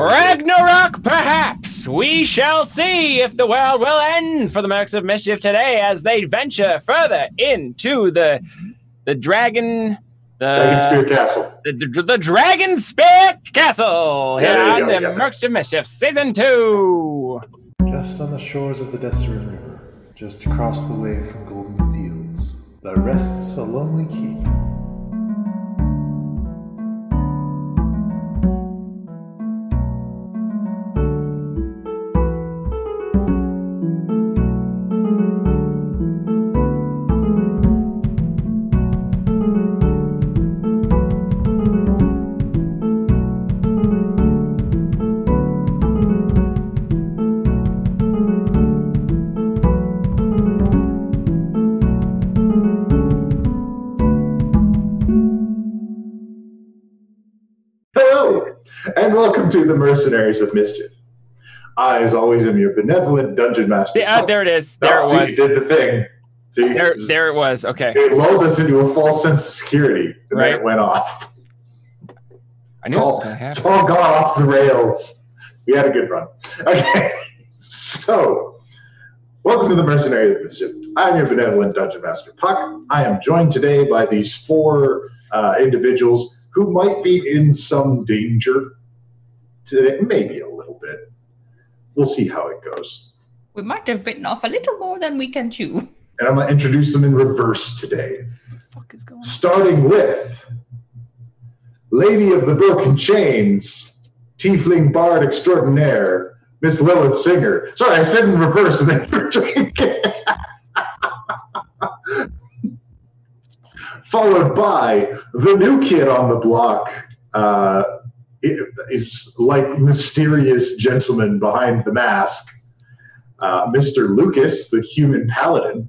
Ragnarok, perhaps. We shall see if the world will end for the Mercs of Mischief today as they venture further into the Dragon... Dragon Spear Castle. The Dragon Spear Castle here on the Mercs of Mischief Season 2. Just on the shores of the Deseret River, just across the way from Golden Fields, there rests a lonely keep. And welcome to the Mercenaries of Mischief. I, as always, am your benevolent dungeon master. Yeah, there it is. There it was. You did the thing. See, there it was. Okay. It lulled us into a false sense of security, and then it went off. I knew it was going to happen. It's all gone off the rails. We had a good run. Okay, so welcome to the Mercenaries of Mischief. I'm your benevolent dungeon master, Puck. I am joined today by these four individuals who might be in some danger today, maybe a little bit. We'll see how it goes. We might have bitten off a little more than we can chew. And I'm going to introduce them in reverse today. What the fuck is going on? Starting with Lady of the Broken Chains, Tiefling Bard Extraordinaire, Miss Lilith Singer. Sorry, I said in reverse and then you're drinking. Followed by the new kid on the block. It's like mysterious gentleman behind the mask, Mr. Lucas, the human paladin.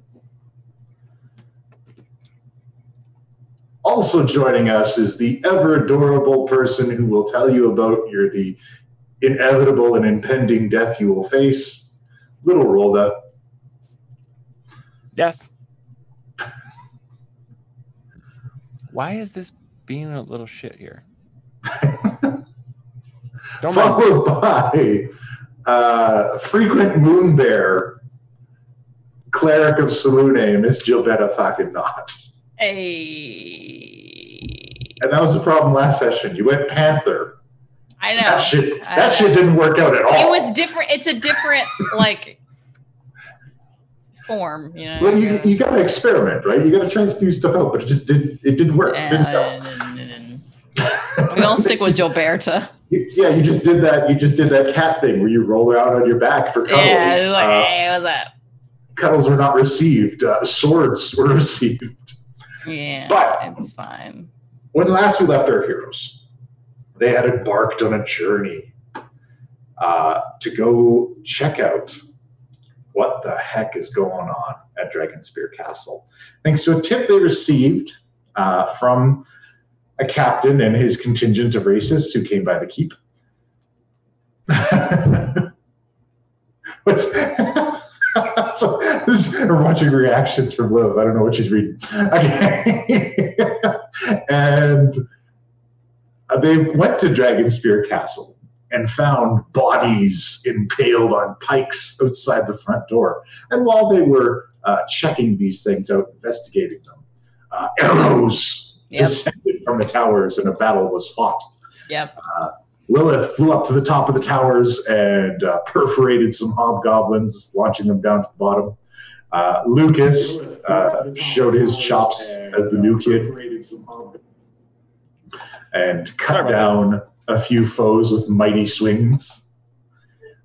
Also joining us is the ever adorable person who will tell you about the inevitable and impending death you will face, Little Rolda. Yes. Why is this being a little shit here? Followed by frequent moon bear, cleric of Salune, Miss Gilbetta fucking not. Hey. And that was the problem last session. You went Panther. I know. That shit didn't work out at all. It was different. It's a different, like, form, you know. Well, you got to experiment, right? You got to try new stuff out, but it didn't work. We all stick with Gilberta. Yeah, you just did that cat thing where you roll around on your back for cuddles. Yeah, it was like, hey, what's up? Cuddles were not received. Swords were received. Yeah, but it's fine. When last we left our heroes, they had embarked on a journey to go check out what the heck is going on at Dragon Spear Castle. Thanks to a tip they received from a captain and his contingent of racists who came by the keep. So, we're watching reactions from Liv. I don't know what she's reading. Okay. And they went to Dragon Spear Castle and found bodies impaled on pikes outside the front door. And while they were checking these things out, investigating them, arrows descended from the towers and a battle was fought. Yep. Lilith flew up to the top of the towers and perforated some hobgoblins, launching them down to the bottom. Lucas showed his chops as the new kid and cut down a few foes with mighty swings.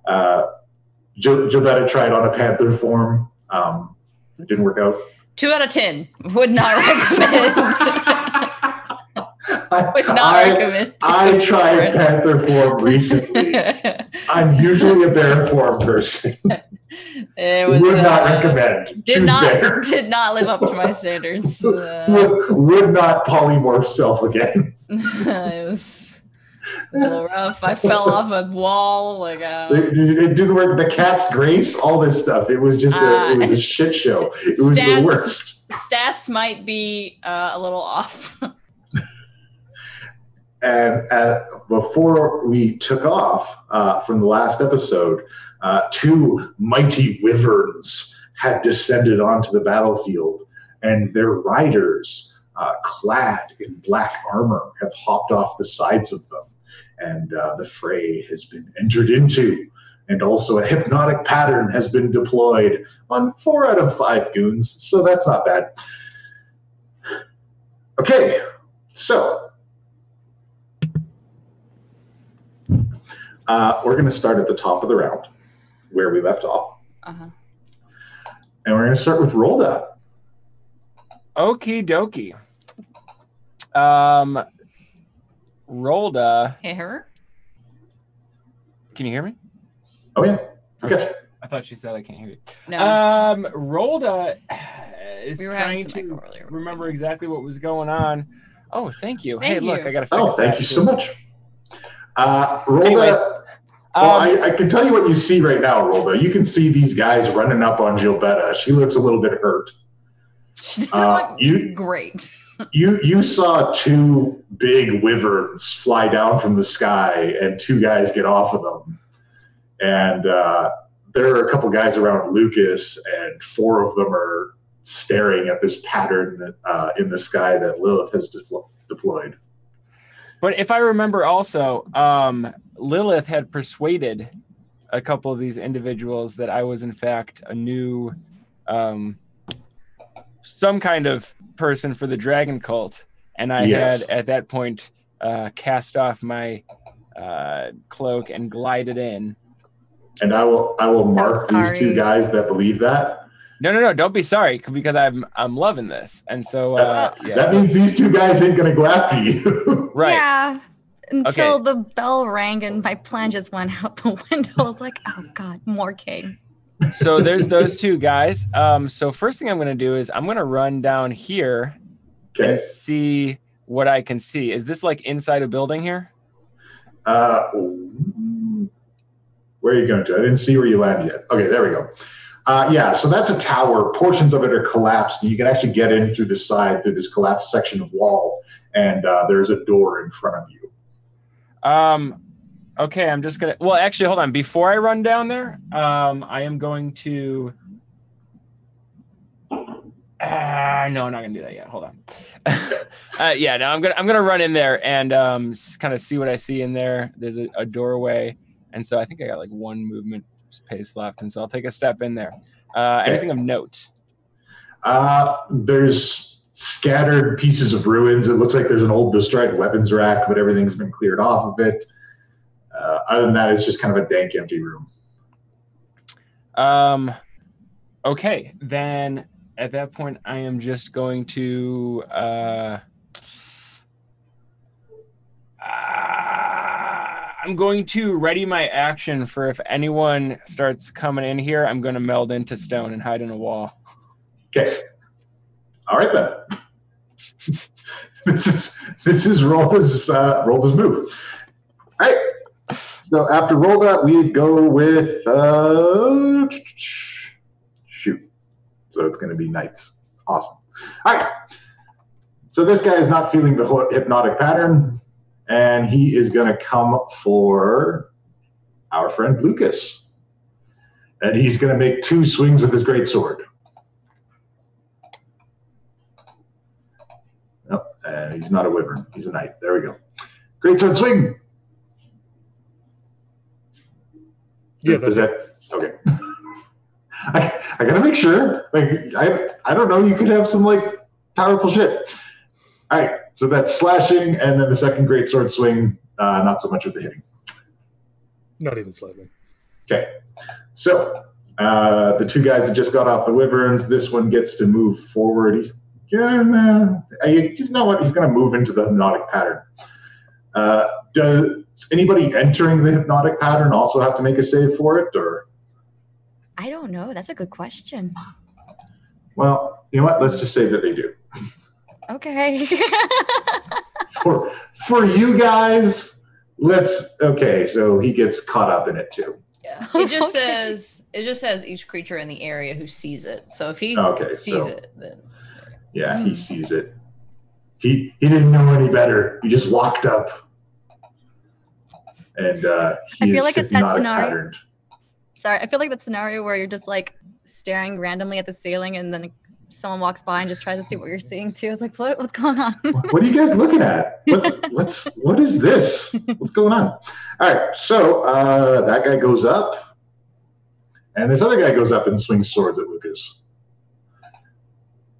Gilbetta tried on a panther form. It didn't work out. 2 out of 10. Would not recommend. I tried panther form recently. I'm usually a bear form person. Would not recommend. Did not live up to my standards. Would not polymorph self again. It was a little rough. I fell off a wall. Like it didn't work. The cat's grace, all this stuff. It was just it was a shit show. It was the worst. Stats might be a little off. And before we took off from the last episode, 2 mighty wyverns had descended onto the battlefield, and their riders, clad in black armor, have hopped off the sides of them. And the fray has been entered into, and also a hypnotic pattern has been deployed on 4 out of 5 goons, so that's not bad. Okay, so we're going to start at the top of the round, where we left off. Uh-huh. And we're going to start with Rolda. Okie dokie. Rolda. Hair? Can you hear me? Oh, yeah. Okay. I thought she said I can't hear you. No. Rolda is We were trying having some to echo earlier. remember exactly what was going on. Oh, thank you. Thank Hey, look, you. I got to fix Oh, thank that you too. so much. Rolda, Anyways, I can tell you what you see right now, Rolda. You can see these guys running up on Gilbetta. She looks a little bit hurt. She doesn't look great. You saw 2 big wyverns fly down from the sky, and 2 guys get off of them. And there are a couple guys around Lucas, and 4 of them are staring at this pattern that, in the sky that Lilith has deployed. but if I remember also, Lilith had persuaded a couple of these individuals that I was in fact a new, some kind of person for the dragon cult. And I Yes. had at that point cast off my cloak and glided in. And I will mark these sorry. 2 guys that believe that. No, don't be sorry, because I'm loving this. And so That means these 2 guys ain't gonna go after you. right. Yeah. Until Okay. the bell rang and my plan just went out the window. I was like, oh God, more king. So there's those 2 guys. So first thing I'm gonna do is I'm gonna run down here Okay. and see what I can see. Is this like inside a building here? Where are you going to? I didn't see where you landed yet. Okay, there we go. Yeah, so that's a tower. Portions of it are collapsed. You can actually get in through the side, through this collapsed section of wall, and there's a door in front of you. Okay, I'm just gonna. Well, actually, hold on. Before I run down there, I am going to. No, I'm not gonna do that yet. Hold on. Yeah, no, I'm gonna run in there and kind of see what I see in there. There's a doorway, and so I think I got like 1 movement pace left, and so I'll take a step in there. Anything of note? There's scattered pieces of ruins. It looks like there's an old destroyed weapons rack, but everything's been cleared off of it. Other than that, it's just kind of a dank, empty room. Okay, then at that point, I am just going to I'm going to ready my action for if anyone starts coming in here, I'm going to meld into stone and hide in a wall. Okay. All right then. This is Rolda's move. All right. So after Rolda, we go with shoot. So it's going to be Knights. Awesome. All right. So this guy is not feeling the hypnotic pattern, and he is going to come for our friend Lucas. And he's going to make 2 swings with his greatsword. Nope, and he's not a wyvern. He's a knight. There we go. Greatsword swing. Yeah, Does that okay? I gotta make sure. Like I don't know. You could have some like powerful shit. All right, so that's slashing, and then the second greatsword swing. Not so much with the hitting. Not even slightly. Okay, so the 2 guys that just got off the wyverns. This one gets to move forward. He's gonna. You know what? He's gonna move into the hypnotic pattern. Does anybody entering the hypnotic pattern also have to make a save for it, or? I don't know. That's a good question. Well, you know what? Let's just say that they do. Okay. For you guys, okay, so he gets caught up in it too. Yeah. It just Okay. says each creature in the area who sees it. So if he Okay, sees so- it, then Yeah, he sees it. He didn't know any better. He just walked up And I he feel is like it's that hypnotic scenario. patterned. Sorry, I feel like that scenario where you're just like staring randomly at the ceiling and then someone walks by and just tries to see what you're seeing too. It's like, what's going on? What are you guys looking at? What is this? What's going on? All right, so that guy goes up, and this other guy goes up and swings swords at Lucas.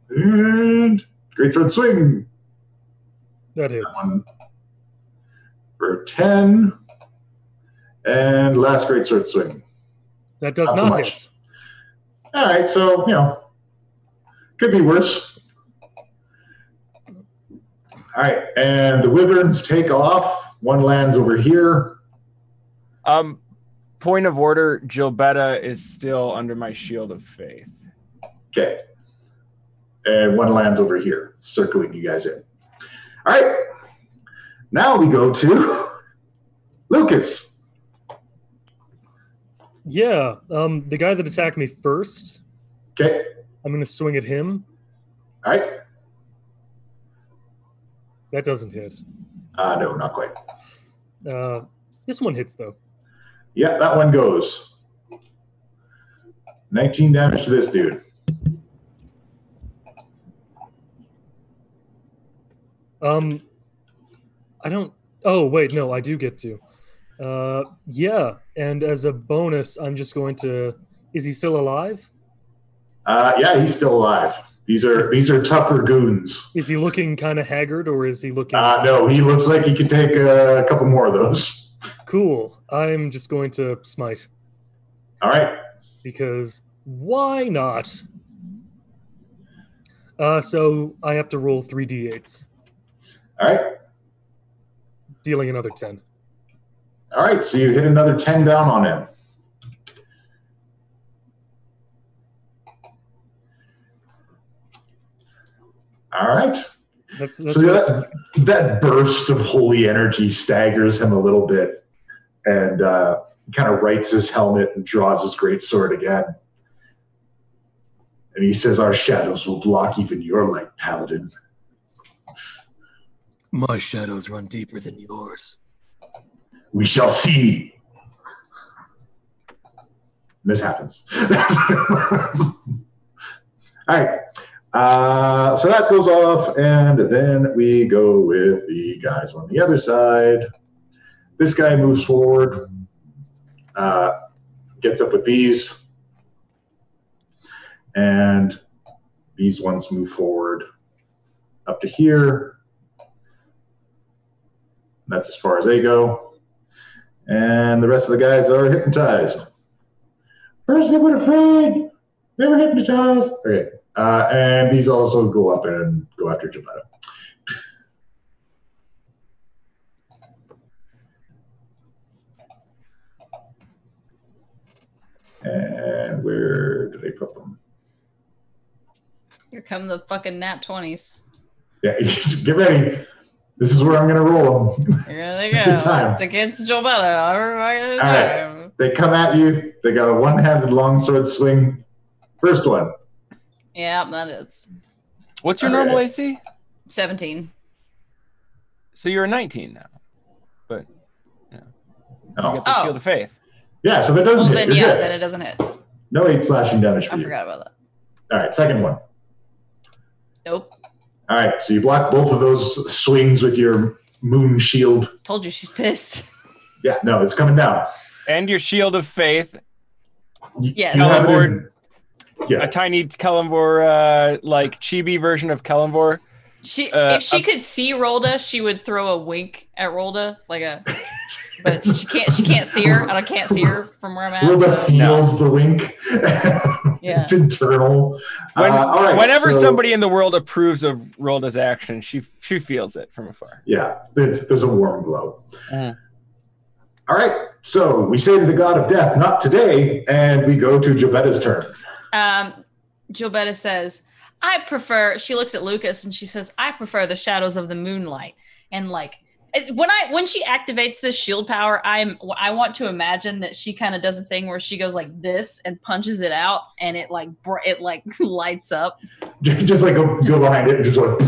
And great sword swing. That hits. One for 10. And last great sword swing. That does Not so not much. hit. All right, so, could be worse. All right, and the wyverns take off. One lands over here. Point of order, Gilbetta is still under my shield of faith. Okay. And one lands over here, circling you guys in. All right. Now we go to Lucas. Yeah, the guy that attacked me first, Okay. I'm going to swing at him. All right. That doesn't hit. No, not quite. This one hits, though. Yeah, that one goes. 19 damage to this dude. I don't... Oh, wait, no, I do get to. Yeah, and as a bonus, I'm just going to... Is he still alive? Yeah, he's still alive. These are tougher goons. Is he looking kind of haggard, or is he looking... No, he looks like he could take a couple more of those. Cool. I'm just going to smite. All right. Because why not? So I have to roll 3d8s, All right. dealing another 10. All right, so you hit another 10 down on him. All right. That's So that burst of holy energy staggers him a little bit, and kind of rights his helmet and draws his greatsword again. And he says, "Our shadows will block even your light, Paladin." My shadows run deeper than yours. We shall see. This happens. All right. So that goes off, and then we go with the guys on the other side. This guy moves forward, gets up with these, and these ones move forward up to here. That's as far as they go. And the rest of the guys are hypnotized. First they were afraid. They were hypnotized. Okay. And these also go up and go after Geppetto. And where did they put them? Here come the fucking nat 20s. Yeah, get ready. This is where I'm going to roll them. Here they Good go. time. It's against Gilbetta. Everybody at a All right. time. They come at you. They got a one-handed longsword swing. First one. Yeah, that is. What's your normal AC? 17. So you're a 19 now. But yeah. Oh. You get the shield of faith. Yeah, so that doesn't Well, hit. then, You're yeah, good. then it doesn't hit. No 8 slashing damage for I you. forgot about that. All right, second one. Nope. All right, so you block both of those swings with your moon shield. Told you she's pissed. Yeah, no, it's coming down. And your shield of faith. Yes. You have it Kellenvor, in- yeah. a tiny Kellenvor, like chibi version of Kellenvor. If she could see Rolda, she would throw a wink at Rolda, but she can't see her. I can't see her from where I'm at. Wilda So. feels the wink. Yeah. It's internal. All right, Whenever so- somebody in the world approves of Rolda's action, she feels it from afar. Yeah, there's a warm glow. Mhm. All right, so we say to the god of death, not today, and we go to Gebetta's turn. Gilbetta says, she looks at Lucas and she says, I prefer the shadows of the moonlight. And when she activates this shield power, I want to imagine that she kind of does a thing where she goes like this and punches it out, and it lights up. Just like go behind it and just like.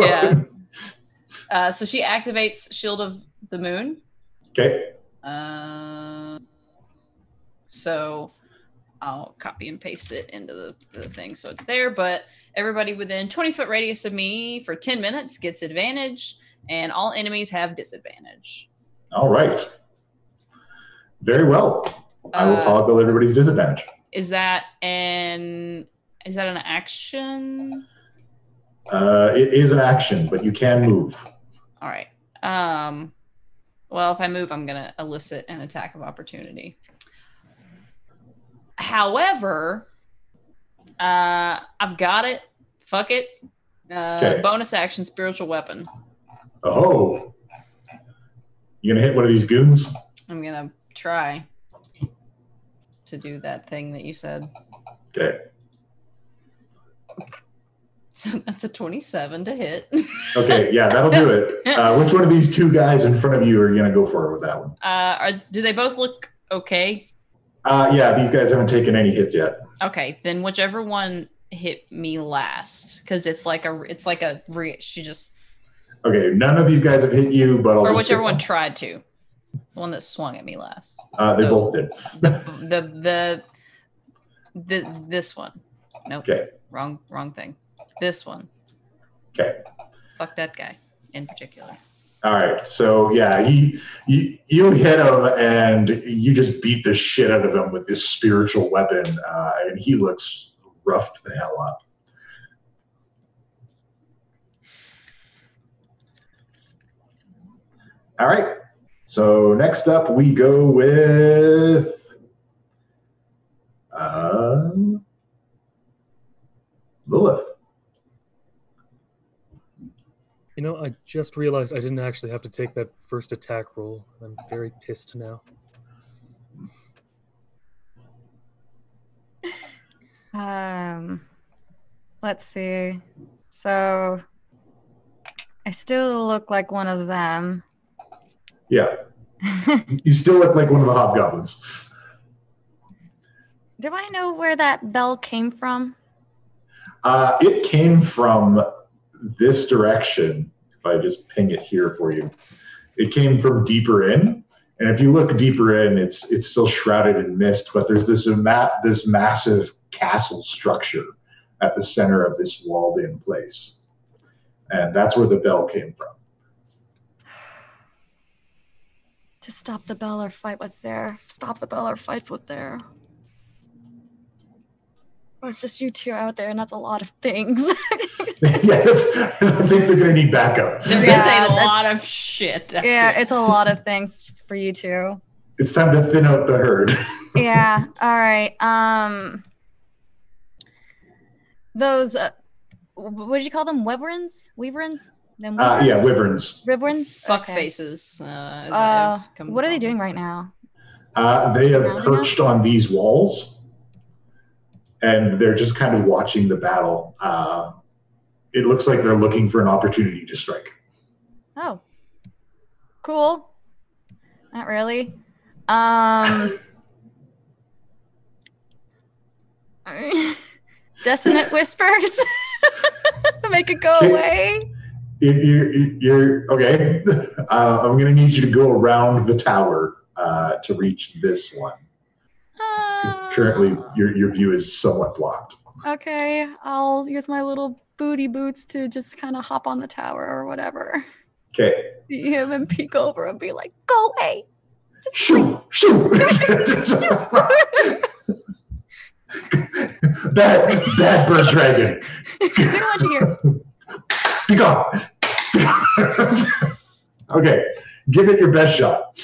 Yeah. So she activates Shield of the Moon. Okay. So I'll copy and paste it into the thing so it's there. But everybody within 20-foot radius of me for 10 minutes gets advantage, and all enemies have disadvantage. All right. Very well. I will toggle everybody's disadvantage. Is that an action? It is an action, but you can move. All right. Well, if I move, I'm going to elicit an attack of opportunity. However, I've got it. Fuck it. Bonus action, spiritual weapon. Oh. You going to hit one of these goons? I'm going to try to do that thing that you said. Okay. So that's a 27 to hit. Okay, yeah, that'll do it. Which one of these two guys in front of you are you going to go for with that one? Do they both look okay? Yeah, these guys haven't taken any hits yet. Okay, then whichever one hit me last, because it's like a she just. Okay, none of these guys have hit you, but or whichever one tried to. The one that swung at me last. They both did. This one. Nope. Okay. Wrong thing. This one. Okay. Fuck that guy in particular. All right. So yeah, you hit him and you just beat the shit out of him with this spiritual weapon, and he looks roughed the hell up. All right. So next up, we go with Lilith. You know, I just realized I didn't actually have to take that first attack roll. I'm very pissed now. Let's see. So I still look like one of them. Yeah. You still look like one of the hobgoblins. Do I know where that bell came from? It came from this direction. If I just ping it here for you, it came from deeper in, and if you look deeper in, it's still shrouded in mist. But there's this massive castle structure at the center of this walled-in place, and that's where the bell came from. To stop the bell or fight what's there. Stop the bell or fight what's there. Or it's just you two out there, and that's a lot of things. Yes, I think they're going to need backup. There is a lot of shit. Yeah, it's a lot of things just for you two. It's time to thin out the herd. Yeah, all right. Those, what did you call them? Weaverins? Them yeah, wyverns. Wyverns? Fuck Okay. faces. What are they doing right now? They have perched on these walls, and they're just kind of watching the battle. It looks like they're looking for an opportunity to strike. Oh, cool. Not really. Dissonant whispers. Make it go away. You're okay. I'm going to need you to go around the tower to reach this one. Currently, your view is somewhat blocked. Okay, I'll use my little booty boots to just kind of hop on the tower or whatever. Okay. See him and peek over and be like, "Go away!" Just shoot! Bad bird dragon. We don't want you here. Be gone. Okay, give it your best shot.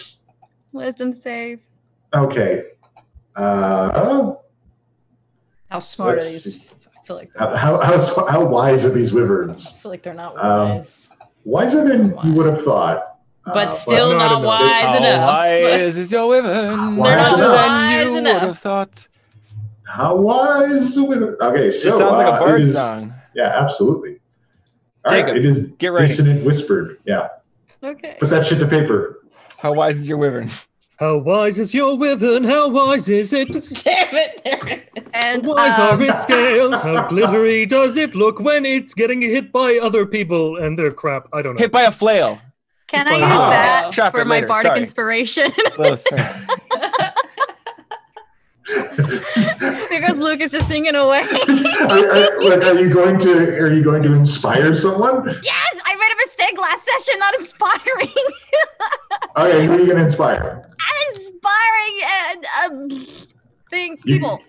Wisdom save. Okay. How smart are these? I feel like how wise are these wyverns? I feel like they're not wise. Wiser than you would have thought. But still not wise enough. How wise is your wyvern? Wiser than you would have thought. How wise is a wyvern? Okay, so it sounds like a bird song. Yeah, absolutely. All Jacob, right, it is get ready. Dissonant whispered. Yeah. Okay. Put that shit to paper. How wise is your wyvern? How wise is your wyvern? How wise is it? Damn it! There it is. And How wise are its scales? How glittery does it look when it's getting hit by other people and their crap? I don't know. Hit by a flail. Can I use Ah. that Chop for it my later, bardic sorry. inspiration? Lilith's turn. There goes Lucas just singing away. are you going to inspire someone? Yes, I made a mistake last session, not inspiring. Okay, who are you going to inspire? I'm inspiring people.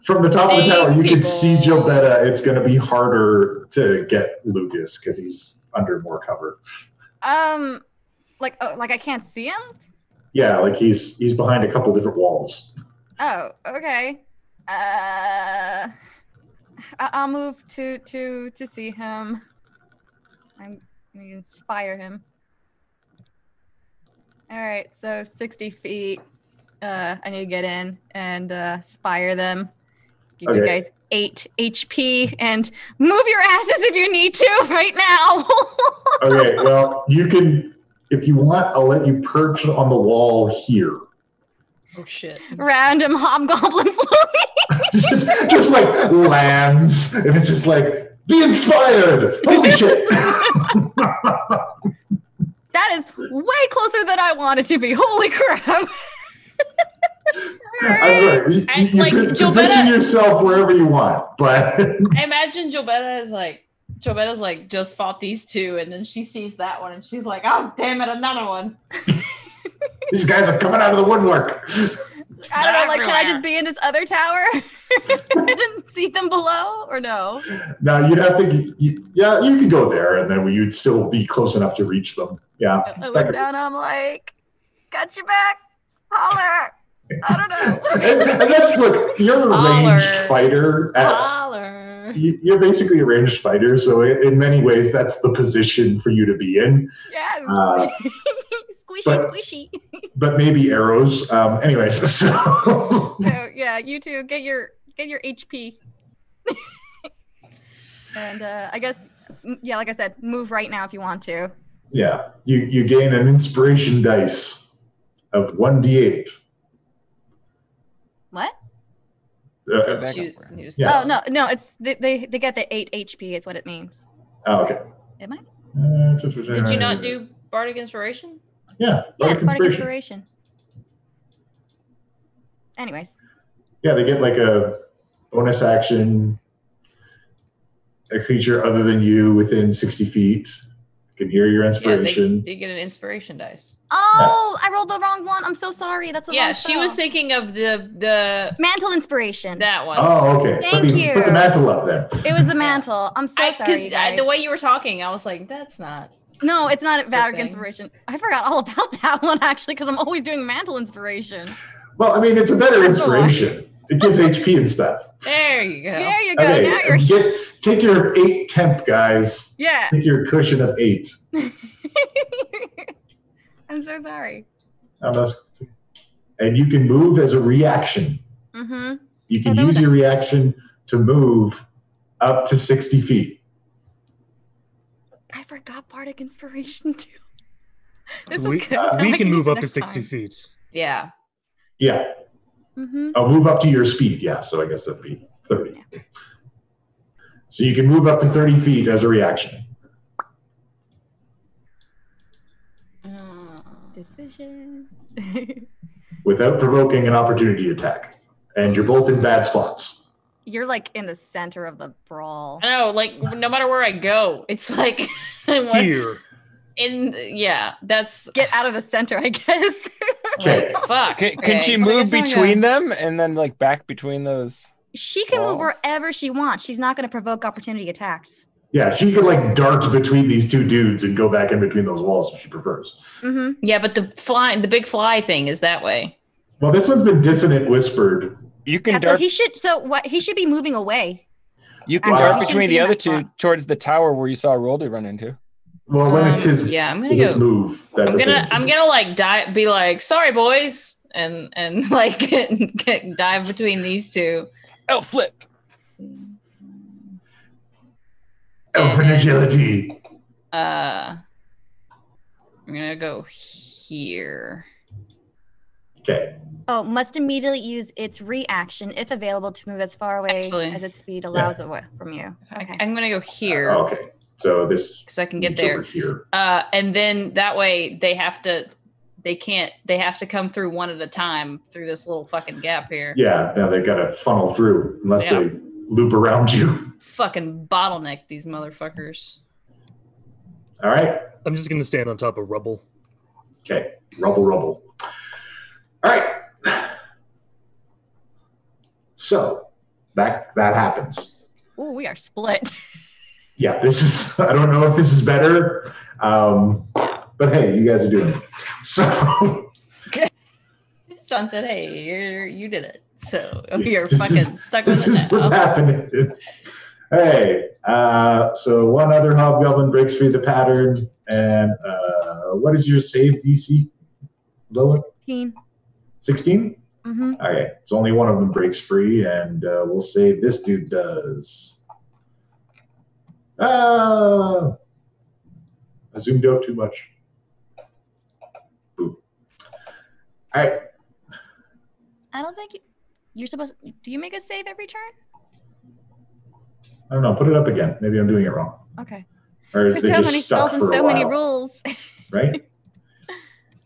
From the top of the tower, you can People. see Jobetta. It's going to be harder to get Lucas because he's under more cover. Like I can't see him. Yeah, like he's behind a couple different walls. Oh, okay. I'll move to see him. I'm going to inspire him. All right, so 60 feet. I need to get in and spire them. Give you Okay. guys 8 HP and move your asses if you need to right now. Okay, well, you can, if you want, I'll let you perch on the wall here. Oh shit. Random hobgoblin floating. just like lands, and it's just like, be inspired! Holy shit! That is way closer than I wanted to be. Holy crap. I'm sorry. You Like, can position Jobetta- yourself wherever you want, but I imagine Jobetta's like just fought these two, and then she sees that one, and she's like, "Oh damn it, another one!" these guys are coming out of the woodwork. I don't know, like, can I Everywhere. just be in this other tower and see them below, or no? Now you'd have to, yeah, you could go there, and then you'd still be close enough to reach them. Yeah. I look down, I'm like, got your back, holler. I don't know. And that's, look, you're a ranged Holler. fighter. Holler. You're basically a ranged fighter, so in many ways, that's the position for you to be in. Yes. Uh, Squishy, but- squishy. But maybe arrows. Anyways, so So yeah, you two get your HP. And I guess, yeah, like I said, move right now if you want to. yeah, you gain an inspiration dice of 1d8. What? Uh, Back She up. was- he was- Yeah. Oh no, it's they get the 8 HP is what it means. oh, okay. Am I? Did you not do bardic inspiration? Yeah, Yeah, it's bardic inspiration. inspiration. Anyways, Yeah, they get like a bonus action. A creature other than you within 60 feet can hear your Yeah, inspiration. they get an inspiration dice. oh, I rolled the wrong one. I'm so sorry. That's the Yeah, wrong she was spell. thinking of the Mantle inspiration. that one. Oh, okay. Thank you. Put the mantle up there. It was the mantle. I'm so sorry. Because Guys. the way you were talking, I was like, that's not. No, it's not bardic thing. inspiration. I forgot all about that one actually because I'm always doing mantle inspiration. Well, I mean, it's a better That's the one. inspiration. It gives HP and stuff. There you go. There you go. Okay, Now you're take your 8 temp, guys. yeah. Take your cushion of 8. I'm so sorry. And you can move as a reaction. Mm-hmm. You can Oh, that was use your reaction to move up to 60 feet. I forgot bardic inspiration too. This We, is good. I we can move up to next 60 time. feet. Yeah. Yeah. Mm-hmm. I'll move up to your speed. Yeah, so I guess that'd be 30. So you can move up to 30 feet as a reaction. Decision. Without provoking an opportunity attack. And you're both in bad spots. You're like in the center of the brawl. I know, like no matter where I go, it's like Here. that's Get out of the center, I guess. Okay. like, fuck. Can Okay, she so I move guess I'm between gonna- them and then like back between those? She can move Walls. wherever she wants. She's not going to provoke opportunity attacks. Yeah, she could like dart between these two dudes and go back in between those walls if she prefers. Mm-hmm. Yeah, but the big fly thing is that way. Well, this one's been dissonant whispered. You can Yeah, so dart. he should be moving away. You can Wow. dart He between shouldn't be the in other that two spot. towards the tower where you saw Roldy run into. Well, when it's his, Yeah, I'm gonna his go. move. That's I'm gonna like be like, sorry boys, and like dive between these two. Oh, flip. Elfin agility. I'm gonna go here. Okay. Oh, must immediately use its reaction if available to move as far away Actually, as its speed allows away from you. Okay. I'm gonna go here. Okay. So this because I can get moves there. over here. And then that way they have to come through one at a time through this little fucking gap here. Yeah, now they've got to funnel through unless they loop around you. Fucking bottleneck these motherfuckers. All right. I'm just gonna stand on top of rubble. Okay. Rubble. All right. So that happens. Oh, we are split. Yeah, this is. I don't know if this is better, but hey, you guys are doing it. So John said, "Hey, you did it." So you're fucking stuck with this it is what's now. happening. Hey, so one other hobgoblin breaks free of the pattern, and what is your save DC, Lola? 16. 16? Mm-hmm. Okay, so only one of them breaks free, and we'll say this dude does. I zoomed out too much. Boom. All right. I don't think you're supposed to. Do you make a save every turn? I don't know. Put it up again. Maybe I'm doing it wrong. Okay. Or is There's they so just many stuck spells and for a so many while, rules. right?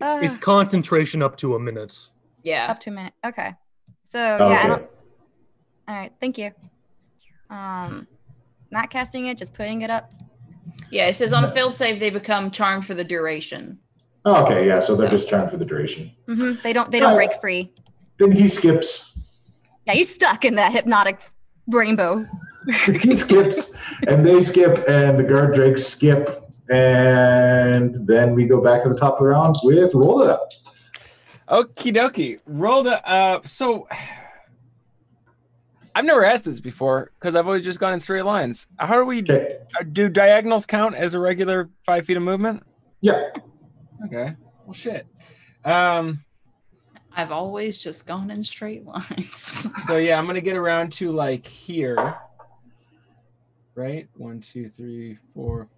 It's concentration up to a minute. Yeah. Up to a minute. Okay. So Oh, yeah, okay. I don't. All right. Thank you. Not casting it, just putting it up. Yeah, it says on a failed save they become charmed for the duration. Oh, okay, yeah. So they're So. just charmed for the duration. Mm-hmm. They don't Alright. break free. Then he skips. Yeah, you stuck in that hypnotic rainbow. He skips, and they skip, and the guard drakes skip, and then we go back to the top of the round with roll it up. Okie dokie. Roll the so I've never asked this before because I've always just gone in straight lines. How do we Okay. do diagonals count as a regular 5 feet of movement? Yeah. Okay. Well, shit. I've always just gone in straight lines. So yeah, I'm gonna get around to like here. Right? 1, 2, 3, 4,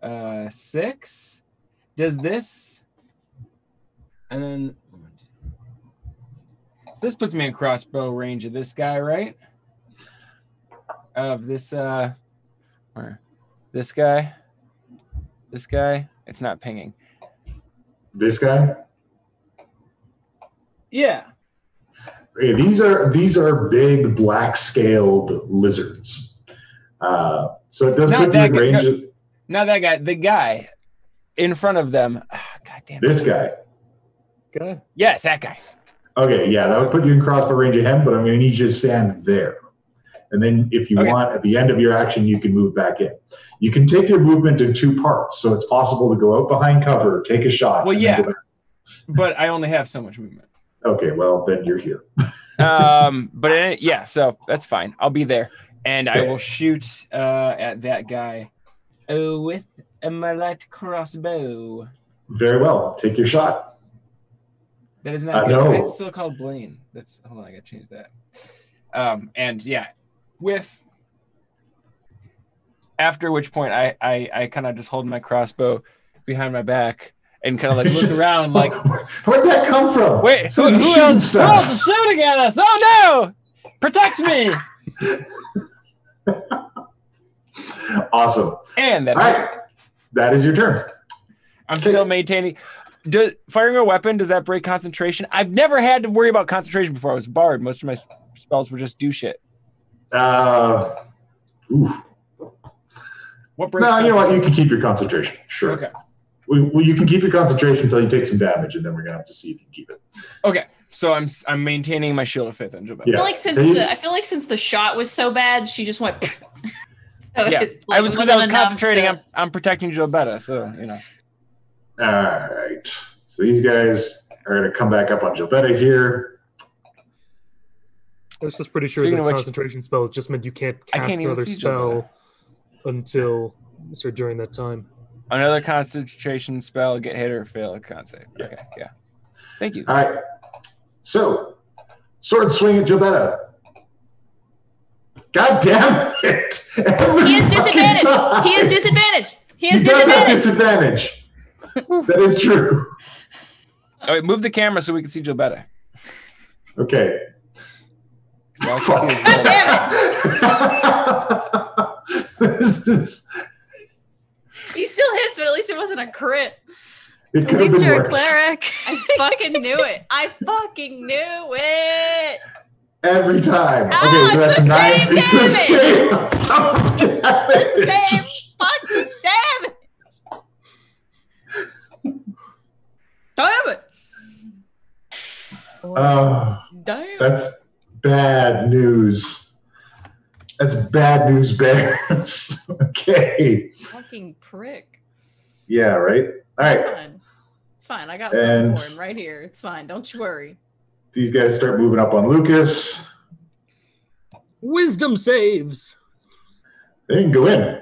5, 6. Does this and then so this puts me in crossbow range of this guy, right? Of this or this guy. This guy. It's not pinging. This guy. Yeah. Okay, these are big black scaled lizards. So it does Not put you that in guy, range no. of Not that guy. The guy in front of them. God damn it. this guy. Okay. Yes, that guy. Okay, yeah, that would put you in crossbow range of him, but I'm going to need you to stand there. And then if you Okay. want, at the end of your action, you can move back in. You can take your movement in 2 parts, so it's possible to go out behind cover, take a shot. Well, and then yeah. go back. But I only have so much movement. Okay, well, then you're here. But yeah, so that's fine. I'll be there, and I Okay. will shoot at that guy with my light crossbow. Very well. Take your shot. That is not good. No. It's still called Blaine. That's hold on, I gotta change that. And yeah, with after which point I kind of just hold my crossbow behind my back and kind of like look around like, Where'd that come from? wait, who Somebody shooting else stuff. is shooting at us? Oh no! Protect me! Awesome. And that's All right. That is your turn. I'm still maintaining. Firing a weapon, does that break concentration? I've never had to worry about concentration before. I was bard. Most of my spells were just do shit. Oof. What breaks No, you know what? You concentration? can keep your concentration. Sure. Okay. Well, you can keep your concentration until you take some damage, and then we're gonna have to see if you can keep it. Okay. So I'm maintaining my shield of faith on Jobel. Yeah. I feel like since the shot was so bad, she just went. So Yeah. it's I like, was it because I was wasn't enough concentrating. to- I'm protecting Jobetta, so you know. All right. So these guys are gonna come back up on Gilbetta here. I was just pretty sure Speaking that of which- concentration spell just meant you can't I cast can't even another see spell until during that time. Another concentration spell, get hit or fail a con save. Yeah. Okay, yeah. Thank you. All right. So, sword swing at Gilbetta. God damn it! He has disadvantage. He has disadvantage. He has He does have disadvantage. disadvantage. That is true. All right, move the camera so we can see Jobetta. Okay. So I can see his God damn it! This is, He still hits, but at least it wasn't a crit. it At could have least been you're a worse. cleric. I fucking knew it. I fucking knew it. Every time. Ah, Okay, so it's that's the 9. same It's the same The damage. same fucking damage. Damn it. Damn. That's bad news. That's bad news, bears. Okay. Fucking prick. Yeah, right? All It's right. fine. It's fine. I got something And- for him right here. It's fine. Don't you worry. These guys start moving up on Lucas. Wisdom saves. They didn't go in.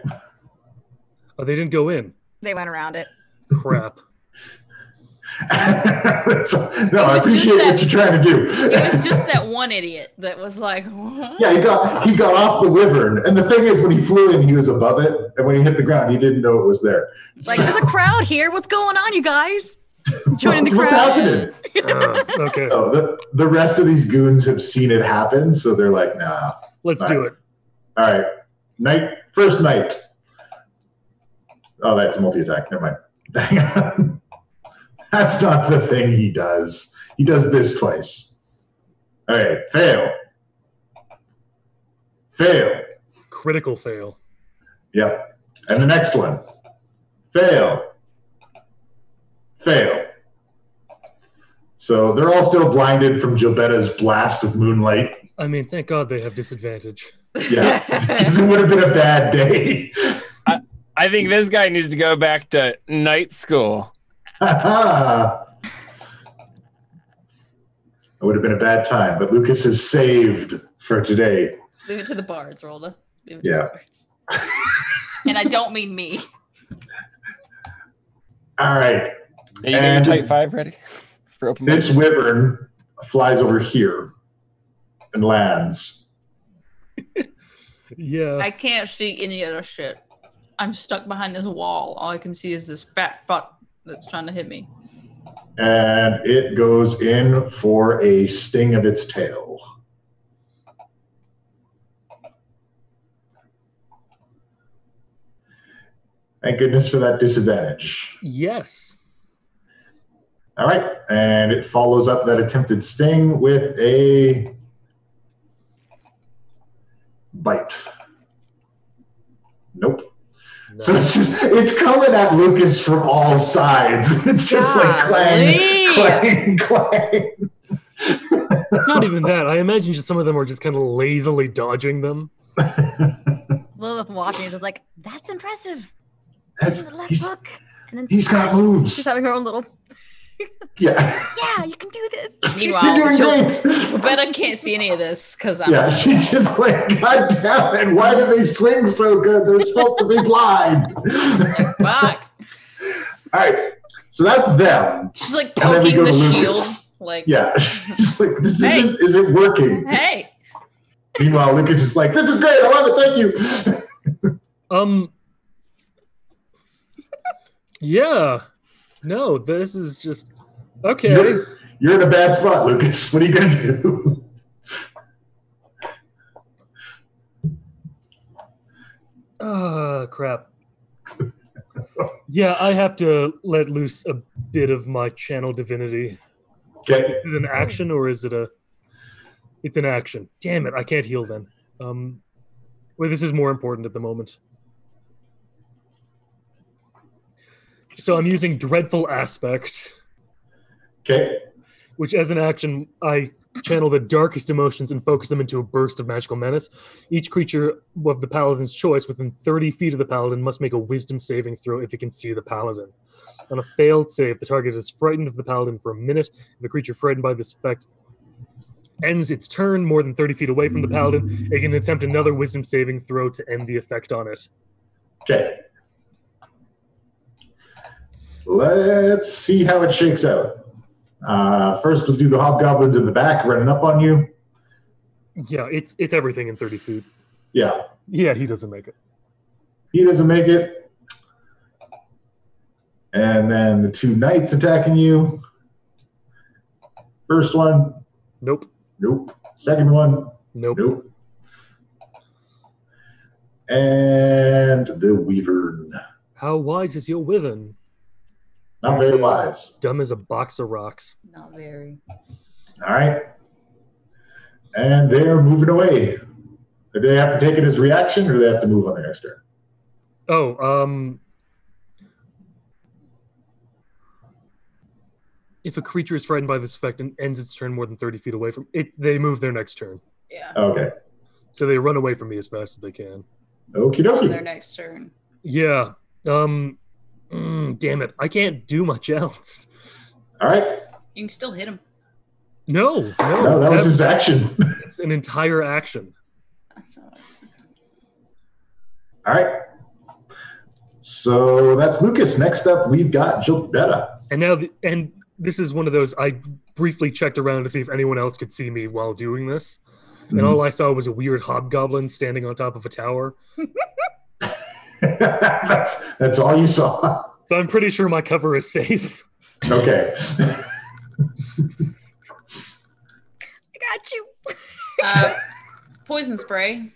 Oh, they didn't go in. They went around it. Crap. So, no, I was just appreciate that- what you're trying to do. It was just that one idiot that was like, what? Yeah, he got off the wyvern, and the thing is, when he flew in, he was above it, and when he hit the ground, he didn't know it was there. Like, there's a crowd here. What's going on, you guys? Joining the What's crowd. happening? Okay, Oh, the rest of these goons have seen it happen, so they're like, nah. let's do it. All right, first night. Oh, that's multi-attack. Never mind. Hang on. That's not the thing he does. He does this twice. All right, fail. Fail. Critical fail. Yep. And the next one. Fail. Fail. So they're all still blinded from Gilbetta's blast of moonlight. I mean, thank God they have disadvantage. Yeah, because it would have been a bad day. I think this guy needs to go back to night school. It would have been a bad time, but Lucas is saved for today. Leave it to the bards, Rolda. Leave it to Yeah. the bards. And I don't mean me. All right. Are you getting And your type 5 ready for open this mic? wyvern flies over here and lands. Yeah. I can't see any of this shit. I'm stuck behind this wall. All I can see is this fat fuck that's trying to hit me. And it goes in for a sting of its tail. Thank goodness for that disadvantage. Yes. All right, and it follows up that attempted sting with a bite. Nope. So it's coming at Lucas from all sides. It's just like clang, clang, clang. It's not even that. I imagine just some of them are just kind of lazily dodging them. Lilith watching is just like, that's impressive. That's, The left he's, hook. And then he's got moves. she's having her own little, Yeah. yeah, you can do this. Meanwhile, You're doing great. Jobetta can't see any of this because I'm Yeah, she's just like, God damn it, why do they swing so good? They're supposed to be blind. like, fuck. All right, so that's them. She's like And then we poking go the to Lucas. shield. Like, Yeah, just like, this Hey. isn't working. hey, Meanwhile, Lucas is like, this is great, I love it, thank you. Yeah. No, this is just okay. You're in a bad spot, Lucas. What are you going to do? Crap. Yeah, I have to let loose a bit of my channel divinity. Okay, Is it an action or is it a... It's an action. Damn it, I can't heal then. Well, this is more important at the moment. So I'm using Dreadful Aspect, okay. which as an action, I channel the darkest emotions and focus them into a burst of magical menace. Each creature of the paladin's choice within 30 feet of the paladin must make a wisdom saving throw if it can see the paladin. On a failed save, the target is frightened of the paladin for a minute. If the creature frightened by this effect ends its turn more than 30 feet away from the paladin, it can attempt another wisdom saving throw to end the effect on it. Okay. Let's see how it shakes out. First, we'll do the hobgoblins in the back running up on you. Yeah, it's everything in 30 feet. Yeah, Yeah, he doesn't make it. he doesn't make it. And then the two knights attacking you. First one, Nope. nope. Second one, Nope. nope. And the Wyvern. How wise is your wyvern? Not very wise. Dumb as a box of rocks. Not very. All right. And they're moving away. Do they have to take it as reaction, or do they have to move on their next turn? Oh, if a creature is frightened by this effect and ends its turn more than 30 feet away from it, they move their next turn. Yeah. Okay. So they run away from me as fast as they can. Okie On their dokie. next turn. Yeah. Damn it. I can't do much else. All right. You can still hit him. No. No, that was his action. It's an entire action. That's not. All right. So that's Lucas. Next up, we've got Gilbetta. And now, and this is one of those, I briefly checked around to see if anyone else could see me while doing this. And all I saw was a weird hobgoblin standing on top of a tower. That's all you saw. So I'm pretty sure my cover is safe. Okay. I got you. Poison spray.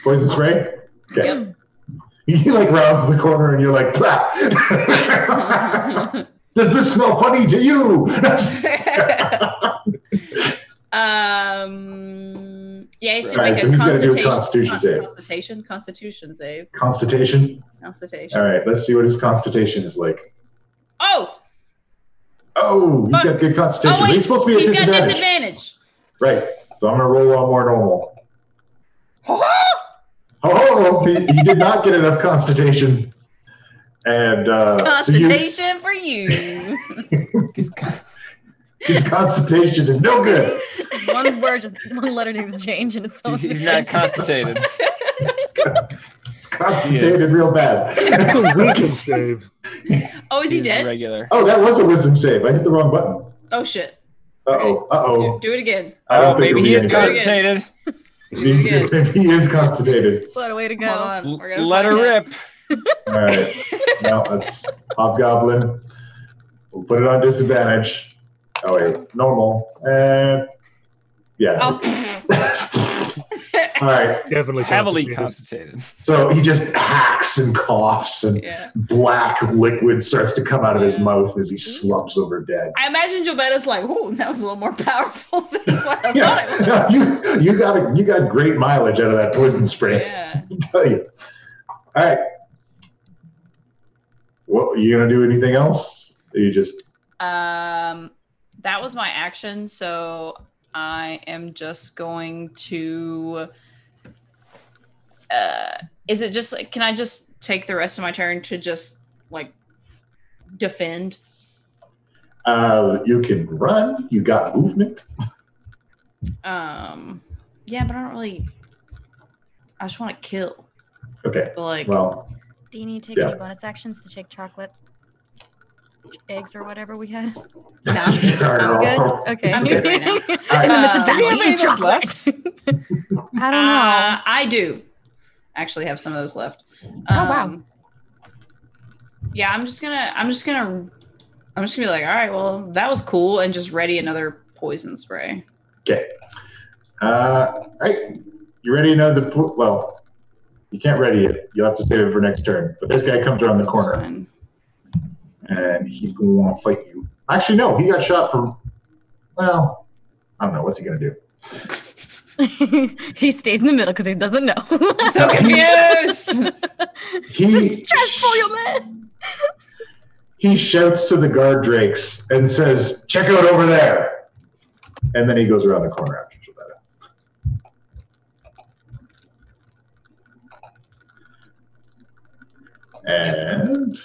Poison spray? Okay. Yep. He like rounds the corner and you're like, "Blah." Does this smell funny to you? Yeah, he's All gonna right, make so a he's gotta do a constitution save. Constitution save. Constitution? Constitution. All right, let's see what his constitution is like. Oh! Oh, he's got good constitution. Oh, wait, He's supposed to be at he's got disadvantage. disadvantage. Right. So I'm going to roll on more normal. Oh, he did not get enough constitution. And Constitution for you. His constitution is no good. It's one word, just one letter needs to change, and it's so he's not constipated. It's constipated real bad. It's a wisdom save. Oh, is he He's dead? regular. Oh, that was a wisdom save. I hit the wrong button. Oh, shit. Uh-oh. Uh-oh. Do it again. I don't think Maybe it'll he be is any good. constipated. Maybe he is constipated. What a way to go. Hold on. We're gonna Let her find out. rip. All right. No, that's Hobgoblin. We'll put it on disadvantage. Oh, wait. Normal. And yeah. Oh. All right. Definitely Heavily constipated. constipated. So he just hacks and coughs, and Yeah. black liquid starts to come out of his mouth as he slumps over dead. I imagine Jobetta's like, "Ooh, that was a little more powerful than what I Yeah, thought it was." no, you got great mileage out of that poison spray. Yeah. I tell you. All right. Well, you gonna do anything else? Or you just That was my action, so I am just going to. Is it just like? Can I just take the rest of my turn to just like defend? you can run. You got movement. Yeah, but I don't really. I just want to kill. Okay. So, like, Well, Do you need to take Yeah. any bonus actions to shake chocolate? Eggs or whatever we had? no. I'm good? Okay. I'm good right now. In the midst of Do we battle, have any eat just chocolate. I don't know. I do actually have some of those left. Wow. Yeah, I'm just gonna be like, all right, well, that was cool, and just ready another poison spray. okay. All right. You ready to know well, you can't ready it. You'll have to save it for next turn. But this guy comes around the That's corner, fine. and he's going to want to fight you. Actually, no. He got shot from, well, I don't know. What's he going to do? He stays in the middle because he doesn't know. I'm so confused. This is stressful, you man. He shouts to the guard drakes and says, "Check out over there." And then he goes around the corner after Gilbetta. And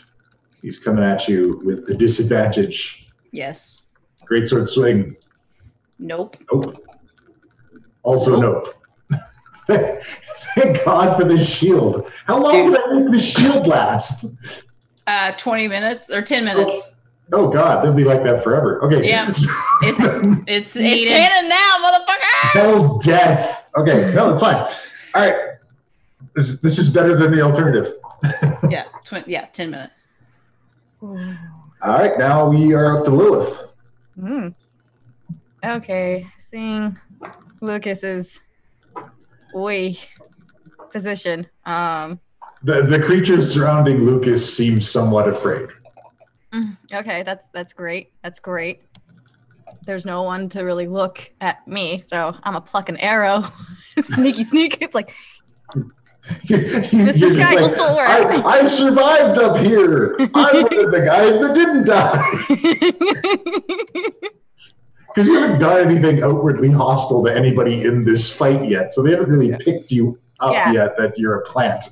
he's coming at you with the disadvantage. Yes. Greatsword swing. Nope. Nope. Also nope. Thank God for the shield. How long did I make the shield last? 20 minutes or 10 minutes. Oh God, they'll be like that forever. Okay. Yeah. It's Needed. canon now, motherfucker. Till death. Okay, no, it's fine. All right. This is better than the alternative. Yeah, 10 minutes. All right, now we are up to Lilith. Okay, seeing Lucas's position. The creatures surrounding Lucas seem somewhat afraid. Okay, that's great. That's great. There's no one to really look at me, so I'm a pluck an arrow. Sneak. It's like this guy will still work. I survived up here. I'm one of the guys that didn't die. Because you haven't done anything outwardly hostile to anybody in this fight yet, so they haven't really picked you up yet that you're a plant.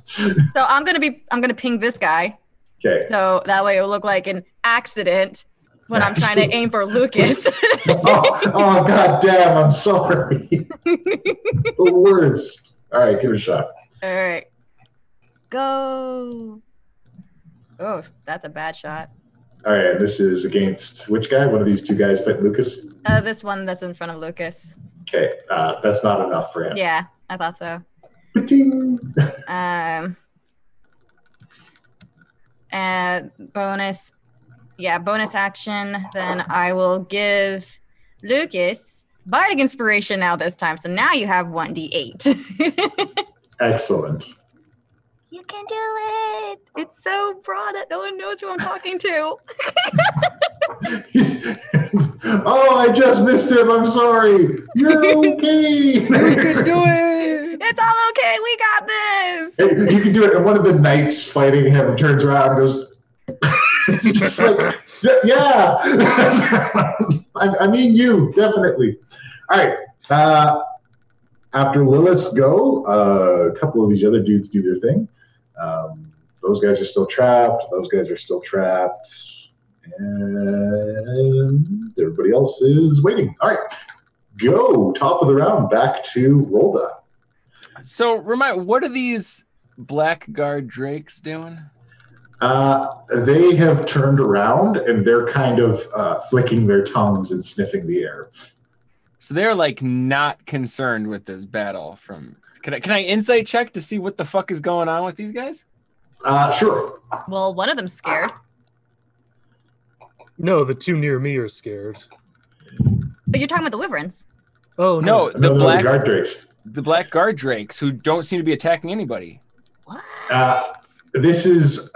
So I'm gonna ping this guy. Okay. So that way it will look like an accident when I'm trying to aim for Lucas. oh god damn, I'm sorry. The worst. All right, give it a shot. All right. Go. Oh, that's a bad shot. All right, this is against which guy? One of these two guys, but Lucas? This one that's in front of Lucas. Okay, that's not enough for him. Yeah, I thought so. Bonus. Yeah, bonus action. Then I will give Lucas Bardic Inspiration now this time. So now you have 1d8. Excellent. You can do it. It's so broad that no one knows who I'm talking to. Oh, I just missed him. I'm sorry. You're okay. You can do it. It's all okay. We got this. Hey, you can do it. And one of the knights fighting him turns around and goes, it's just like, yeah. I mean you, definitely. All right. After Lilith's go, a couple of these other dudes do their thing. Those guys are still trapped. Those guys are still trapped. And everybody else is waiting. All right. Go. Top of the round. Back to Rolda. So, what are these Blackguard Drakes doing? They have turned around, and they're kind of flicking their tongues and sniffing the air. So they're like not concerned with this battle. Can I insight check to see what the fuck is going on with these guys? Sure. Well, one of them's scared. No, the two near me are scared. But you're talking about the wyverns. Oh no, the black guard drakes. The black guard drakes who don't seem to be attacking anybody. What? This is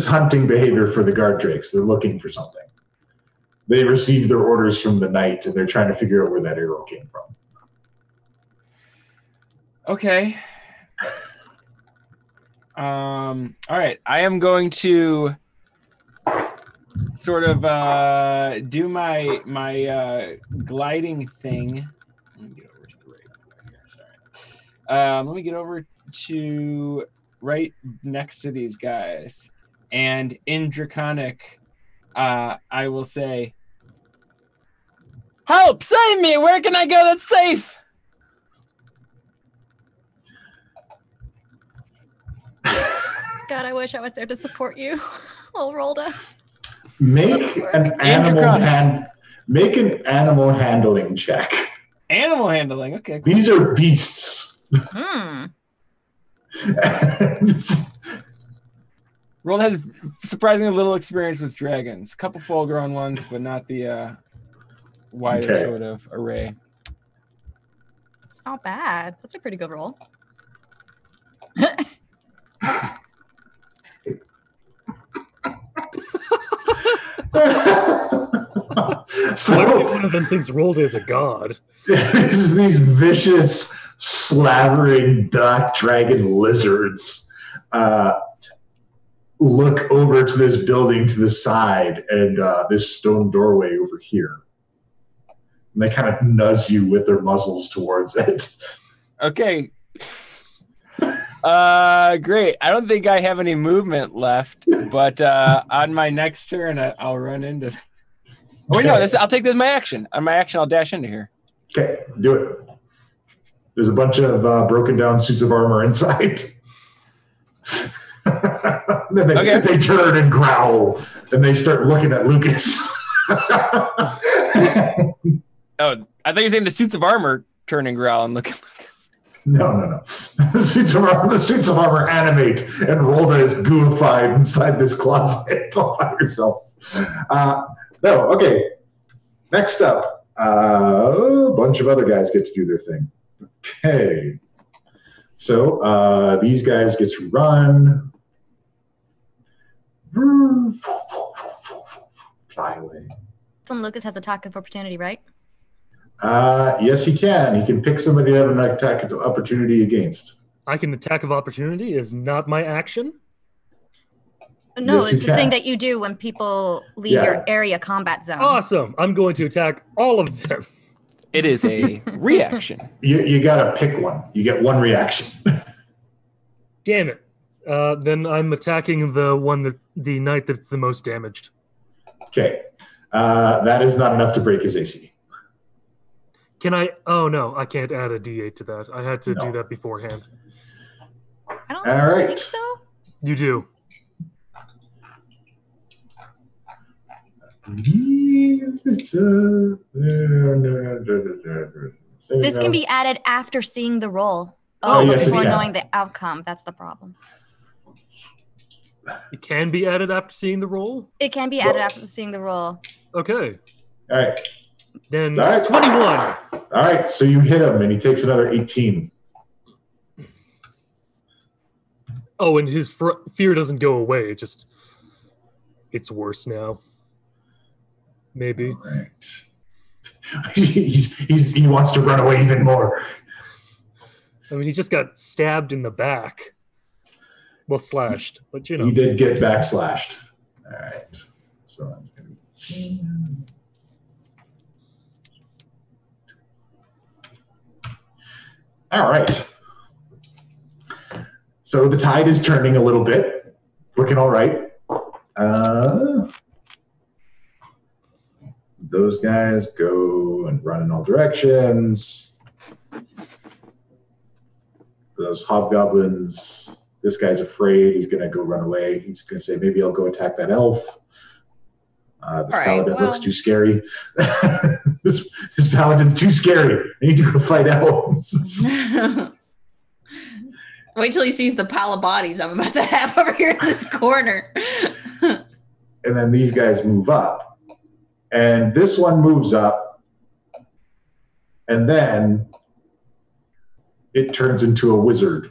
hunting behavior for the guard drakes. They're looking for something. They received their orders from the knight, and they're trying to figure out where that arrow came from. Okay. All right. I am going to sort of do my gliding thing. Let me get over to the right here. Sorry. Let me get over to right next to these guys, and in Draconic, I will say, "Help! Save me! Where can I go that's safe?" God, I wish I was there to support you. Oh, Rolda. Make an animal handling check. Animal handling. Okay. Cool. These are beasts. Roland has surprisingly little experience with dragons. A couple full-grown ones, but not the wider sort of array. It's not bad. That's a pretty good roll. So what if one of them thinks Rolda is a god? These vicious, slavering black dragon lizards look over to this building to the side and this stone doorway over here. And they kind of nuzz you with their muzzles towards it. Okay. Great. I don't think I have any movement left, but on my next turn, I'll run into. Oh, wait, no, I'll take this as my action. On my action, I'll dash into here. Okay, do it. There's a bunch of broken down suits of armor inside. Then they turn and growl, and they start looking at Lucas. Oh, I thought you were saying the suits of armor turn and growl and look at Lucas. No. The suits of armor animate, and Rolda is gooified inside this closet all by herself. No, okay. Next up, a bunch of other guys get to do their thing. Okay. So these guys get to run. Fly away. When Lucas has attack of opportunity, right? Yes, he can. He can pick somebody to have an attack of opportunity against. I can attack of opportunity is not my action. No, Yes, you it's the thing can. that you do when people leave Yeah. your area combat zone. Awesome. I'm going to attack all of them. It is a reaction. You gotta pick one. You get one reaction. Damn it. Then I'm attacking the knight that's the most damaged. Okay. That is not enough to break his AC. Can I? Oh no, I can't add a D8 to that. I had to do that beforehand. I don't All right. think so. You do. This can be added after seeing the roll. Oh, yes, it before can. knowing the outcome. That's the problem. It can be added after seeing the roll? It can be added after seeing the roll. Okay. All right. Then All right. 21. All right. So you hit him, and he takes another 18. Oh, and his fear doesn't go away. It's worse now. Maybe. All right. He wants to run away even more. I mean, he just got stabbed in the back. Well, slashed, but you know. He did get backslashed. All right. So that's going to be... All right. So the tide is turning a little bit. Looking all right. Those guys go and run in all directions. Those hobgoblins, this guy's afraid. He's going to go run away. He's going to say, maybe I'll go attack that elf. This paladin looks too scary. this paladin's too scary. I need to go fight elves. Wait till he sees the pile of bodies I'm about to have over here in this corner. And then these guys move up. And this one moves up. And then it turns into a wizard.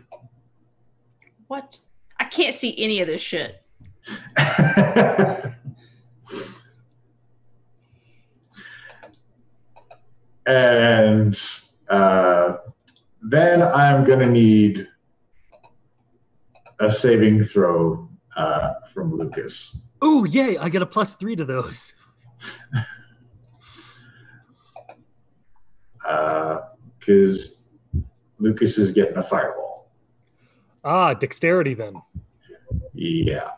What? I can't see any of this shit. And then I'm going to need a saving throw from Lucas. Oh, yay. I get a +3 to those. Because Lucas is getting a fireball. Ah, dexterity then. Yeah.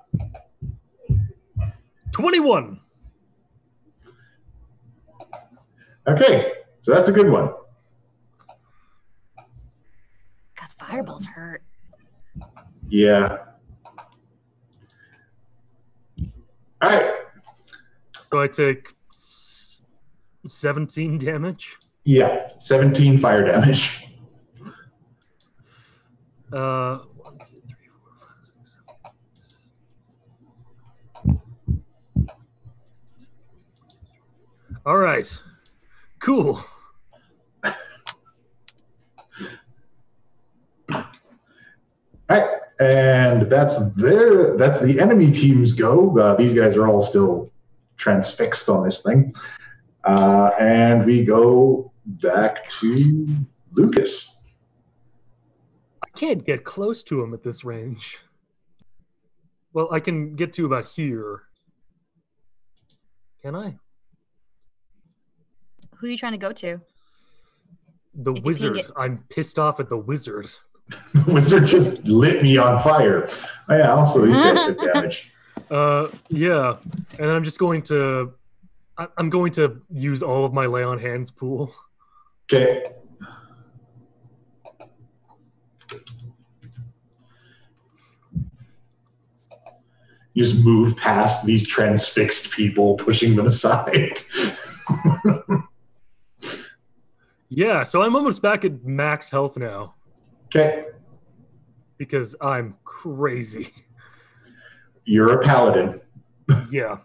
21. Okay, so that's a good one. Because fireballs hurt. Yeah. All right. So I take 17 damage. Yeah, 17 fire damage. 1, 2, 3, 4, 5, 6, 7. All right. Cool. All right, and that's the enemy team's go. These guys are all still transfixed on this thing. And we go back to Lucas. I can't get close to him at this range. Well, I can get to about here. Can I? Who are you trying to go to? The If you wizard. I'm pissed off at the wizard. The wizard just lit me on fire. Oh, yeah, also these guys took damage. Yeah. And then I'm just going to... I'm going to use all of my lay on hands pool. Okay. You just move past these transfixed people, pushing them aside. Yeah, so I'm almost back at max health now. Okay. Because I'm crazy. You're a paladin. Yeah.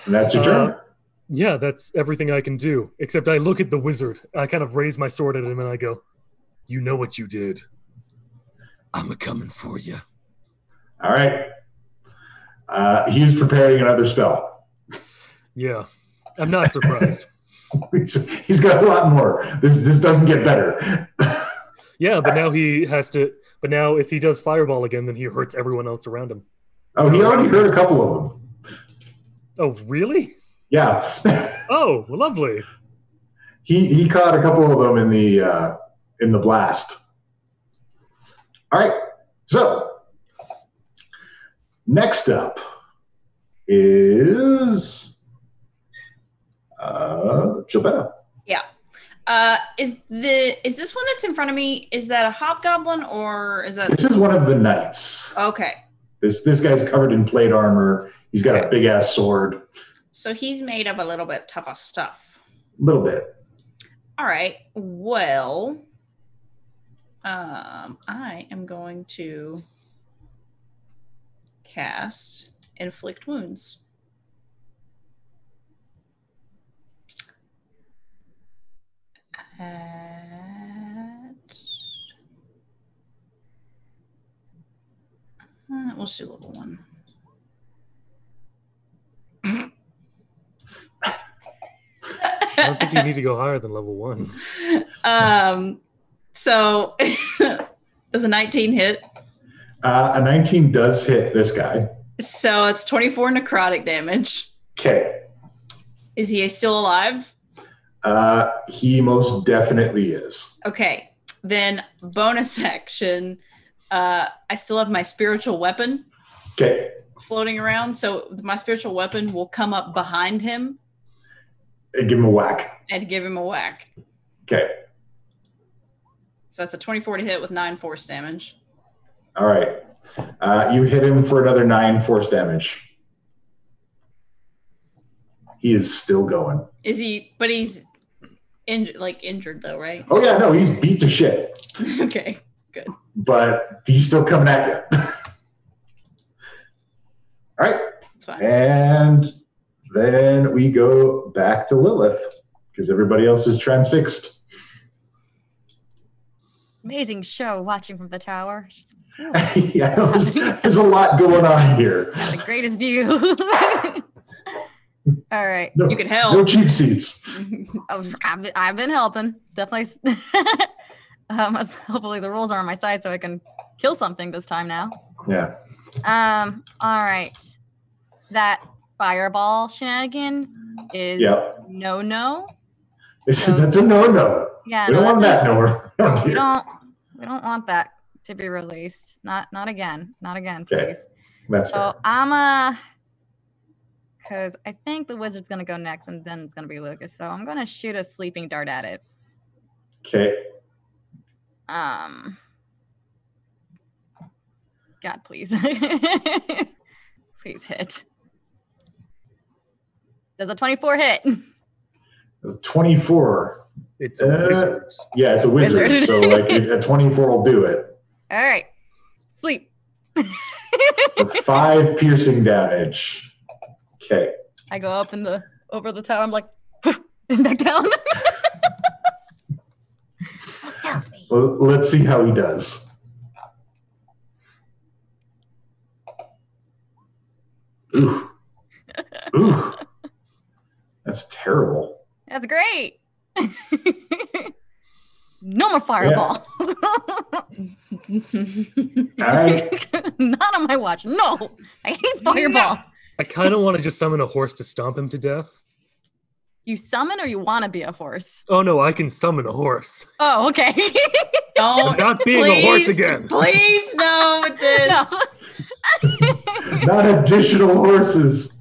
And that's your turn. Yeah, that's everything I can do. Except I look at the wizard. I kind of raise my sword at him and I go, "You know what you did. I'm a-coming for you. All right. He's preparing another spell. Yeah, I'm not surprised." He's got a lot more. This doesn't get better. Yeah, but now he has to. But now, if he does fireball again, then he hurts everyone else around him. Oh, he already hurt a couple of them. Oh, really? Yeah. Oh, lovely. He caught a couple of them in the blast. All right. So next up is Gilberto. Yeah. Is this one that's in front of me? Is that a hobgoblin or is that? This is one of the knights. Okay. This guy's covered in plate armor. He's got a big ass sword. So he's made of a little bit tougher stuff. A little bit. All right. Well, I am going to cast Inflict Wounds. We'll do level 1. I don't think you need to go higher than level 1. So does a 19 hit? A 19 does hit this guy. So it's 24 necrotic damage. Okay. Is he still alive? He most definitely is. Okay. Then bonus action. I still have my spiritual weapon floating around. So my spiritual weapon will come up behind him. And give him a whack. And give him a whack. Okay. So that's a 24 to hit with 9 force damage. All right. You hit him for another 9 force damage. He is still going. Is he? But he's injured though, right? Oh yeah, no, he's beat to shit. Okay, good. But he's still coming at you. All right. That's fine. And then we go back to Lilith because everybody else is transfixed. Amazing show watching from the tower. Yeah, there's a lot going on here. The greatest view. All right. No, you can help. No cheap seats. I've been helping. Definitely. Hopefully the rules are on my side so I can kill something this time now. Yeah. All right. That fireball shenanigan is no. That's a no. Yeah, we don't want that no. We don't want that to be released. Not again. Not again, please. Okay. That's so fair. Because I think the wizard's gonna go next, and then it's gonna be Lucas. So I'm gonna shoot a sleeping dart at it. Okay. God, please. Please hit. Does a 24 hit? 24. It's a wizard. Yeah, it's a wizard. So like a 24 will do it. All right. Sleep. For 5 piercing damage. Okay. I go up over the tower. I'm like, and back down. Well, let's see how he does. Ooh. Ooh. That's terrible. That's great. No more fireball. Yeah. All right. Not on my watch. No. I hate fireball. No. I kind of want to just summon a horse to stomp him to death. You summon or you want to be a horse? Oh, no, I can summon a horse. Oh, okay. Don't. I'm not being a horse again. Please, no with this. No. Not additional horses.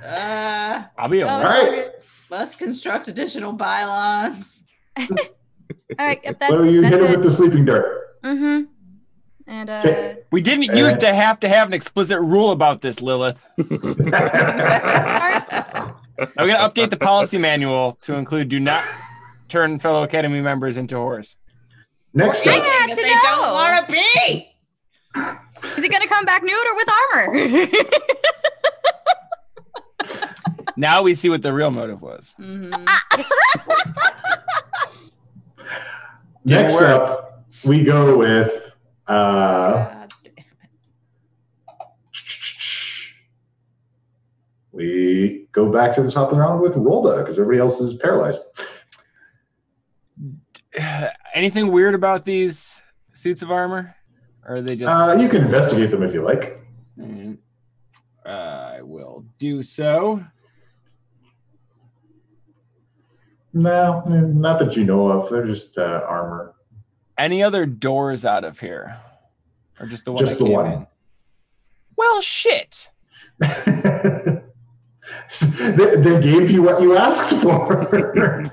I'll be all right. Must construct additional pylons. All right. Yep, so you hit him with the sleeping dart. Mm-hmm. And we didn't used to have an explicit rule about this, Lilith. I'm going to update the policy manual to include do not turn fellow Academy members into horse. Next up. If they don't want to be. Is he going to come back nude or with armor? Now we see what the real motive was. Mhm. Next up, we go with God damn. we go back to the top of the round with Rolda because everybody else is paralyzed. Anything weird about these suits of armor? Or are they just... You can investigate them if you like. I will do so. No, not that you know of. They're just armor. Any other doors out of here? Or just the one Just that the came one. in? Well, shit. They gave you what you asked for.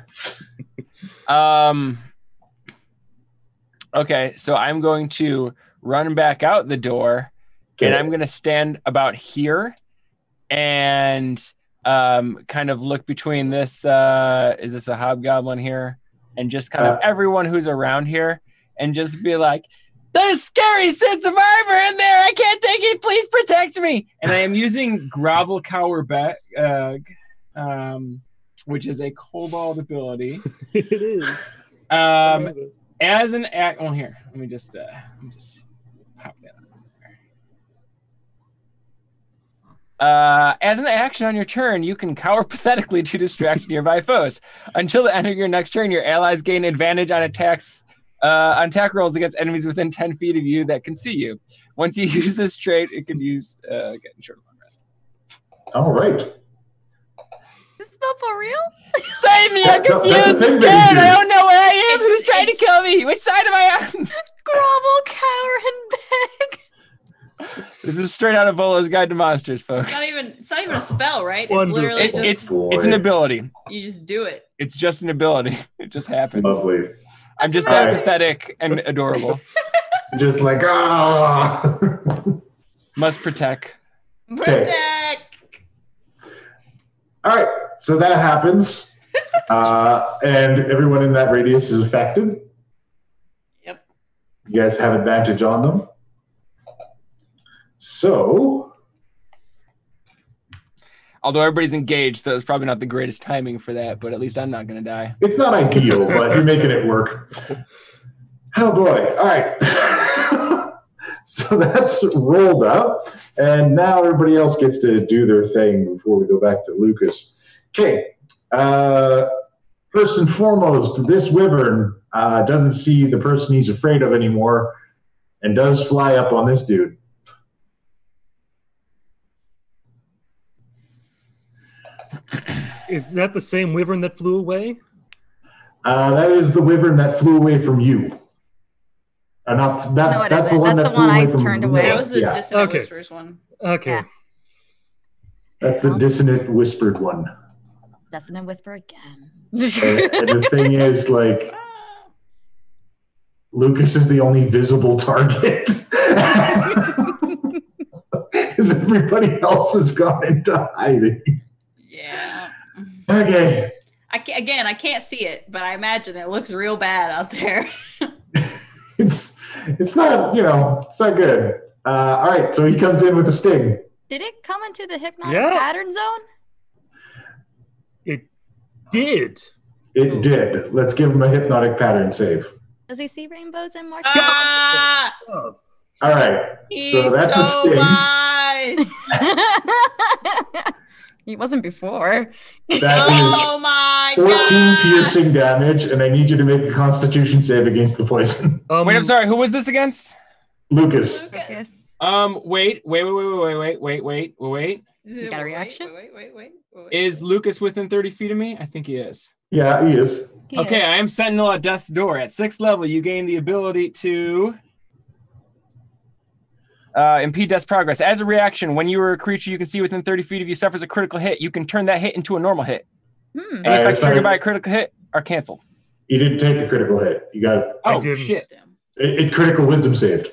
Okay, so I'm going to run back out the door, and I'm going to stand about here and kind of look between this. Is this a hobgoblin here? And just kind of everyone who's around here, and just be like, "There's scary suits of armor in there. I can't take it. Please protect me." And I am using Grovel Cower Bag, which is a kobold ability. It is. As an act, well, here, let me just pop that up. As an action on your turn, you can cower pathetically to distract nearby foes. Until the end of your next turn, your allies gain advantage on attacks, on attack rolls against enemies within 10 feet of you that can see you. Once you use this trait, it can use getting short of long rest. All right. This spell for real? Save me! I'm That's the confused, thing scared. that you do. I don't know where I am. Who's trying to it's- kill me? Which side am I on? Grovel, cower, and beg. This is straight out of Volo's Guide to Monsters, folks. It's not even a spell, right? It's Wonderful. literally It's just an ability. you just do it. It's just an ability. It just happens. Lovely. I'm just Alright. that pathetic and adorable. Just like, ah. Must protect. Protect. All right, so that happens, and everyone in that radius is affected. Yep. You guys have advantage on them. So, Although everybody's engaged, so it's probably not the greatest timing for that, but at least I'm not going to die. it's not ideal, but you're making it work. Oh boy. All right. So that's rolled up, and now everybody else gets to do their thing before we go back to Lucas. Okay. First and foremost, this wyvern doesn't see the person he's afraid of anymore and does fly up on this dude. Is that the same wyvern that flew away? That is the wyvern that flew away from you. Not that. No, it that's the isn't. one That's that the flew one away I from turned me. away. That was the Yeah, Dissonant Okay. Whispers one. Okay. Yeah. that's the dissonant whispered one. That's a whisper again. And the thing is, like, Lucas is the only visible target. Because everybody else has gone into hiding. Yeah. Okay. I can't see it, but I imagine it looks real bad out there. It's not, it's not good. All right, so he comes in with a sting. Did it come into the hypnotic Yeah. pattern zone? It did. It did. Let's give him a hypnotic pattern save. Does he see rainbows and March? Ah, Oh, All right. he's So that's a so sting. nice. He wasn't before. That Oh my is 14 god. piercing damage, and I need you to make a constitution save against the poison. Wait, I'm sorry. Who was this against? Lucas. Yes. Wait. You got a reaction? Wait. Is Lucas within 30 feet of me? I think he is. Yeah, he is. Okay, I am Sentinel at Death's Door. At 6th level, you gain the ability to impede Death's progress. As a reaction, when you are a creature you can see within 30 feet of you suffers a critical hit, you can turn that hit into a normal hit. Hmm. Any effects sorry. triggered by a critical hit are canceled. You didn't take a critical hit. You got I Oh, didn't. shit. it critical wisdom saved.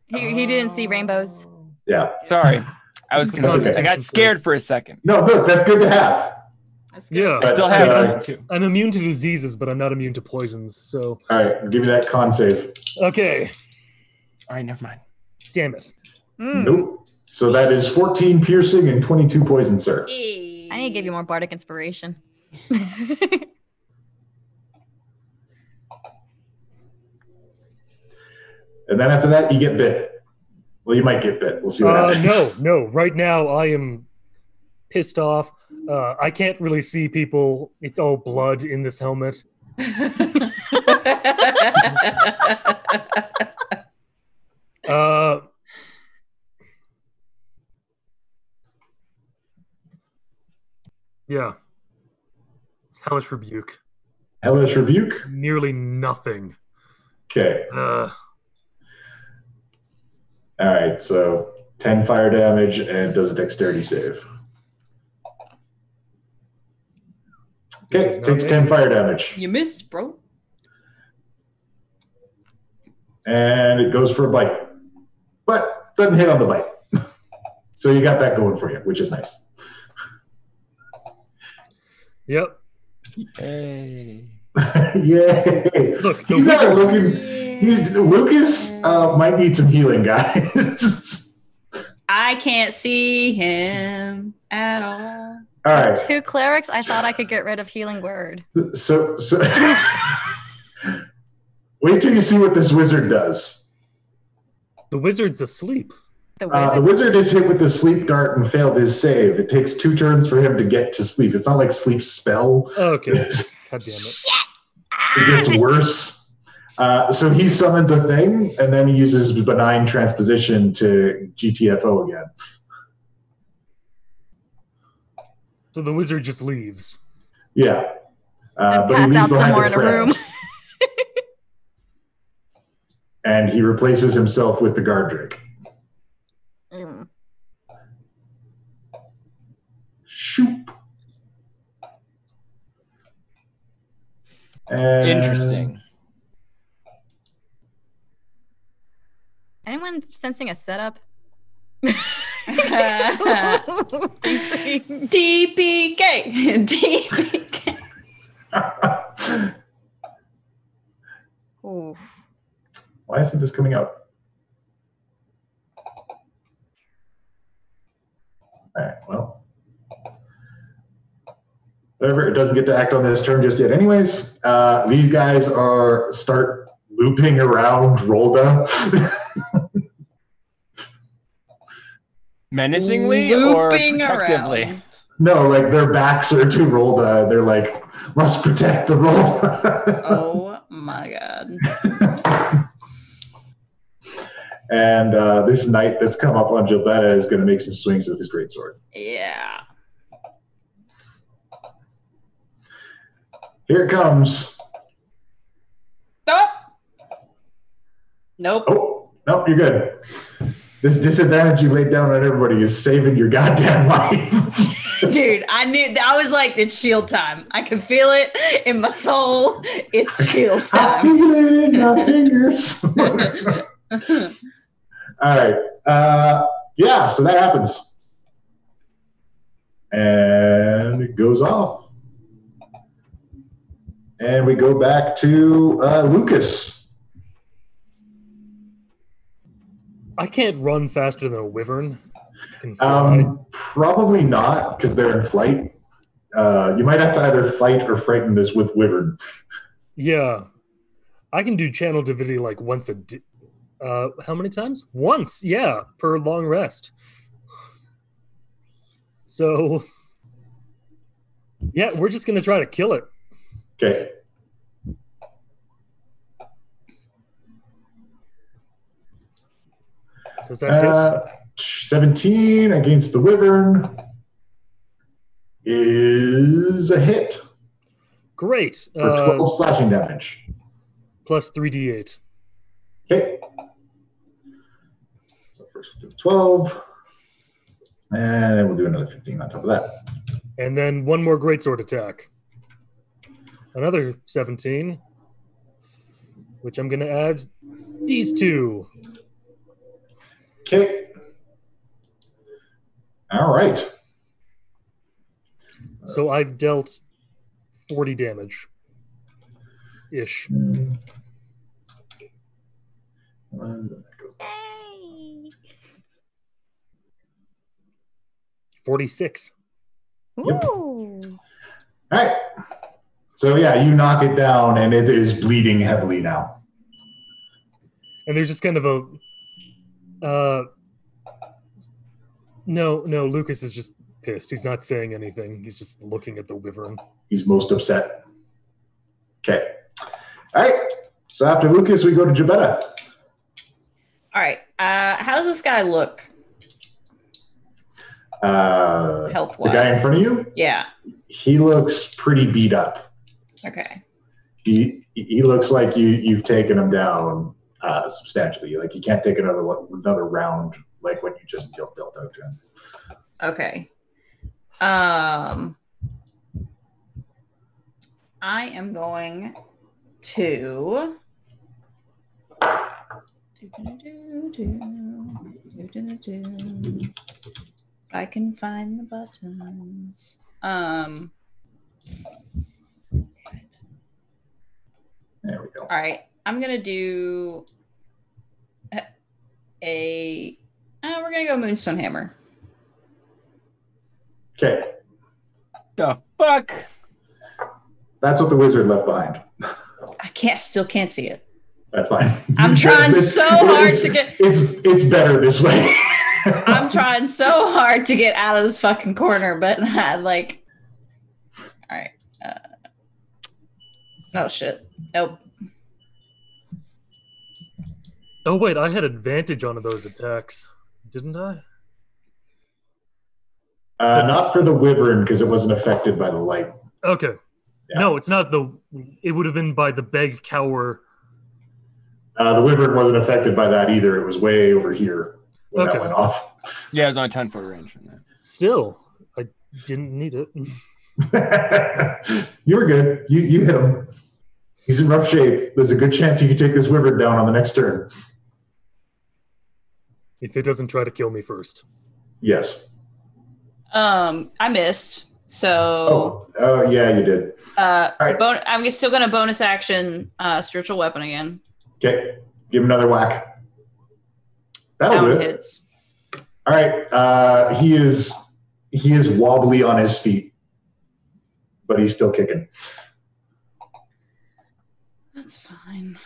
He didn't see rainbows. Yeah. Sorry. I was That's confused. okay. I got scared for a second. No, look, that's good to have. That's good. Yeah. I still have Uh, it too. I'm immune to diseases, but I'm not immune to poisons. So, All right, give me that con save. okay. All right, never mind. Damn it. Mm. Nope. So that is 14 piercing and 22 poison, sir. Hey. I need to give you more bardic inspiration. And then after that, you get bit. Well, you might get bit. We'll see what happens. No. Right now, I am pissed off. I can't really see people. It's all blood in this helmet. Yeah. It's Hellish Rebuke. Hellish Rebuke? Nearly nothing. Okay. All right, so 10 fire damage and does a dexterity save. Okay, takes 10 fire damage. You missed, bro. And it goes for a bite, but doesn't hit on the bite. So you got that going for you, which is nice. Yep. Yay. Yay. Look, the He's not wizard. Lucas might need some healing, guys. I can't see him at all. All right. 2 clerics, I thought I could get rid of healing word. So wait till you see what this wizard does. The wizard's asleep. The wizard is hit with the sleep dart and failed his save. It takes 2 turns for him to get to sleep. It's not like sleep spell. Okay. God damn it. It gets worse. So he summons a thing, and then he uses benign transposition to GTFO again. So the wizard just leaves. Yeah. And but he pass leaves out behind somewhere a in a friend. room. And he replaces himself with the guard drake. Shoop. And Interesting. Anyone sensing a setup? DPK. DPK. Ooh. Why isn't this coming out? All right, well. Whatever, it doesn't get to act on this turn just yet anyways. These guys start looping around Rolda. Menacingly Looping or protectively? around. No, like their backs are to Rolda. They're like, must protect the Rolda. Oh my god. And this knight that's come up on Gilbetta is going to make some swings with his greatsword. Yeah. Here it comes. Nope. Nope. Oh, no, you're good. This disadvantage you laid down on everybody is saving your goddamn life. Dude, I knew. I was like, it's shield time. I can feel it in my soul. It's shield I time. feel it in my fingers. All right. Yeah, so that happens. And it goes off. And we go back to Lucas. I can't run faster than a wyvern. Can fly. Probably not, because they're in flight. You might have to either fight or frighten this with wyvern. Yeah. I can do channel divinity like once a day. How many times? Once, yeah, per long rest. So, yeah, we're just going to try to kill it. Okay. Does that hit? 17 against the wyvern is a hit Great. for 12 slashing damage. Plus 3d8. Okay. So first we'll do 12. And then we'll do another 15 on top of that. And then one more greatsword attack. Another 17. Which I'm going to add these two. Okay. All right. So I've dealt 40 damage. Ish. And that goes 46. Yep. Ooh. All right. So yeah, you knock it down, and it is bleeding heavily now. And there's just kind of a no, Lucas is just pissed. He's not saying anything. He's just looking at the wyvern. He's most upset. Okay. All right. So after Lucas, we go to Jabetta. All right. How does this guy look? Health-wise. The guy in front of you? Yeah. He looks pretty beat up. Okay. He looks like you've taken him down substantially. Like you can't take another round like what you just dealt out to him. Okay. I am going to. I can find the buttons. Damn it. There we go. All right. I'm gonna do we're gonna go Moonstone Hammer. Okay. The fuck? That's what the wizard left behind. I still can't see it. That's fine. I'm trying so hard to get. It's better this way. I'm trying so hard to get out of this fucking corner, but like. All right. Oh shit. Nope. Oh wait, I had advantage on those attacks, didn't I? Not for the wyvern because it wasn't affected by the light. Okay. Yeah. No, it's not the. It would have been by the beg cower. The wyvern wasn't affected by that either. It was way over here when that went off. Yeah, it was on 10-foot range from that. Still, I didn't need it. You were good. You hit him. He's in rough shape. There's a good chance you could take this wyvern down on the next turn. If it doesn't try to kill me first. Yes. I missed. So. Oh, yeah, you did. Right. I'm still going to bonus action spiritual weapon again. Okay, give him another whack. That'll do it. Hits. All right, he is wobbly on his feet, but he's still kicking. That's fine.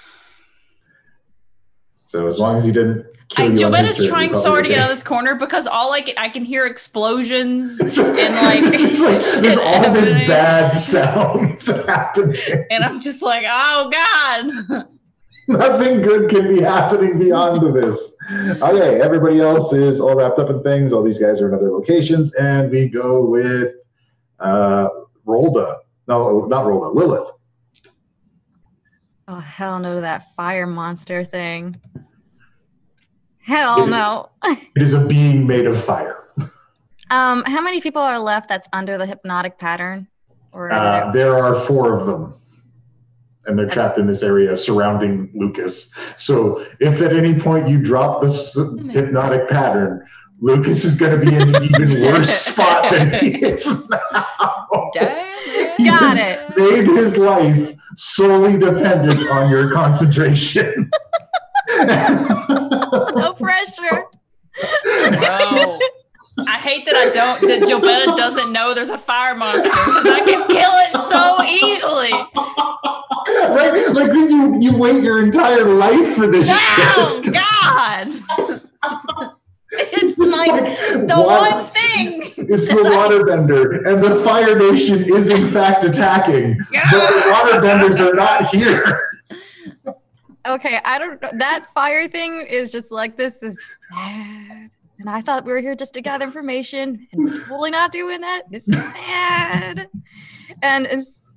So as long as he didn't kill you, Jobetta's trying so hard to get out of this corner because all I can hear explosions and like there's all this bad sounds happening, and I'm just like, oh god. Nothing good can be happening beyond this. Okay, everybody else is all wrapped up in things. All these guys are in other locations, and we go with Rolda. No, not Rolda. Lilith. Oh, hell no to that fire monster thing. Hell no. It is a being made of fire. How many people are left that's under the hypnotic pattern? Or there are 4 of them. And they're trapped in this area surrounding Lucas. So if at any point you drop this hypnotic pattern, Lucas is going to be in an even worse spot than he is now. Damn. Got it. Made his life solely dependent on your concentration. No pressure. No. I hate that Jobetta doesn't know there's a fire monster because I can kill it so easily. Right? Like you wait your entire life for this Oh, shit. God. It's like the one thing. It's the waterbender, and the Fire Nation is in fact attacking, but the waterbenders are not here. Okay, I don't know. That fire thing is just like, this is bad. And I thought we were here just to gather information, and we're totally not doing that. This is bad. And it's,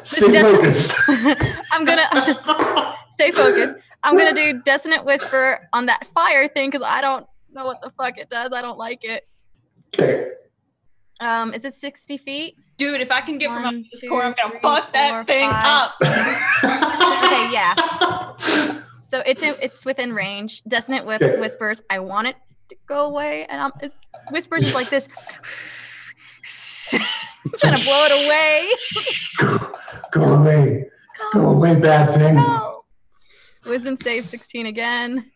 Stay focused. I'm just stay focused. I'm gonna do Dissonant Whisper on that fire thing because I don't know what the fuck it does. I don't like it. Okay. Is it 60 feet? Dude, if I can get from One, this two, core, I'm gonna three, fuck that 4, thing 5, up. Okay, yeah. So it's within range. Dissonant Whispers. I want it to go away, and Whispers is like this. I'm trying to blow it away. Go away. Go away, bad thing. No. Wisdom save 16 again.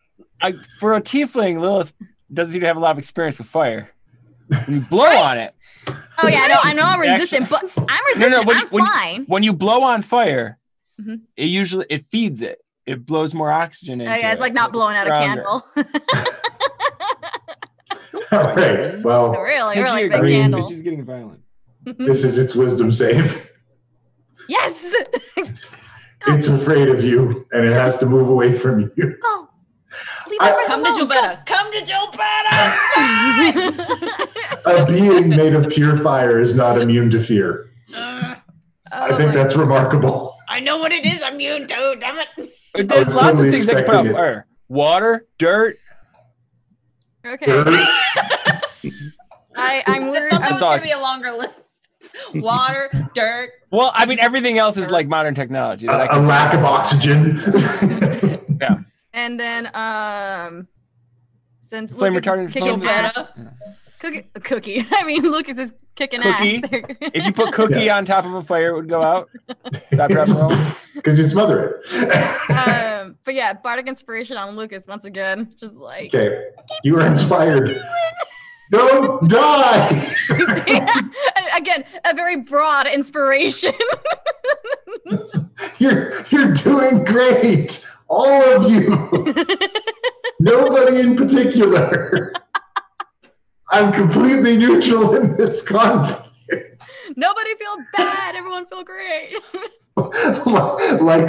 For a tiefling, Lilith doesn't seem to have a lot of experience with fire. When you blow on it, Oh yeah, no, I know I'm resistant, but I'm resistant. I'm fine. When you blow on fire, Mhm. it feeds it. It blows more oxygen into Yeah, it's it. like not blowing out a Stronger. candle. All right. Well, really big I mean, candle. It's getting violent. this is its wisdom save. Yes. It's afraid of you, and it has to move away from you. Go. Leave everyone Come to alone. Jobetta. Come to Jobetta. It's fine. A being made of pure fire is not immune to fear. I think that's remarkable. I know what it is. I'm immune to. Damn it. There's lots totally of things that can put out expecting it. fire. Water, dirt. Okay. Dirt. I'm I worried. thought that was sorry. gonna be a longer list. Water, dirt. Well, I mean, everything else is like modern technology. That I A can lack of oxygen. Yeah. And then since Flame Lucas retardant is kicking foam. ass, cookie. I mean, Lucas is kicking Cookie? ass. If you put cookie on top of a fire, it would go out. Stop, drop, and roll. Because you smother it. But yeah, bardic inspiration on Lucas once again. Just like Okay. You are inspired. Don't die. again, a very broad inspiration. You're doing great. All of you. Nobody in particular. I'm completely neutral in this conflict. Nobody feel bad. Everyone feel great. like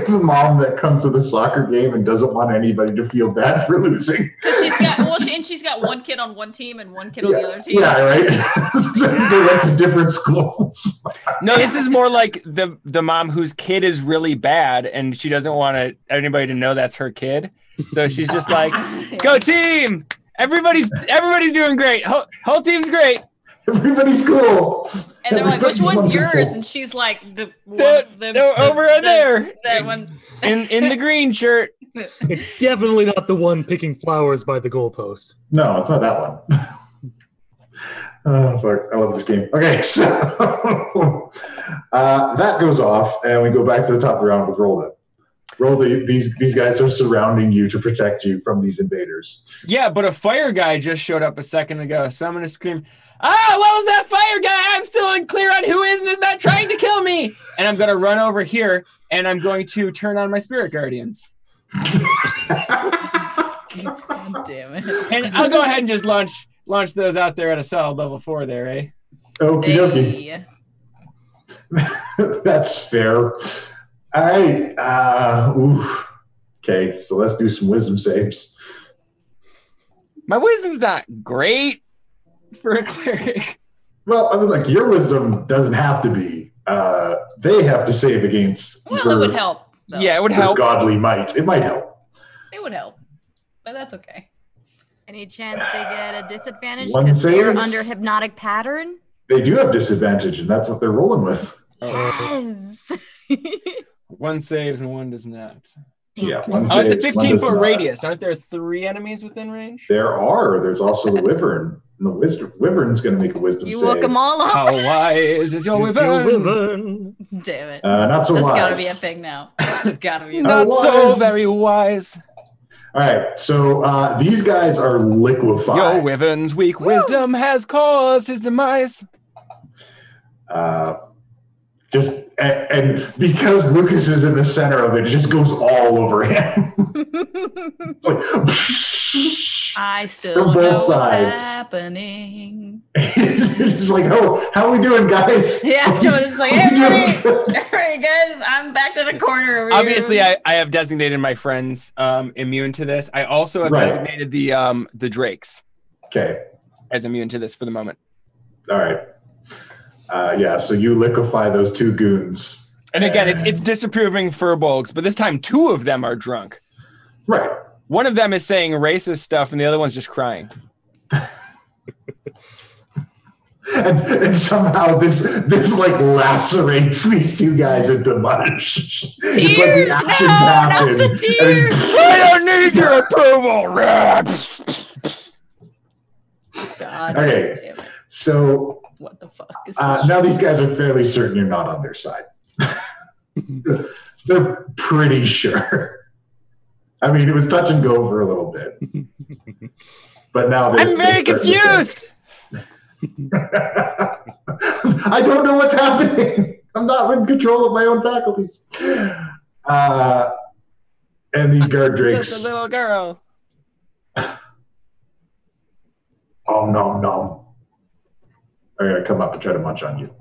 the mom that comes to the soccer game and doesn't want anybody to feel bad for losing. Because she's got one kid on one team and one kid on the other team. Yeah, right. They went to different schools. No, this is more like the mom whose kid is really bad and she doesn't want anybody to know that's her kid. So she's just like, "Go team! Everybody's doing great. Whole team's great. Everybody's cool." And they're like, "Which one's Everybody's yours?" wonderful. And she's like, "The over there. That one in the green shirt." It's definitely not the one picking flowers by the goalpost. No, it's not that one. Oh, fuck. I love this game. Okay, so that goes off, and we go back to the top of the round with Rolda. Rolda, these guys are surrounding you to protect you from these invaders. Yeah, but a fire guy just showed up a second ago, so I'm gonna scream, "Ah, what was that fire guy? I'm still unclear on who is and is not trying to kill me." And I'm gonna run over here, and I'm going to turn on my spirit guardians. God damn it. And I'll go ahead and just launch those out there at a solid level 4 there, eh? Okie dokie. Hey. That's fair. All right. Okay, so let's do some wisdom saves. My wisdom's not great for a cleric. Well, I mean, like, your wisdom doesn't have to be. They have to save against Well, it would help. though. Yeah, it would her help. godly might. It might help. It would help. But that's okay. Any chance they get a disadvantage One because they're saves. under hypnotic pattern? They do have disadvantage, and that's what they're rolling with. Yes. 1 saves and 1 does not. Yeah. One Oh, it's a saves, one 15 does foot not. radius. Aren't there 3 enemies within range? There are. There's also the wyvern. And the wyvern's going to make a wisdom You save. woke them all up. How wise is your It's your wyvern? wyvern. Damn it. Not so That's wise. gotta be a thing now. It's gotta be. Not wise. so very wise. All right. So these guys are liquefied. Your wyvern's weak wisdom has caused his demise. And because Lucas is in the center of it, it just goes all over him. It's like, I still From don't both know what's sides. happening. it's like, oh, how are we doing, guys? Yeah, so it's like, How we doing? everybody good? I'm back to the corner over Obviously, here. I have designated my friends immune to this. I also have Right. designated the Drakes Okay. as immune to this for the moment. All right. Yeah, so you liquefy those 2 goons. And again, it's disapproving furbolgs, but this time 2 of them are drunk. Right. One of them is saying racist stuff, and the other one's just crying. And somehow this like lacerates these 2 guys into mush. It's like the Tears! actions No, not happen. the and tears! I don't need your approval. God Okay. damn it. So What the fuck is this? now these guys are fairly certain you're not on their side. They're pretty sure. I mean, it was touch and go for a little bit. But now I'm very starting to think. confused. I don't know what's happening. I'm not in control of my own faculties. And these guard drakes. Just a little girl. Oh, nom. They're going to come up and try to munch on you.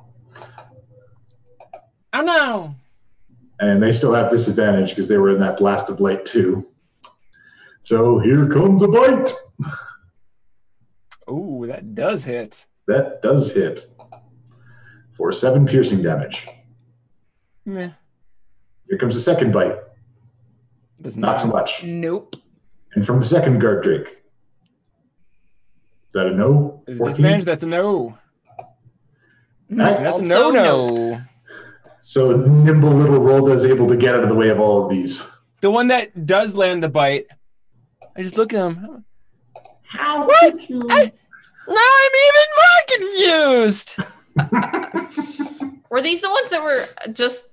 Oh, no. And they still have disadvantage because they were in that blast of light too. So here comes a bite. Ooh, that does hit. That does hit for 7 piercing damage. Meh. Here comes the second bite. Does Not so much. Nope. And from the second guard drake. Is that a no? Is 14? disadvantage? That's a no. Right. That's a Also no. So nimble little Rolda is able to get out of the way of all of these. The one that does land the bite, I just look at him. How What? did you? Now I'm even more confused. Were these the ones that were just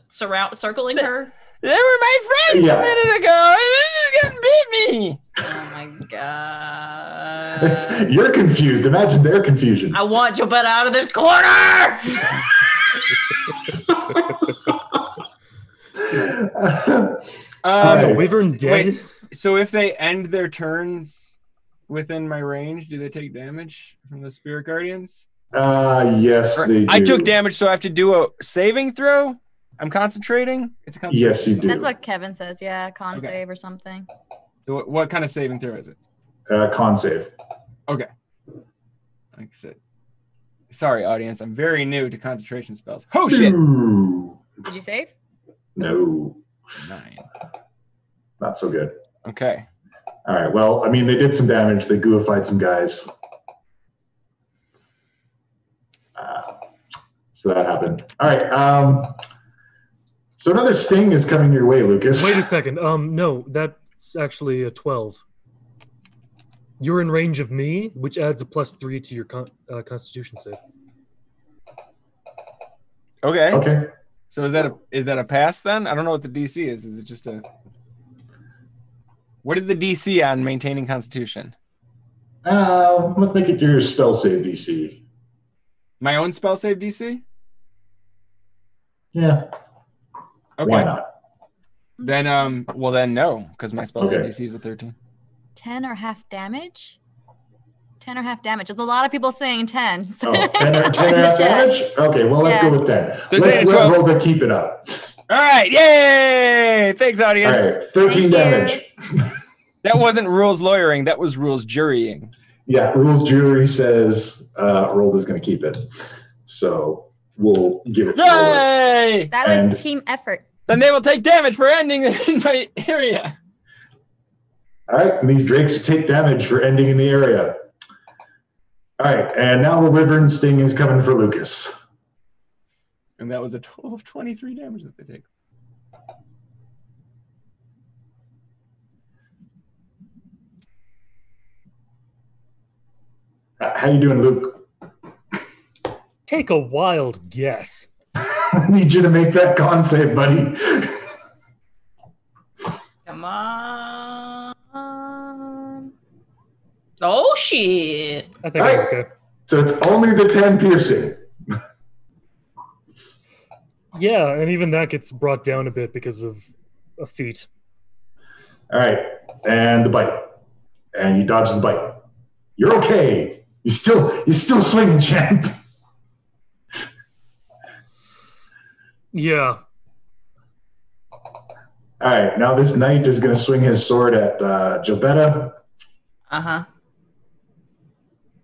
circling her? They were my friends Yeah. a minute ago, and they just got bit me. Oh my god. You're confused. Imagine their confusion. I want Jobetta out of this corner! Alright. Wyvern dead? Wait, so if they end their turns within my range, do they take damage from the Spirit Guardians? Yes, they do. I took damage, so I have to do a saving throw? I'm concentrating? It's a concentration. Yes, you do. That's what Kevin says. Yeah, con Okay. save or something. So what kind of saving throw is it? Con save. Okay. Like I said. Sorry, audience. I'm very new to concentration spells. Oh, shit. Ooh. Did you save? No, 9. not so good. Okay. All right. Well, I mean, they did some damage. They gooified some guys. So that happened. All right. So another sting is coming your way, Lucas. Wait a second. No, that's actually a 12. You're in range of me, which adds a +3 to your Constitution save. Okay. Okay. So is that a pass then? I don't know what the DC is. Is it just a... What is the DC on maintaining Constitution? Let's make it your spell save DC. My own spell save DC? Yeah. Okay. Why not? Then well then no, because my spell save Okay. DC is a 13. 10 or half damage? 10 or half damage. There's a lot of people saying 10. So Oh, 10 or in the half chat. damage? Okay, well, let's Yeah. go with 10. They're Let's saying let 12. Rolda keep it up. All right, yay! Thanks, All audience. right, 13 Thank damage. That wasn't rules lawyering. That was rules jurying. Yeah, rules jury says Rolda's going to keep it. So we'll give it to Rolda. Yay! That And- was team effort. Then they will take damage for ending in my area. All right, and these drakes take damage for ending in the area. All right, and now the Wyvern Sting is coming for Lucas. And that was a total of 23 damage that they take. How you doing, Luke? Take a wild guess. I need you to make that con save, buddy. Come on. Oh, shit. I think All I'm right. okay. So it's only the 10 piercing. Yeah, and even that gets brought down a bit because of a feat. All right, and the bite. And you dodge the bite. You're okay. You're still swinging, champ. Yeah. All right, now this knight is going to swing his sword at Jobetta. Uh-huh.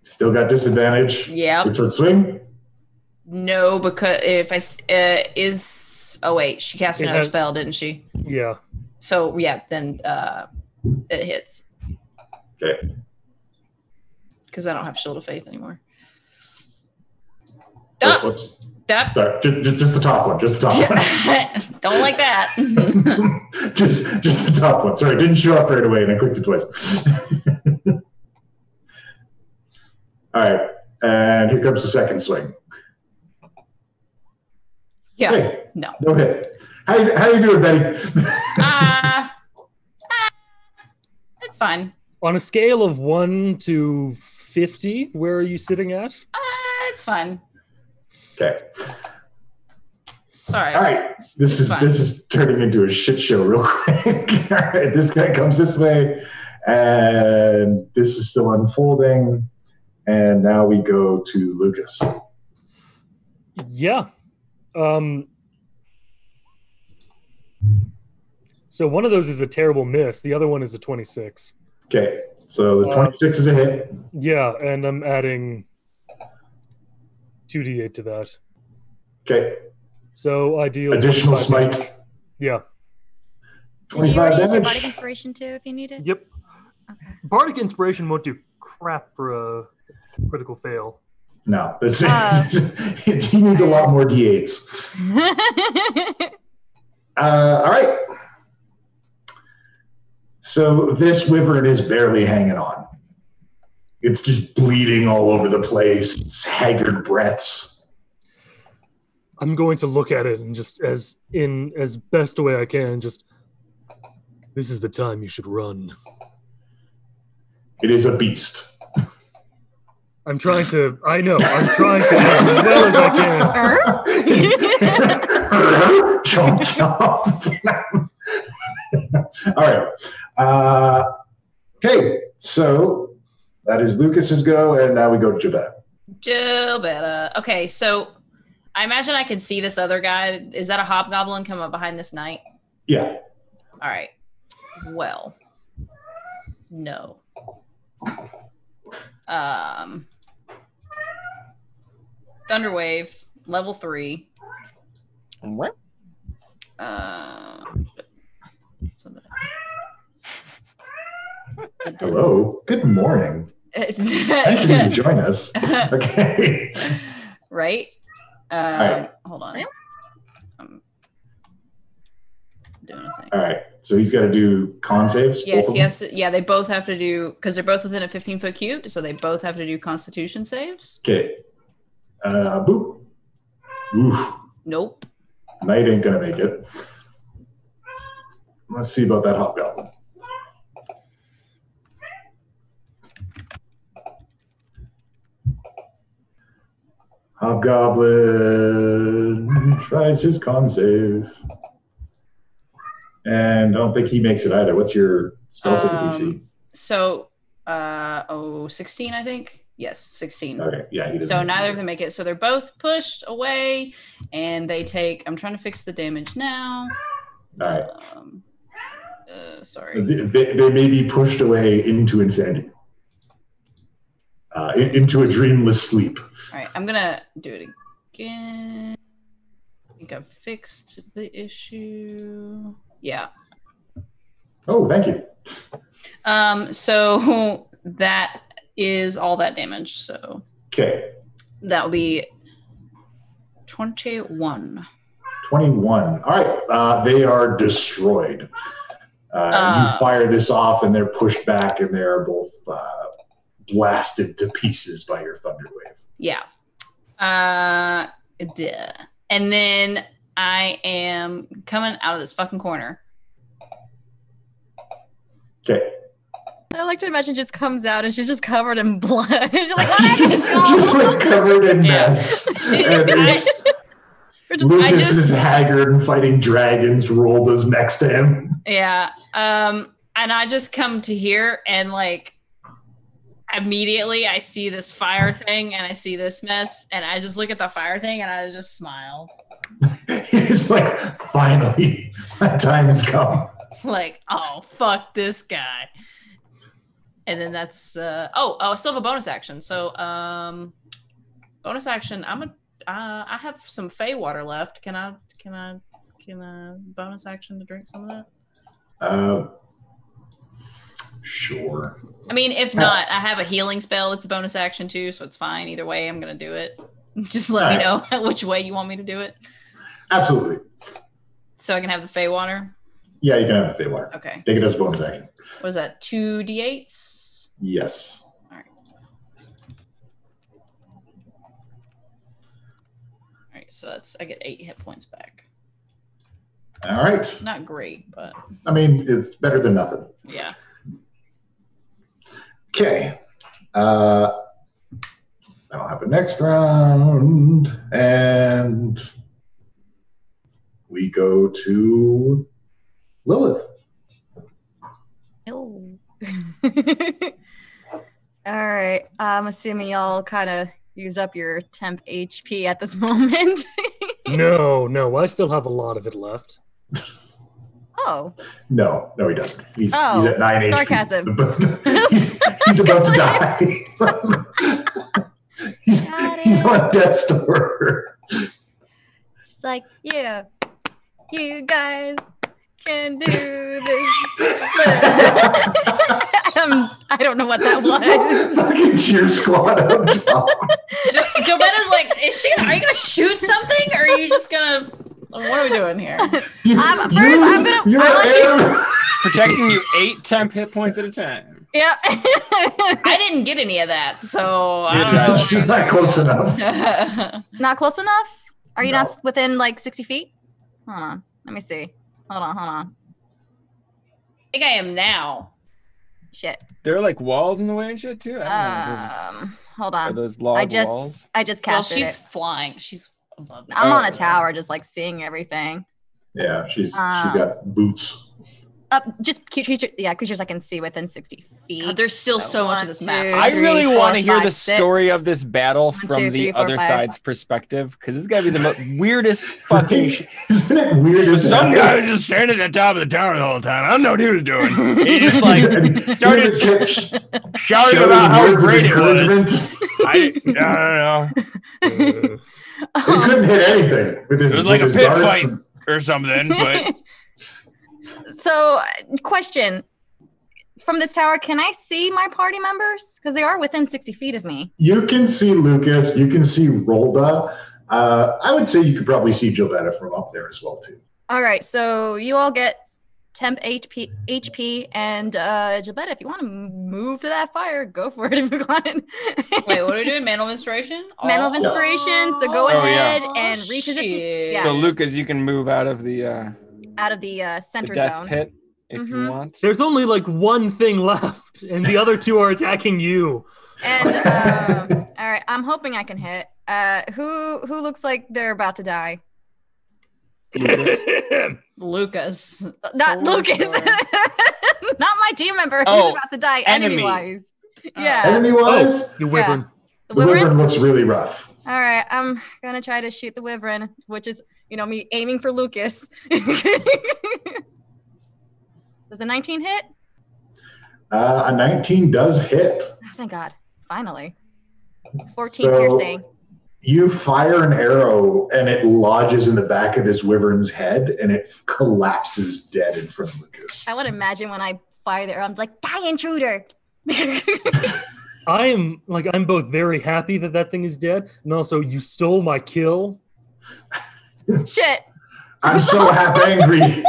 Still got disadvantage. Yep. Which would swing? No, because if oh wait, she cast It another has- spell, didn't she? Yeah. So yeah, then it hits Okay. because I don't have Shield of Faith anymore. Oh, Ah, whoops. that Sorry, just the top one. Just the top one. don't like that. just the top one. Sorry, it didn't show up right away, and I clicked it twice. All right, and here comes the second swing. Yeah. Hey, No. no hit. How you doing, Betty? It's fine. On a scale of 1 to 50. Where are you sitting at? It's fine. Okay. Sorry. All right. This is turning into a shit show real quick. All right. This guy comes this way, and this is still unfolding. And now we go to Lucas. Yeah. So one of those is a terrible miss. The other one is a 26. Okay. So the 26 is a hit. Yeah, and I'm adding 2d8 to that. Okay. So I deal additional 25 smite. damage. Yeah. Did you 25 already use your damage. Bardic Inspiration too if you need it? Yep. Okay. Bardic Inspiration won't do crap for a critical fail. No, that's he needs a lot more d8s. All right. So this wyvern is barely hanging on. It's just bleeding all over the place. It's haggard breaths. I'm going to look at it and just as best way I can, just this is the time you should run. It is a beast. I'm trying to as well as I can. Chomp, chomp. All right. Okay, so that is Lucas's go, and now we go to Jabetta. Jabetta. Okay, so I imagine I can see this other guy. Is that a hobgoblin come up behind this knight? Yeah. All right. Well, no. Thunderwave, level 3. So Hello. Good morning. Thank you to join us. Okay. Right? right. Hold on. I'm doing a thing. All right. So he's got to do con saves? Yes. Yeah, they both have to do, because they're both within a 15-foot cube, so they both have to do Constitution saves. Okay. Boop. Oof. Nope. Knight ain't going to make it. Let's see about that hobgoblin. Hobgoblin tries his con save. And I don't think he makes it either. What's your spell save DC? So, 16, I think. Yes, 16. Okay, yeah. He doesn't So make neither it. of them make it. So they're both pushed away, and they take. I'm trying to fix the damage now. All right. Sorry. They may be pushed away into infinity. Into a dreamless sleep. All right, I'm gonna do it again. I think I've fixed the issue. Yeah. Oh, thank you. So that is all that damage. So Okay. that will be 21. 21. All right. They are destroyed. You fire this off, and they're pushed back, and they are both blasted to pieces by your thunder wave. Yeah. Duh. And then I am coming out of this fucking corner. Okay. I like to imagine just comes out and she's just covered in blood. She's like, what happened? Just like covered in Yeah. mess. And Lucas is haggard and fighting dragons. Rolled is next to him. Yeah. And I just come to here and like immediately I see this fire thing and I see this mess and I just look at the fire thing and I just smile. He's like, finally, my time has come. Like, oh, fuck this guy. And then that's I still have a bonus action. So bonus action, I have some Fey water left. Can I bonus action to drink some of that? Sure. I mean, if not, I have a healing spell. It's a bonus action too, so it's fine. Either way, I'm gonna do it. Just let me know which way you want me to do it. Absolutely. So I can have the Fey water. Yeah, you can have the Fey water. Okay. Take it as a bonus action. What is that? 2d8s? Yes. All right. So I get 8 hit points back. All right. Not great, but I mean, it's better than nothing. yeah. Okay. That'll happen next round. And we go to Lilith. Oh. All right. I'm assuming y'all kind of used up your temp HP at this moment. No, I still have a lot of it left. Oh. No, he doesn't. He's Oh, at 9 HP. sarcasm. he's about to die. he's on death's door. It's like, yeah, you guys can do this. I don't know what that was. Fucking cheer squad on top. Jobetta's like, are you gonna shoot something, or are you just gonna? What are we doing here? It's protecting you 8 temp hit points at a time. Yeah. I didn't get any of that, so I don't know. She's not close enough. Not close enough? Are you not within like 60 feet? Hold on. Let me see. Hold on. I think I am now. Shit. There are like walls in the way and shit too. Hold on. Are those log walls? I just casted she's it. flying. She's above. I'm on a tower, just like seeing everything. Yeah, she got boots. Just creatures I can see within 60 feet. God, there's still so much of this map. I really want to hear the story of this battle from the other side's perspective, because this is gonna be the weirdest fucking shit. Isn't it weird? Some guy was just standing at the top of the tower the whole time. I don't know what he was doing. He just like started shouting about how great it was. I don't know. He couldn't hit anything with his. It was like a pit fight and or something, but. So, question. From this tower, can I see my party members? Because they are within 60 feet of me. You can see Lucas. You can see Rolda. I would say you could probably see Jobetta from up there as well, too. All right. So, you all get temp HP, and Jobetta, if you want to move to that fire, go for it if you want. Wait, what are we doing? Mantle of Inspiration? Mantle of Inspiration. So, go ahead and reposition. Shit. Yeah. So, Lucas, you can move out of the center death zone. pit if you want. There's only like one thing left, and the other two are attacking you. And all right, I'm hoping I can hit. Who looks like they're about to die? Lucas. Not Lucas. Not my team member who's about to die enemy-wise. Yeah. Enemy-wise? The wyvern. Yeah. The wyvern looks really rough. All right, I'm gonna try to shoot the wyvern, which is, me aiming for Lucas. Does a 19 hit? A 19 does hit. Oh, thank God. Finally. 14 piercing. You fire an arrow and it lodges in the back of this wyvern's head and it collapses dead in front of Lucas. I would imagine when I fire the arrow, I'm like, die, intruder. I'm both very happy that thing is dead, and also you stole my kill. Shit. I'm so angry.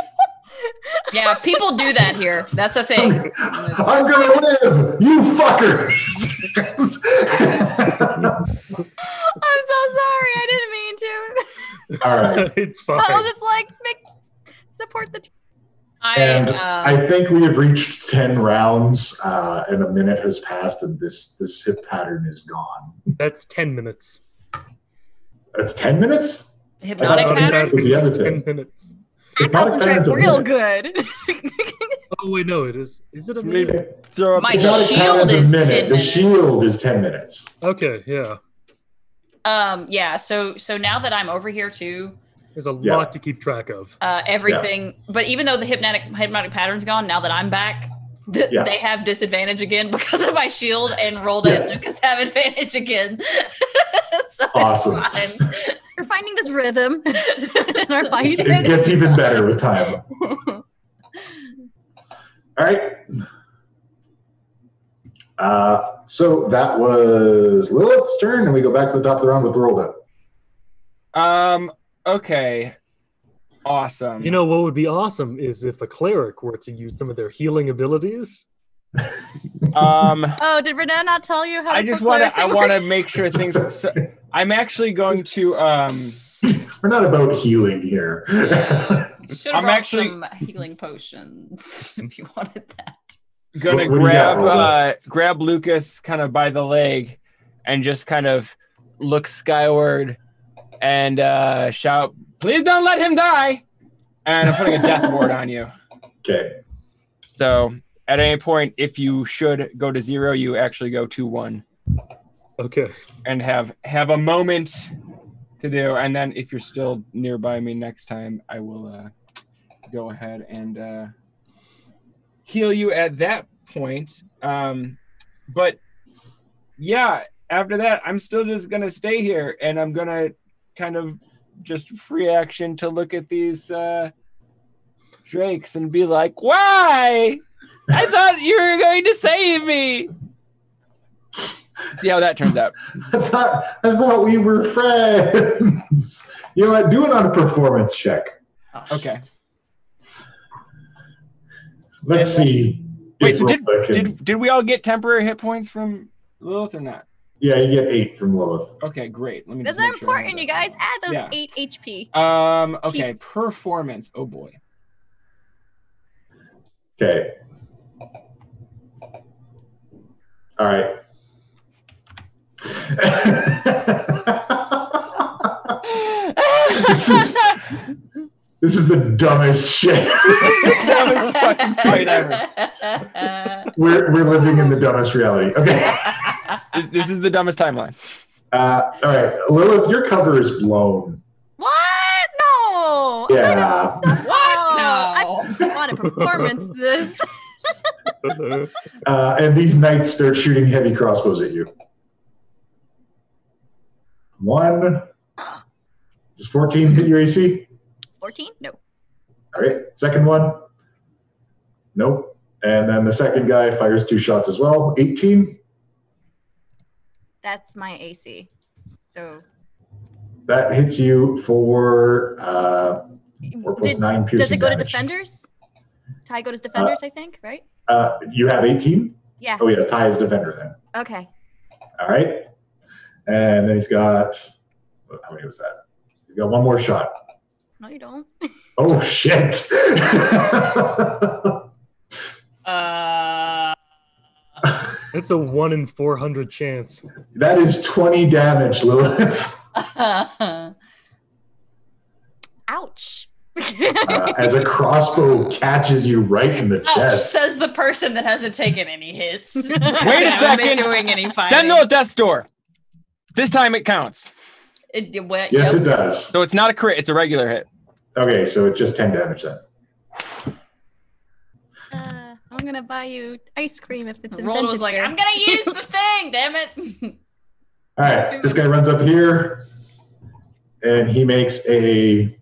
Yeah, people do that here. That's a thing. I'm gonna live, you fucker. I'm so sorry. I didn't mean to. All right. It's fine. I was just like, support the team. I think we have reached 10 rounds, and a minute has passed, and this hit pattern is gone. That's 10 minutes. That's 10 minutes? Hypnotic pattern? Was the other thing. 10 minutes. I concentrate real good. Oh wait, no, it is. Is it a Maybe. minute? My shield is 10 minutes. The shield is 10 minutes. Okay, yeah. Yeah. So now that I'm over here too, there's a lot to keep track of. Everything. Yeah. But even though the hypnotic pattern's gone, now that I'm back, they have disadvantage again because of my shield, and Rolda and Lucas have advantage again. So awesome. It's fine. We're finding this rhythm in our fights. It gets even better with time. All right. So that was Lilith's turn, and we go back to the top of the round with Rolda. Okay. Awesome. You know what would be awesome is if a cleric were to use some of their healing abilities. Oh, did Renee not tell you how? I want to make sure things. So, I'm actually going to. We're not about healing here. Yeah. Should have brought some healing potions if you wanted that. Gonna grab Lucas kind of by the leg, and just kind of look skyward and shout, "Please don't let him die!" And I'm putting a death ward on you. Okay. So at any point, if you should go to 0, you actually go to 1. Okay. And have a moment to do. And then if you're still nearby me next time, I will go ahead and heal you at that point. But yeah, after that, I'm still just going to stay here, and I'm going to kind of just free action to look at these drakes and be like, why? I thought you were going to save me. See how that turns out. I thought we were friends. You know what? Do it on a performance check. Okay. Let's see. Wait, so did we all get temporary hit points from Lilith or not? Yeah, you get 8 from Lilith. Okay, great. Let me. Those are important, you guys. Add those 8 HP. Okay, performance. Oh boy. Okay. All right. This is the dumbest shit. This is the dumbest fucking fight ever. We're living in the dumbest reality. Okay. This is the dumbest timeline. All right, Lilith, your cover is blown. What? No. Yeah. What? No. I want a performance this. And these knights start shooting heavy crossbows at you. 1. Does 14 hit your AC? 14? No. All right. Second one? Nope. And then the second guy fires 2 shots as well. 18? That's my AC. So that hits you for 4 plus 9 piercing does it go damage. to defenders? Ty go to defenders, I think, right? You have 18? Yeah. Oh, yeah. Ty is defender then. Okay. All right. And then he's got, how many was that? He's got 1 more shot. No, you don't. Oh, shit. It's a 1 in 400 chance. That is 20 damage, Lilith. Ouch. As a crossbow catches you right in the Ouch, chest. says the person that hasn't taken any hits. Wait a second. Doing any fighting. Sentinel at death's door. This time it counts. Yes, it does. So it's not a crit, it's a regular hit. Okay, so it's just 10 damage then. I'm gonna buy you ice cream if it's Roll was like, I'm gonna use the thing, damn it. All right, this guy runs up here, and he makes a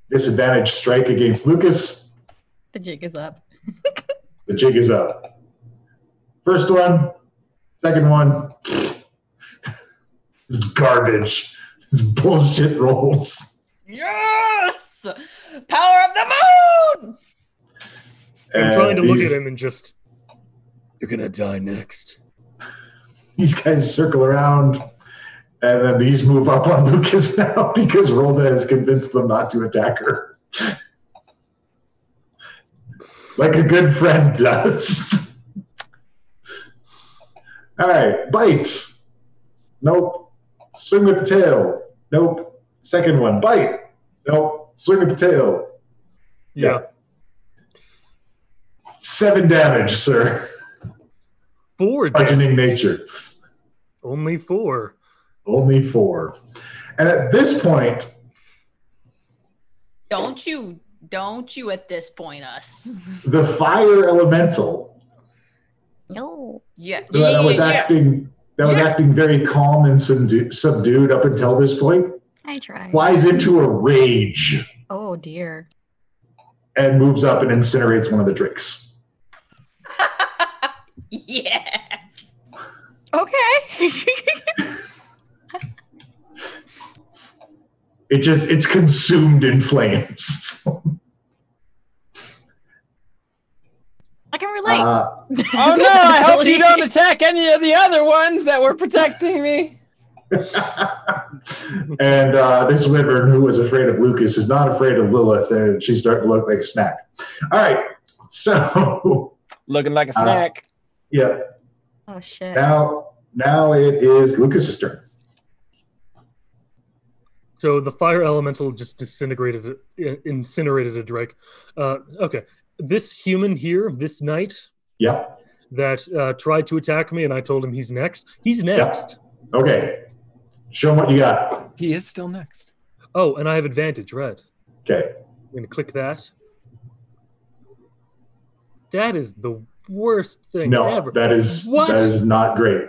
disadvantage strike against Lucas. The jig is up. The jig is up. First one, second one. This is garbage. This is bullshit rolls. Yes! Power of the moon! I'm trying to look at him and just, you're gonna die next. These guys circle around, and then these move up on Lucas now because Rolda has convinced them not to attack her. Like a good friend does. All right, bite. Nope. Swing with the tail. Nope. Second one, bite. Nope. Swing with the tail. Yeah. 7 damage, sir. 4 Bludgeoning nature. Only 4. Only 4. And at this point, Don't you at this point us. the fire elemental No. Yeah. that was acting very calm and subdued up until this point I tried. flies into a rage Oh dear. and moves up and incinerates one of the drakes. Yes. Okay. It's consumed in flames. I can relate. Oh no, I hope you don't attack any of the other ones that were protecting me. And this wyvern, who was afraid of Lucas, is not afraid of Lilith, and she's starting to look like a snack. All right, so Looking like a snack. yeah. Oh shit. Now Now it is Lucas's turn. So the fire elemental just incinerated a Drake. Okay, this human here, this knight Yep. that tried to attack me, and I told him he's next. He's next. Yep. Okay. Show him what you got. He is still next. Oh, and I have advantage, right? Okay. I'm going to click that. That is the worst thing ever. That is What? That is not great.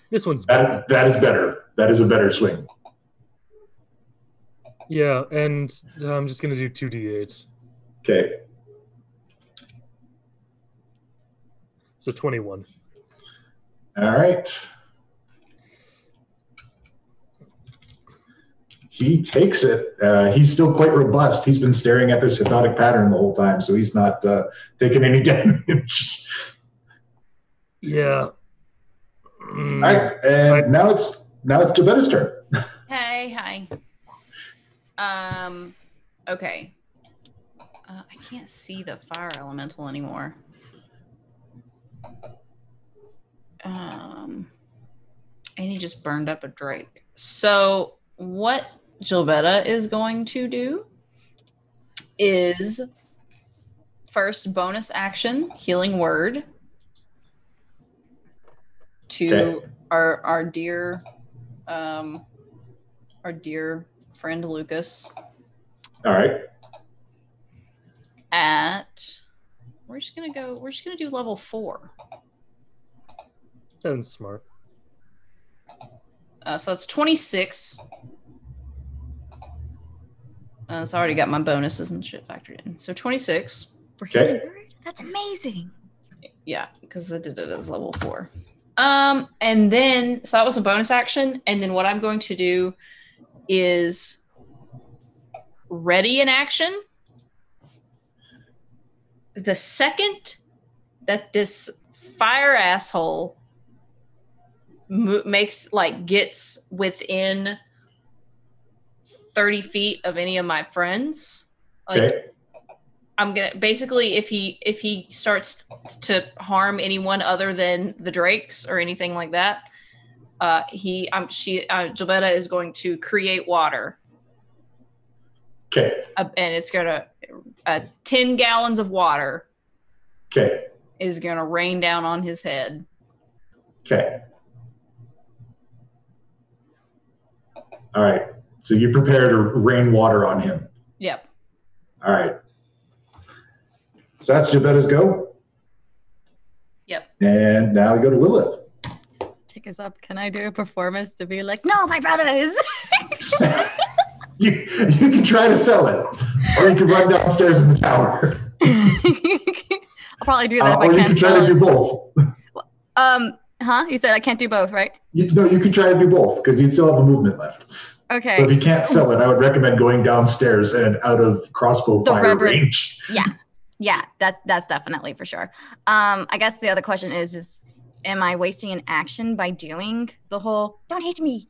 This one's that is better. That is a better swing. Yeah, and I'm just going to do 2d8. Okay. So 21. All right. He takes it. He's still quite robust. He's been staring at this hypnotic pattern the whole time, so he's not taking any damage. Yeah. All right, and now it's Jabetta's turn. Hey, hi. Okay. I can't see the fire elemental anymore. And he just burned up a Drake. So what Gilbetta is going to do is first bonus action healing word to our dear friend Lucas. All right. We're just gonna do level 4. Sounds smart. So that's 26. So I already got my bonuses and shit factored in. So 26. For healing word? That's amazing. Yeah, because I did it as level 4. And then so that was a bonus action. And then what I'm going to do is ready an action. The second that this fire asshole gets within 30 feet of any of my friends, I'm gonna basically if he starts to harm anyone other than the Drakes or anything like that, Gilbetta is going to create water. Okay. And it's gonna 10 gallons of water. Okay. Is gonna rain down on his head. Okay. All right. So you prepare to rain water on him. Yep. All right. So that's Jabetta's go. Yep. And now we go to Lilith. Take us up. Can I do a performance to be like, no, my brothers? You can try to sell it, or you can run downstairs in the tower. I'll probably do that if I or can't. You can try to do both. You said I can't do both, right? No, you can try to do both because you still have a movement left. Okay. So if you can't sell it, I would recommend going downstairs and out of crossbow fire range. Yeah, that's definitely for sure. I guess the other question is am I wasting an action by doing the whole "don't hit me"?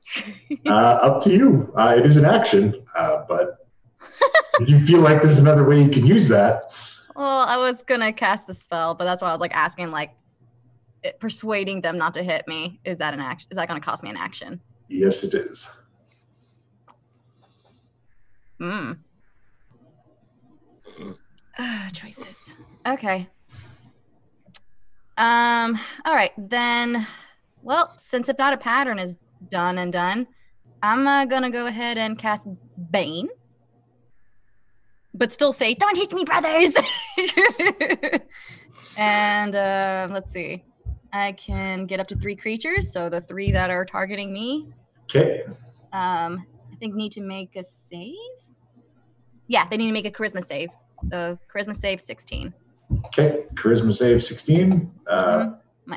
Up to you. It is an action, but if you feel like there's another way you can use that. Well, I was gonna cast the spell, but that's why I was asking, persuading them not to hit me. Is that an action? Is that gonna cost me an action? Yes, it is. Choices. Okay. All right, then. Well, since Hypnotic Pattern is done and done, I'm gonna go ahead and cast Bane. But still say, don't hit me, brothers! And let's see. I can get up to 3 creatures, so the 3 that are targeting me. Okay. I think need to make a save. Yeah, they need to make a charisma save. So charisma save 16. Okay, charisma save 16.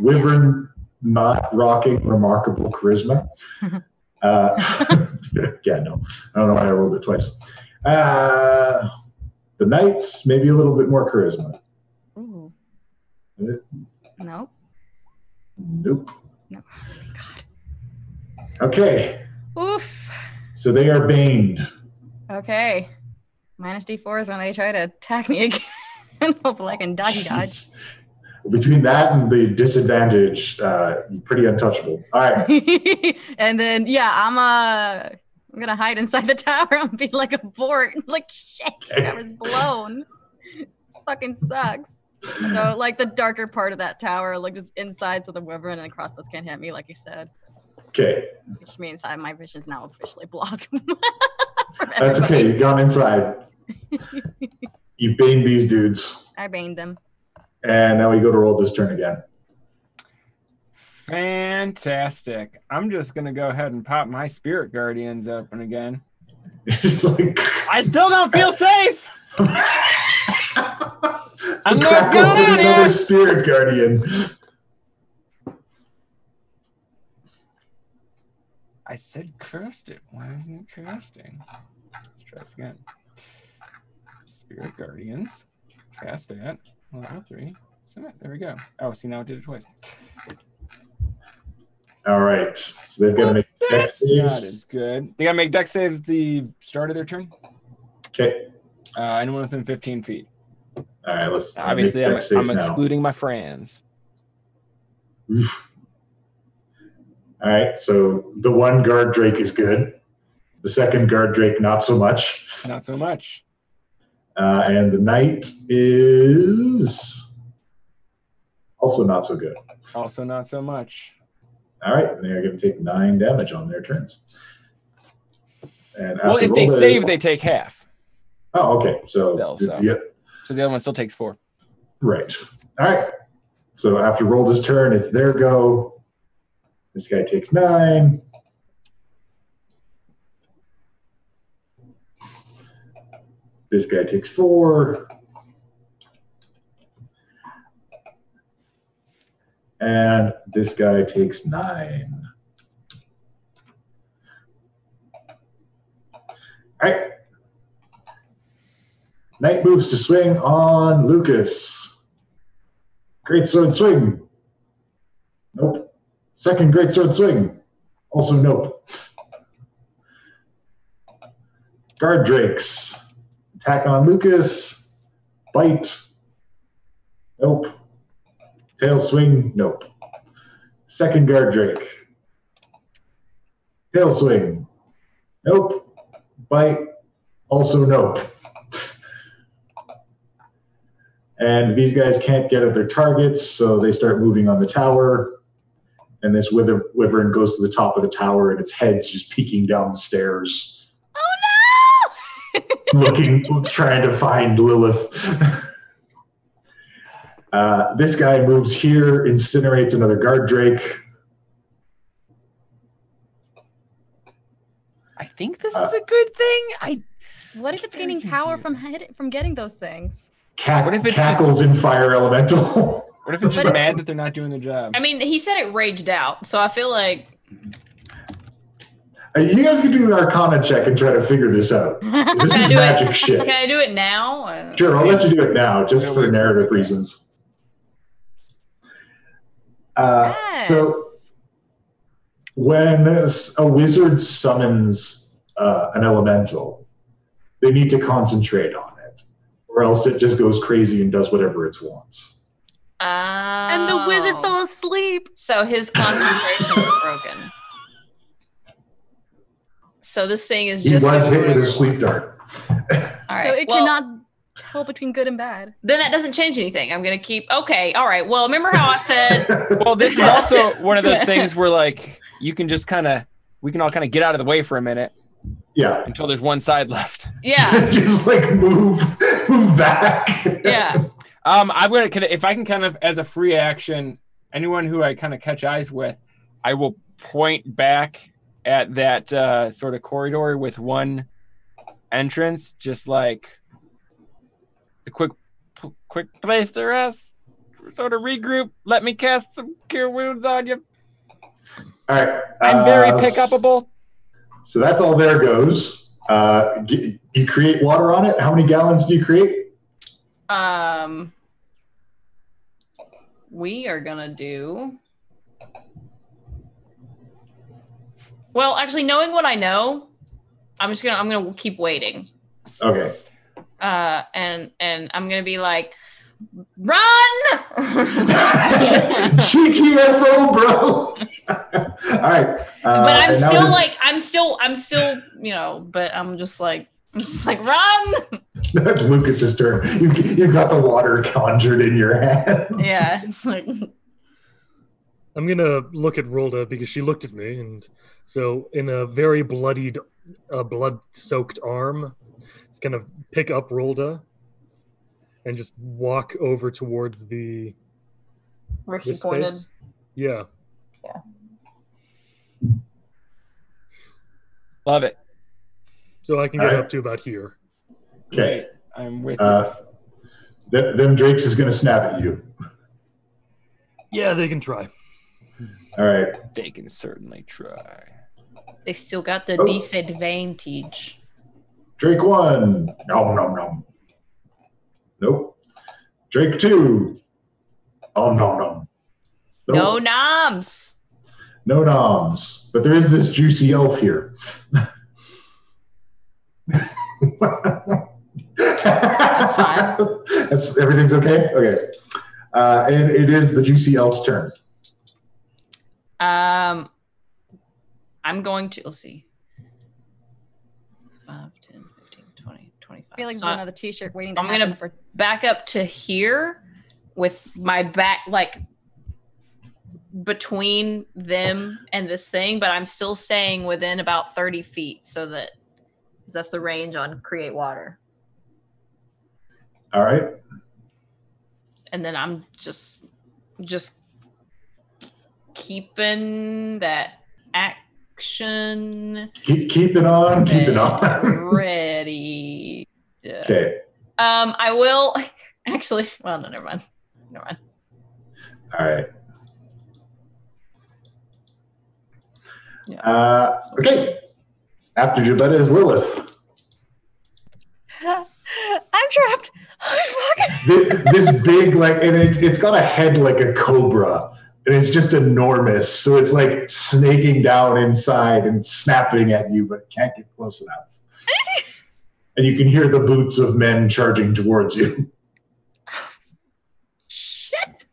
Wyvern not rocking remarkable charisma. Yeah, no, I don't know why I rolled it twice. The Knights, maybe a little bit more charisma. Ooh. Nope. Nope. No. God. Okay. Oof. So they are baned. Okay. Minus D4s when they try to attack me again. Hopefully I can dodge. Between that and the disadvantage, you're pretty untouchable. All right. And then I'm gonna hide inside the tower and be like a fort. Like shit, that was blown. Fucking sucks. So like the darker part of that tower, like just inside, so the wyvern and the crossbows can't hit me, like you said. Okay. Which means my vision is now officially blocked. That's okay. You've gone inside. You baned these dudes. I baned them. And now we go to roll this turn again. Fantastic. I'm just going to go ahead and pop my Spirit Guardians open again. Like, I still don't feel safe. I'm not going going another in. Spirit Guardian. I said cursed it. Why isn't it cursing? Let's try this again. Spirit Guardians. Cast it. Level 3. There we go. Oh, see, now it did it twice. All right. So they've got to make dex saves. That is good. They got to make dex saves the start of their turn. Okay. Anyone within 15 feet. All right. Let's obviously make dex saves I'm now. excluding my friends. Oof. All right. So the one guard drake is good. The second guard drake, not so much. Not so much. And the knight is also not so good. Also not so much. All right, they're going to take 9 damage on their turns. And well, if they save, they take half. Oh, okay. So So the other one still takes 4. Right. All right. So after roll this turn, it's their go. This guy takes 9. This guy takes 4. And this guy takes 9. All right. Knight moves to swing on Lucas. Great sword swing. Nope. Second great sword swing. Also nope. Guard drakes. Attack on Lucas. Bite. Nope. Tail swing. Nope. Second guard drake. Tail swing. Nope. Bite. Also nope. And these guys can't get at their targets, so they start moving on the tower. And this wyvern goes to the top of the tower, and its head's just peeking down the stairs. Trying to find Lilith. This guy moves here, incinerates another guard drake. I think this is a good thing. What if it's gaining power from getting those things? What if it's cackles in fire elemental? What if it's just mad that they're not doing the job? I mean, he said it raged out, so I feel like... You guys can do an Arcana check and try to figure this out. This is magic shit. Can I do it now? Sure, I'll let you do it now, just for narrative reasons. Yes. So, when a wizard summons an elemental, they need to concentrate on it, or else it just goes crazy and does whatever it wants. And the wizard fell asleep. So his concentration is broken. So this thing is just... He was hit with a sleep dart. All right. So it cannot tell between good and bad. Then that doesn't change anything. I'm going to keep... Okay, all right. Well, remember how I said... Well, this is also one of those things where, like, we can all kind of get out of the way for a minute. Yeah. Until there's one side left. Yeah. Just, like, move back. Yeah. If I can kind of, as a free action, anyone who I kind of catch eyes with, I will point back at that sort of corridor with one entrance, just like the quick place to rest, sort of regroup, let me cast some cure wounds on you. All right. I'm very pick-upable. So that's all there goes. You create water on it. How many gallons do you create? We are gonna do... Well, actually, knowing what I know, I'm gonna keep waiting. Okay. And I'm gonna be like, Run! GTFO, bro. All right. But I'm and now still this- like, I'm still, but I'm just like, run. That's Lucas's turn. You got the water conjured in your hands. Yeah, it's like. I'm gonna look at Rolda because she looked at me, and so in a very bloodied, blood-soaked arm, it's gonna pick up Rolda and just walk over towards the. Where she this pointed. space. Yeah. Love it. So I can get All right. up to about here. Okay. I'm with you. Them Drakes is going to snap at you. Yeah, they can try. All right. They can certainly try. They still got the Oh. disadvantage. Drake 1. No. Nope. Drake 2. Oh, no. No noms. No noms. But there is this juicy elf here. That's fine. Everything's okay? Okay. And it is the juicy elf's turn. I'm going to, let's see. 5, 10, 15, 20, 25. I feel like So there's another t-shirt waiting to I'm happen gonna for back up to here with my back like between them and this thing, but I'm still staying within about 30 feet so that because that's the range on create water. All right. And then I'm just keeping that action Keep it on. Keep it on. ready. Okay. I will actually. Well, no, never mind. All right. Yeah. Okay. After Jabetta is Lilith. I'm trapped. Oh, This big, like, and it's got a head like a cobra, and it's just enormous. So it's like snaking down inside and snapping at you, but it can't get close enough. And you can hear the boots of men charging towards you. shit.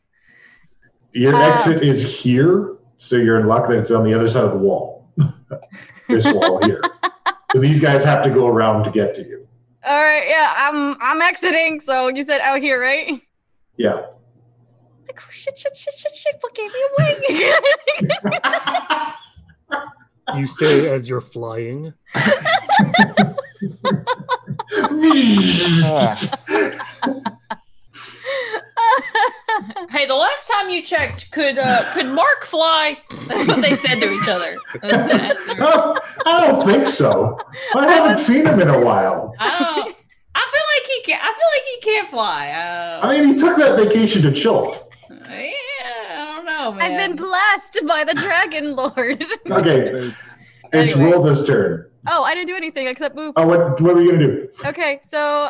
Your exit is here, so you're in luck that it's on the other side of the wall. This wall here. So these guys have to go around to get to you. All right, yeah, I'm exiting. So you said out here, right? Yeah. Like, oh, shit. What gave me away? You say as you're flying. Hey, the last time you checked, could Mark fly? That's what they said to each other. I don't think so. I haven't seen him in a while. I feel like he can. I feel like he can't fly. I mean, he took that vacation to Chilt. Yeah, I don't know, man. I've been blessed by the Dragon Lord. Okay, Boots. it's Anyway. Rolda's turn. Oh, I didn't do anything except move. Oh, what are you gonna do? Okay, so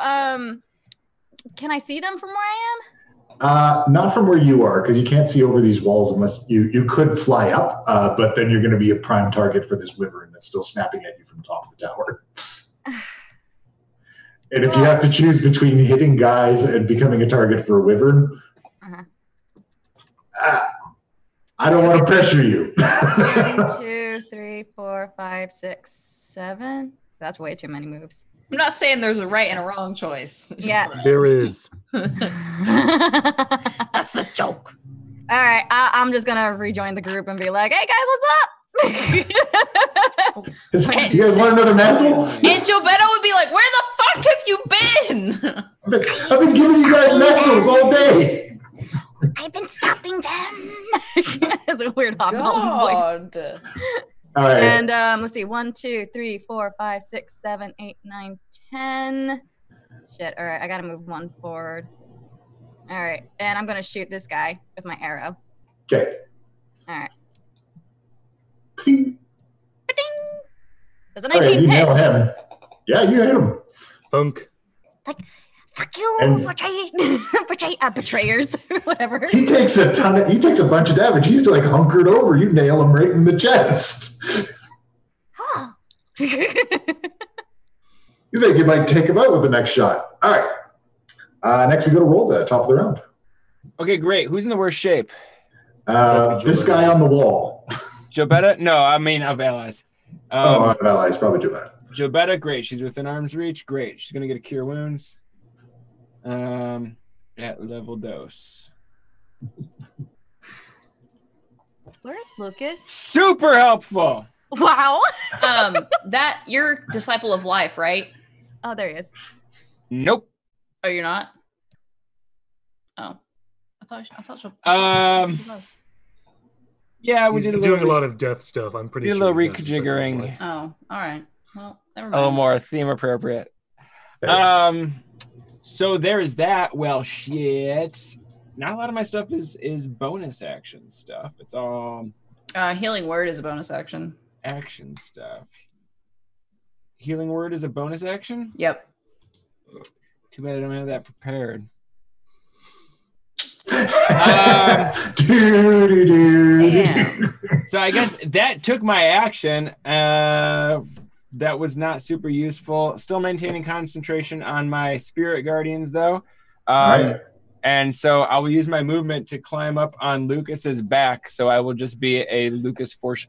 can I see them from where I Not from where you are, because you can't see over these walls unless you could fly up, but then you're going to be a prime target for this wyvern that's still snapping at you from top of the tower. And if you have to choose between hitting guys and becoming a target for a wyvern, Uh-huh. I don't want to pressure you. am? 1, 2, 3, 4, 5, 6, 7. That's way too many moves. I'm not saying there's a right and a wrong choice. Yeah. There is. That's the joke. All right, I'm just gonna rejoin the group and be like, "Hey guys, what's up?" You guys want another mantle? And Jobetta would be like, "Where the fuck have you been?" I've been giving you guys mantles all day. I've been stopping them. It's a weird hobgoblin voice. God. All right. And let's see, 1, 2, 3, 4, 5, 6, 7, 8, 9, 10. Shit. All right, I gotta move 1 forward. All right, and I'm gonna shoot this guy with my arrow. Okay. All right. Ding. Does a All right, 19 you hit? nail him. Yeah, you hit him. Thunk. Fuck you, And- betrayers, whatever. He takes a bunch of damage. He's like hunkered over. You nail him right in the chest. You think you might take him out with the next shot. All right. Next, we go to roll the top of the round. Okay, great. Who's in the worst shape? This guy on the wall. Jobetta? No, I mean of allies. Of allies, probably Jobetta. Jobetta, great. She's within arm's reach. Great. She's gonna get a cure wounds. At level dose. Where's Lucas? Super helpful. Wow. That you're disciple of life, right? Oh, there he is. Nope. Oh, you're not. Oh, I thought she was. Yeah, we He's did doing a lot of death stuff. I'm pretty did a sure. little he's not rejiggering. Oh, all right. Well, never A mind. little more theme appropriate. So there is that. Well, shit. Not a lot of my stuff is bonus action stuff. It's all Healing word is a bonus action. action stuff. Healing word is a bonus action? Yep. Too bad I don't have that prepared. Damn. So I guess that took my action. That was not super useful. Still maintaining concentration on my spirit guardians, though. Right. And so I will use my movement to climb up on Lucas's back. So I will just be a Lucas force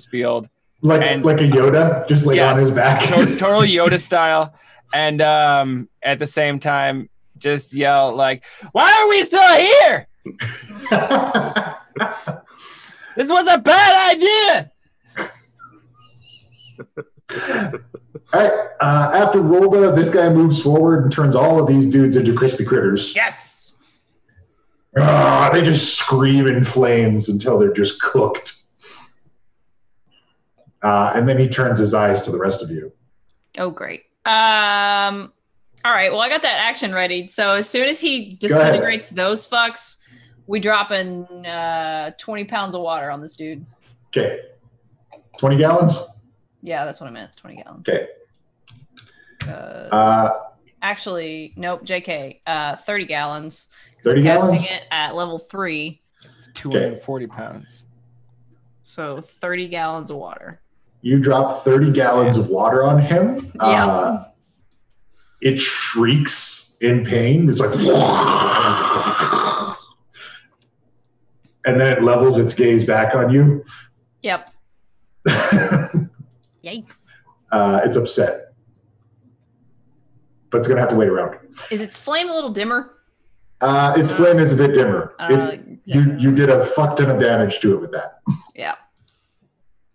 field. Like a Yoda, just like Yes, on his back. Totally Yoda style. And at the same time, just yell like, "Why are we still here? This was a bad idea." All right. After Rolda, this guy moves forward and turns all of these dudes into crispy critters. Yes. They just scream in flames until they're just cooked. And then he turns his eyes to the rest of you. Oh, great. All right. Well, I got that action ready. So as soon as he disintegrates those fucks, we drop in 20 pounds of water on this dude. Okay. 20 gallons? Yeah, that's what I meant. 20 gallons. Okay. Actually, nope. JK. 30 gallons. 30 gallons? Casting it at level 3. It's 240 pounds. So 30 gallons of water. You drop 30 gallons of water on him. Yeah. It shrieks in pain. It's like, and then it levels its gaze back on you. Yep. Yikes. It's upset. But it's going to have to wait around. Is its flame a little dimmer? Its flame is a bit dimmer. Yeah. You did a fuck ton of damage to it with that. Yeah.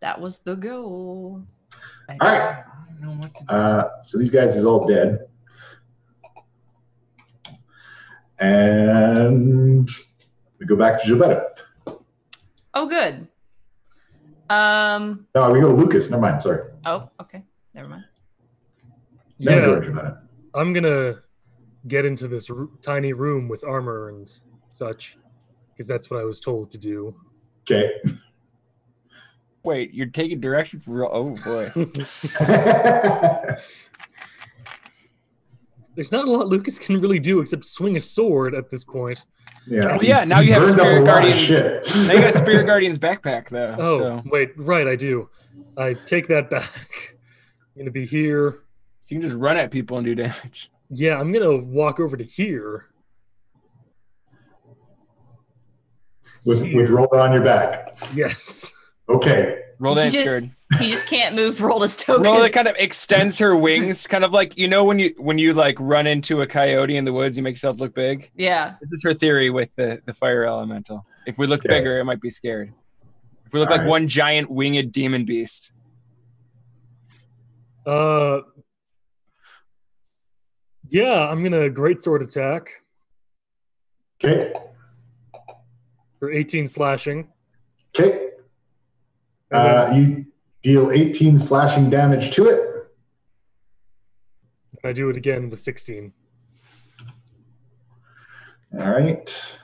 That was the goal. All right. So these guys is all dead. And we go back to Jobetta. Oh, good. No, we go to Lucas. Never mind. Sorry. Oh, okay. Never mind. Then we Yeah, go to Jobetta. I'm gonna get into this tiny room with armor and such, because that's what I was told to do. Okay. Wait, you're taking direction for real? Oh boy. There's not a lot Lucas can really do except swing a sword at this point. Yeah. Well, yeah, now you have Burned up a Spirit lot of Guardians. shit. Now you got a Spirit Guardians backpack though. Oh, So wait, right, I do. I take that back. I'm gonna be here. you can just run at people and do damage. Yeah, I'm gonna walk over to here. With Rolda on your back. Yes. Okay. Roll that You scared. He just can't move Rolda's token. Rolla kind of extends her wings, kind of like, you know, when you like run into a coyote in the woods, you make yourself look big. Yeah. This is her theory with the fire elemental. If we look Okay. bigger, it might be scared. If we look All like right. one giant winged demon beast. Yeah, I'm gonna greatsword attack Okay. for 18 slashing. Okay. And You deal 18 slashing damage to it. I do it again with 16. All right.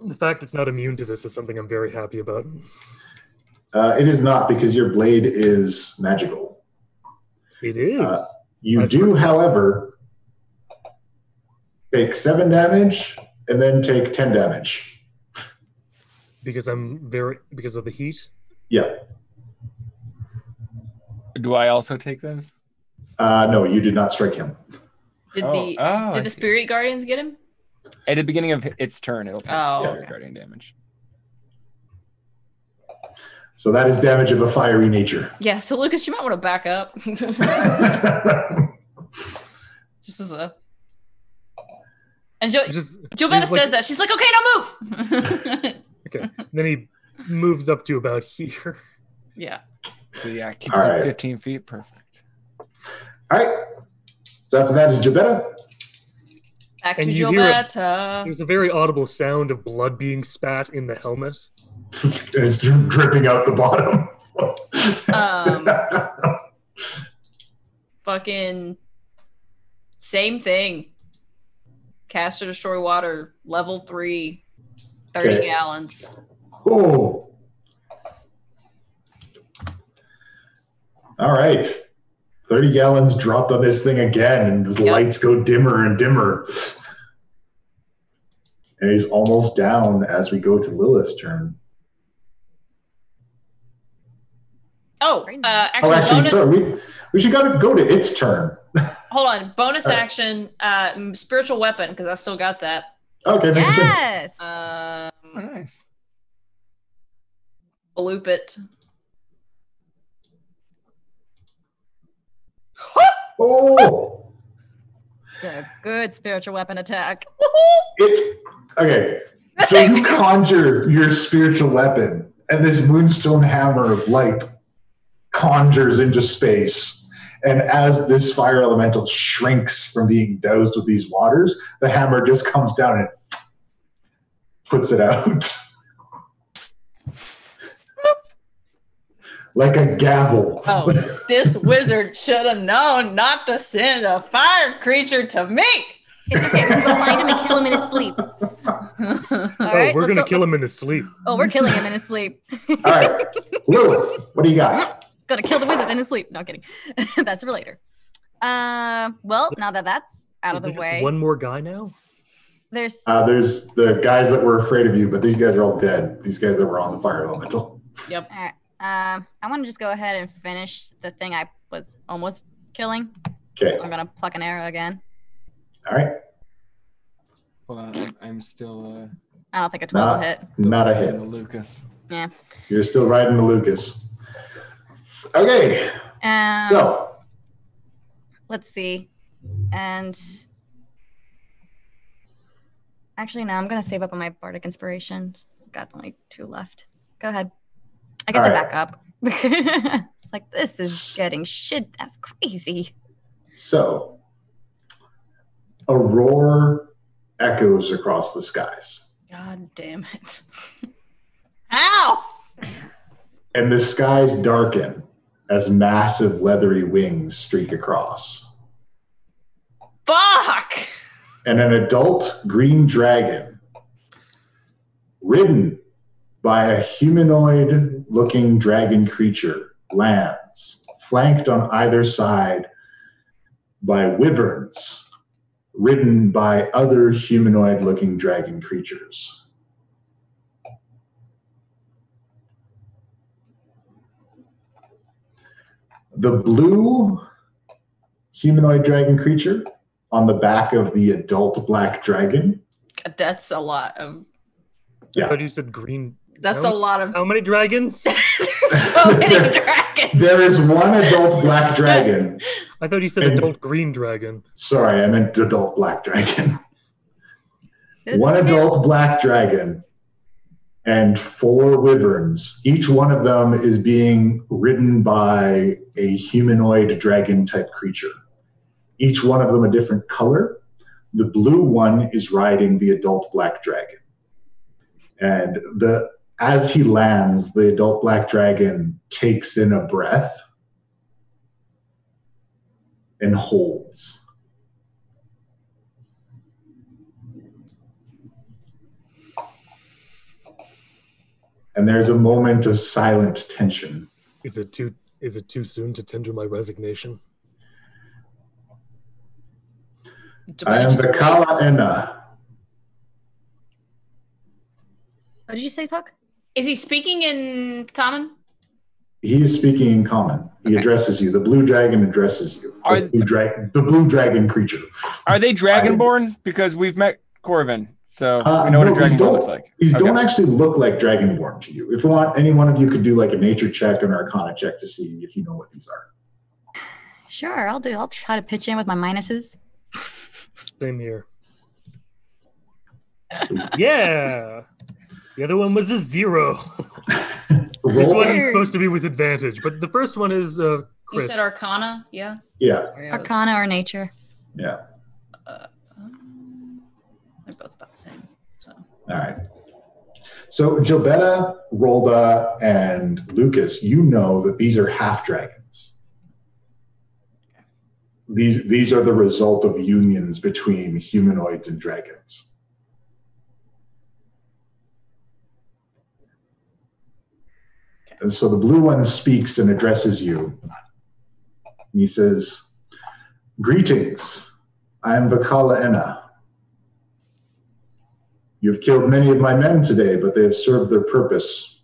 The fact it's not immune to this is something I'm very happy about. It is not because your blade is magical. It is. You I do, forgot. however, take 7 damage and then take 10 damage. because of the heat. Yeah. Do I also take those? No, you did not strike him. Did I the see. spirit guardians get him? At the beginning of its turn, it'll take Spirit okay. Guardian damage. So that is damage of a fiery nature. Yeah, so Lucas, you might want to back up. Just as a... And Jobetta says that. She's like, okay, now move! Okay. Then he moves up to about here. Yeah. So yeah, keep All it right. 15 feet. Perfect. All right. So after that is Jabetta. Back And to you hear Jobetta. There's a very audible sound of blood being spat in the helmet. It's dripping out the bottom. Fucking same thing. Cast or destroy water, level 3, 30 Okay. gallons. Oh. All right. 30 gallons dropped on this thing again, and the lights go dimmer and dimmer. And he's almost down as we go to Lilith's turn. Oh, Very nice. actually, bonus. Sorry, we should go to its turn. Hold on. Bonus All right. action, spiritual weapon, because I still got that. Okay, thank you. Yes. Oh, nice. Bloop it. Oh, It's a good spiritual weapon attack. it's okay. So you conjure your spiritual weapon, and this moonstone hammer of light conjures into space. And as this fire elemental shrinks from being doused with these waters, the hammer just comes down and puts it out. Like a gavel. Oh, this wizard should have known not to send a fire creature to me. It's okay. We'll go find him and kill him in his sleep. We're going to kill him in his sleep. Oh, we're killing him in his sleep. All right. Lilith, what do you got? Gonna kill the wizard in his sleep. No kidding. That's for later. Well, now that that's out of the Is there way, just one more guy now? there's There's the guys that were afraid of you, but these guys are all dead. These guys that were on the fire elemental. Yep. I want to just go ahead and finish the thing I was almost killing. Okay. I'm gonna pluck an arrow again. All right. Hold on, I'm still I don't think a 12 will hit. Not a hit. in the Lucas. Yeah. You're still riding the Lucas. Okay. So, Let's see. And actually, no, I'm gonna save up on my bardic inspirations. Got only 2 left. Go ahead. I guess All I right. back up. It's like this is getting shit. That's crazy. so a roar echoes across the skies, God damn it. Ow! and the skies darken as massive leathery wings streak across. Fuck! And an adult green dragon, ridden by a humanoid-looking dragon creature, lands, flanked on either side by wyverns, ridden by other humanoid-looking dragon creatures. The blue humanoid dragon creature on the back of the adult black dragon. God, that's a lot of... Yeah. I thought you said green. That's How- a lot of... How many dragons? There's so many dragons. There is one adult black dragon. I thought you said And- adult green dragon. Sorry, I meant adult black dragon. It's One okay. adult black dragon and 4 wyverns. Each one of them is being ridden by a humanoid dragon type creature. Each one of them a different color. The blue one is riding the adult black dragon. And as he lands, the adult black dragon takes in a breath and holds. And there's a moment of silent tension. Is it too soon to tender my resignation? I am the Kala-Ena. What did you say, Puck? Is he speaking in common? He is speaking in common. He addresses you. The blue dragon addresses you. The blue dragon creature. Are they dragonborn? Because we've met Corvin, so we know what a dragonborn looks like. These don't actually look like dragonborn to you. If you want, any one of you could do like a nature check or an arcana check to see if you know what these are. Sure, I'll try to pitch in with my minuses. Same here. Yeah. The other one was a 0. This wasn't supposed to be with advantage, but the first one is You said arcana, yeah? Yeah. Arcana or nature. Yeah. They're both about the same. So. All right. So Gilbetta, Rolda, and Lucas, you know that these are half dragons. These are the result of unions between humanoids and dragons. And so the blue one speaks and addresses you. He says, "Greetings, I am Vakala Enna. You have killed many of my men today, but they have served their purpose.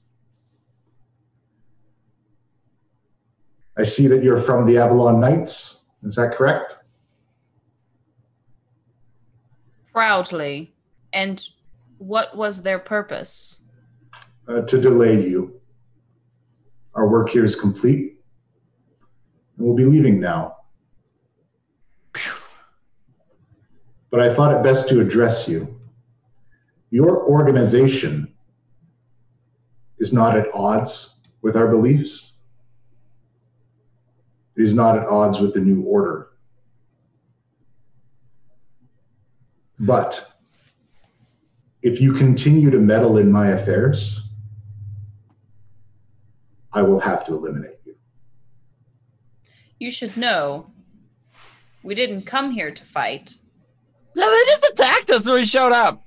I see that you're from the Avalon Knights. Is that correct?" Proudly. And what was their purpose? To delay you. Our work here is complete, and we'll be leaving now. But I thought it best to address you. Your organization is not at odds with our beliefs. It is not at odds with the New Order. But if you continue to meddle in my affairs, I will have to eliminate you. You should know, we didn't come here to fight. No, they just attacked us when we showed up.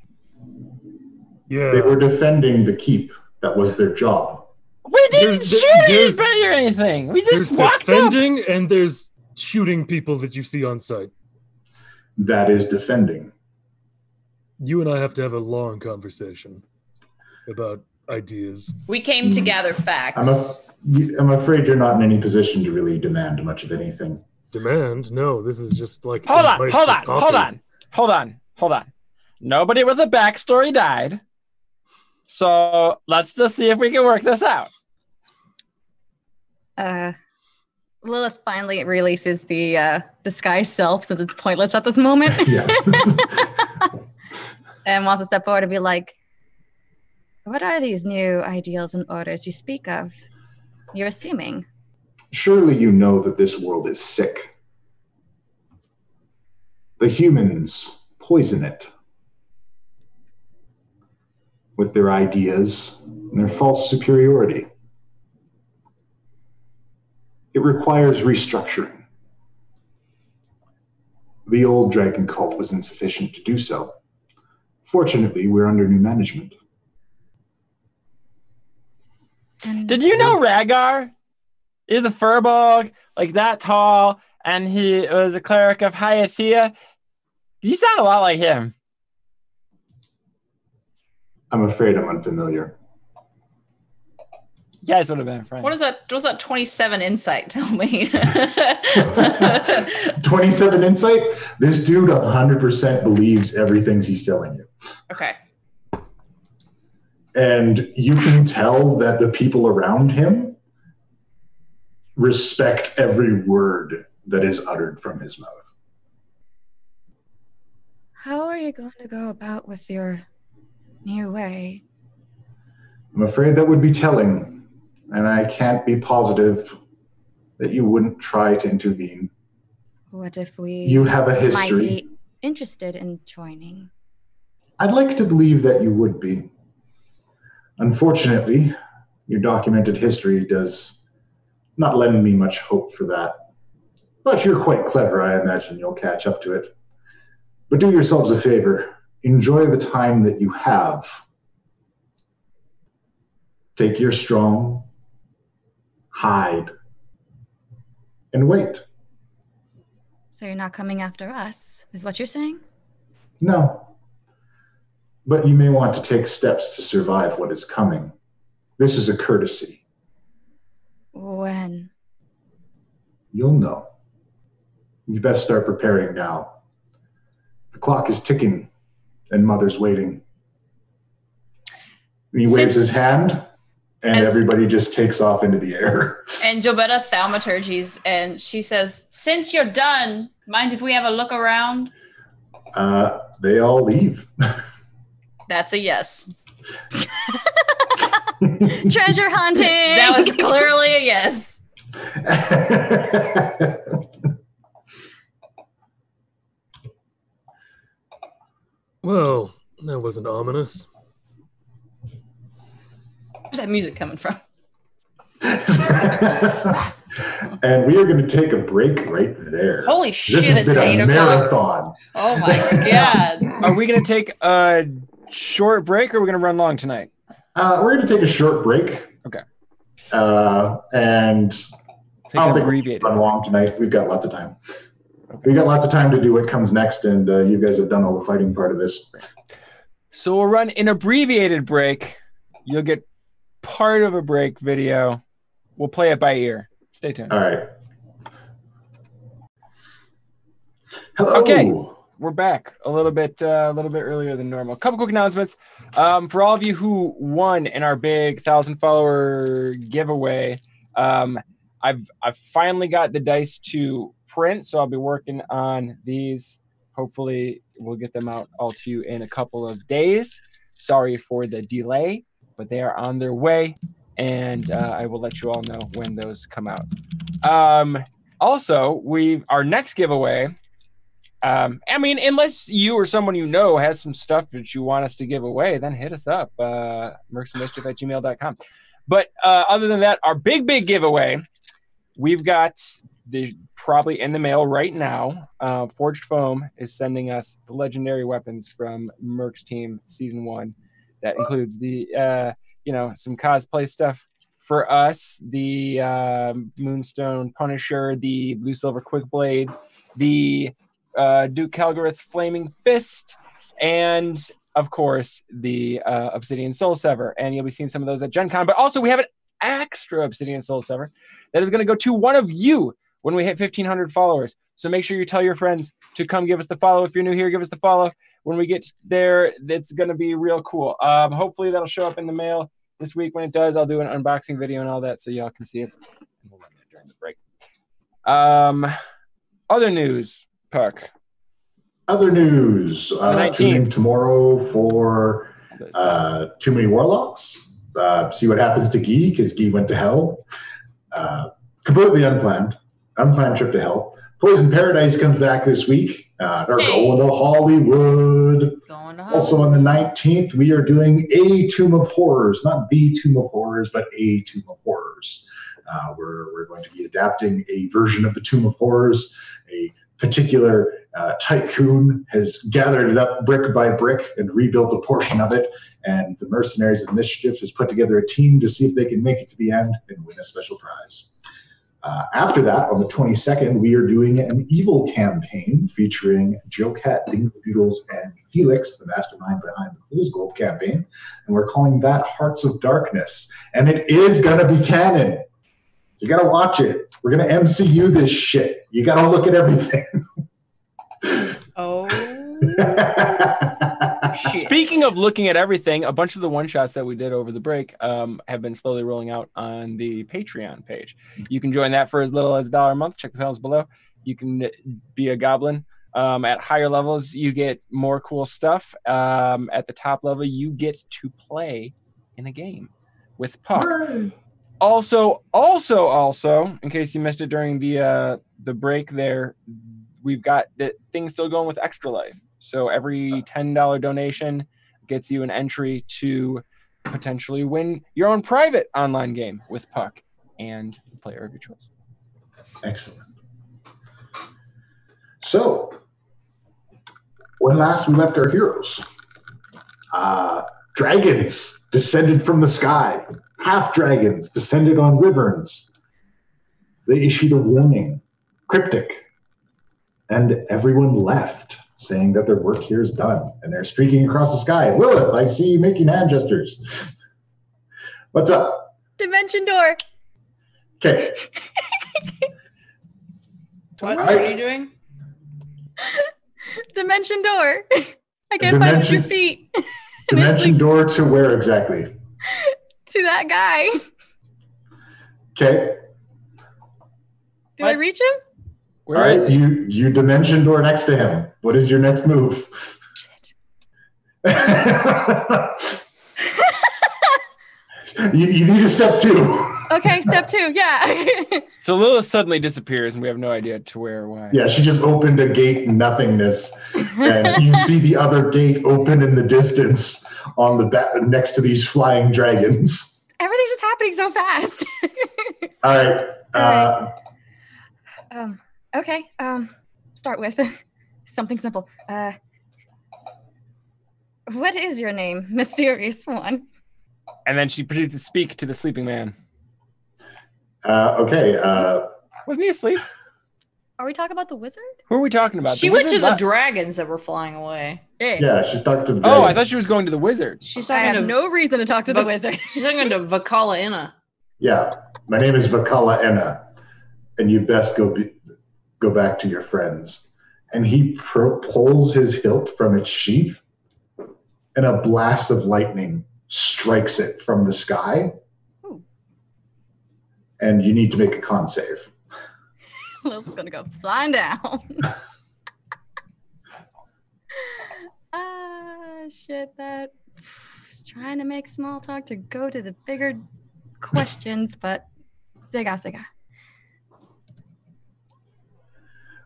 Yeah. They were defending the keep. That was their job. We didn't shoot anybody or anything. We just walked defending up. And there's shooting people that you see on site. That is defending. You and I have to have a long conversation about ideas. We came to gather facts. I'm afraid you're not in any position to really demand much of anything. Demand? No, this is just like... Hold on. Nobody with a backstory died. So let's just see if we can work this out. Lilith finally releases the disguise self since it's pointless at this moment. Yeah. And wants to step forward and be like, "What are these new ideals and orders you speak of? You're assuming." Surely you know that this world is sick. The humans poison it with their ideas and their false superiority. It requires restructuring. The old dragon cult was insufficient to do so. Fortunately, we're under new management. Did you know Rhaegar is a furbolg, like that tall, and he was a cleric of Hyattia? You sound a lot like him. I'm afraid I'm unfamiliar. You guys would have been friends. What does that 27 insight tell me? 27 insight? This dude 100% believes everything he's telling you. Okay. And you can tell that the people around him respect every word that is uttered from his mouth. How are you going to go about with your new way? I'm afraid that would be telling, and I can't be positive that you wouldn't try to intervene. What if You have a history. might be interested in joining? I'd like to believe that you would be. Unfortunately, your documented history does not lend me much hope for that. But you're quite clever. I imagine you'll catch up to it. But do yourselves a favor. Enjoy the time that you have. Take your strong, hide, and wait. So you're not coming after us, is what you're saying? No. But you may want to take steps to survive what is coming. This is a courtesy. When? you'll know. You best start preparing now. The clock is ticking, and Mother's waiting. He waves his hand, and everybody just takes off into the air. And Jobetta thaumaturgies, and she says, "Since you're done, mind if we have a look around?" They all leave. That's a yes. Treasure hunting. That was clearly a yes. Well, that wasn't ominous. Where's that music coming from? And we are going to take a break right there. Holy shit, this has it's been 8 a o'clock. marathon. Oh my God. Are we going to take a short break or are we going to run long tonight? We're going to take a short break. Okay. And Take I don't an think abbreviated. we'll run long tonight. We've got lots of time. We've got lots of time to do what comes next, and you guys have done all the fighting part of this. So we'll run an abbreviated break. You'll get part of a break video. We'll play it by ear. Stay tuned. All right. Hello. Okay. We're back a little bit earlier than normal. A couple quick announcements. For all of you who won in our big 1,000 follower giveaway, I've finally got the dice to print, so I'll be working on these. Hopefully, we'll get them out all to you in a couple of days. Sorry for the delay, but they are on their way, and I will let you all know when those come out. Also, our next giveaway. I mean, unless you or someone you know has some stuff that you want us to give away, then hit us up, mercsofmischief@gmail.com. But other than that, our big giveaway, we've got probably in the mail right now. Forged Foam is sending us the legendary weapons from Mercs Team Season 1. That includes the, some cosplay stuff for us, the Moonstone Punisher, the Blue Silver Quick Blade, the Duke Calgareth's Flaming Fist, and of course the Obsidian Soul Sever. And you'll be seeing some of those at Gen Con. But also we have an extra Obsidian Soul Sever that is going to go to one of you when we hit 1,500 followers. So make sure you tell your friends to come give us the follow. If you're new here, give us the follow. When we get there, it's going to be real cool. Hopefully that'll show up in the mail this week. When it does, I'll do an unboxing video and all that so y'all can see it. And we'll run that during the break. Other news. Puck. Other news. Tune in tomorrow for Too Many Warlocks. See what happens to Guy, because Guy went to hell. Completely unplanned trip to hell. Poison Paradise comes back this week. They're going to Hollywood. Also on the 19th, we are doing a Tomb of Horrors. Not the Tomb of Horrors, but a Tomb of Horrors. We're going to be adapting a version of the Tomb of Horrors. A particular tycoon has gathered it up brick by brick and rebuilt a portion of it, and the Mercenaries of Mischief has put together a team to see if they can make it to the end and win a special prize. After that, on the 22nd, we are doing an evil campaign featuring Joe Cat, Dingo Doodles, and Felix, the mastermind behind the Fool's Gold campaign, and we're calling that Hearts of Darkness. And it is going to be canon. You got to watch it. We're going to MCU this shit. You got to look at everything. Oh. Speaking of looking at everything, a bunch of the one-shots that we did over the break have been slowly rolling out on the Patreon page. You can join that for as little as $1 a month. Check the panels below. You can be a goblin. At higher levels, you get more cool stuff. At the top level, you get to play in a game with Puck. Also, in case you missed it during the break there, we've got the thing still going with Extra Life. So every $10 donation gets you an entry to potentially win your own private online game with Puck and the player of your choice. Excellent. So, when last we left our heroes, dragons descended from the sky. Half dragons descended on wyverns. They issued a warning, cryptic, and everyone left, saying that their work here is done, and they're streaking across the sky. Lilith, I see you making hand gestures. What's up? Dimension door. Okay. What are you doing? Dimension door. I can't find it with your feet. Dimension door to where exactly? To that guy. Okay. Do I reach him? Where is he? You dimension door next to him. What is your next move? Shit. you need a step 2. Okay, step 2. Yeah. So Lilith suddenly disappears, and we have no idea to where or why. Yeah, she just opened a gate nothingness, and you see the other gate open in the distance on the next to these flying dragons. Everything's just happening so fast. All right. Okay. Start with something simple. What is your name, mysterious one? And then she proceeds to speak to the sleeping man. Okay. Wasn't he asleep? Are we talking about the wizard? Who are we talking about? She The went to wizard the left. dragons that were flying away. Yeah, she talked to the Oh, dragon. I thought she was going to the wizard. She's I talking have to no reason to talk to the But- wizard. She's talking to Vakala Inna. Yeah, my name is Vakala Enna, and you best go back to your friends. And he pulls his hilt from its sheath, and a blast of lightning strikes it from the sky. Ooh. And you need to make a con save. Lil's gonna go flying down. Shit, that was trying to make small talk to go to the bigger questions, but Ziga.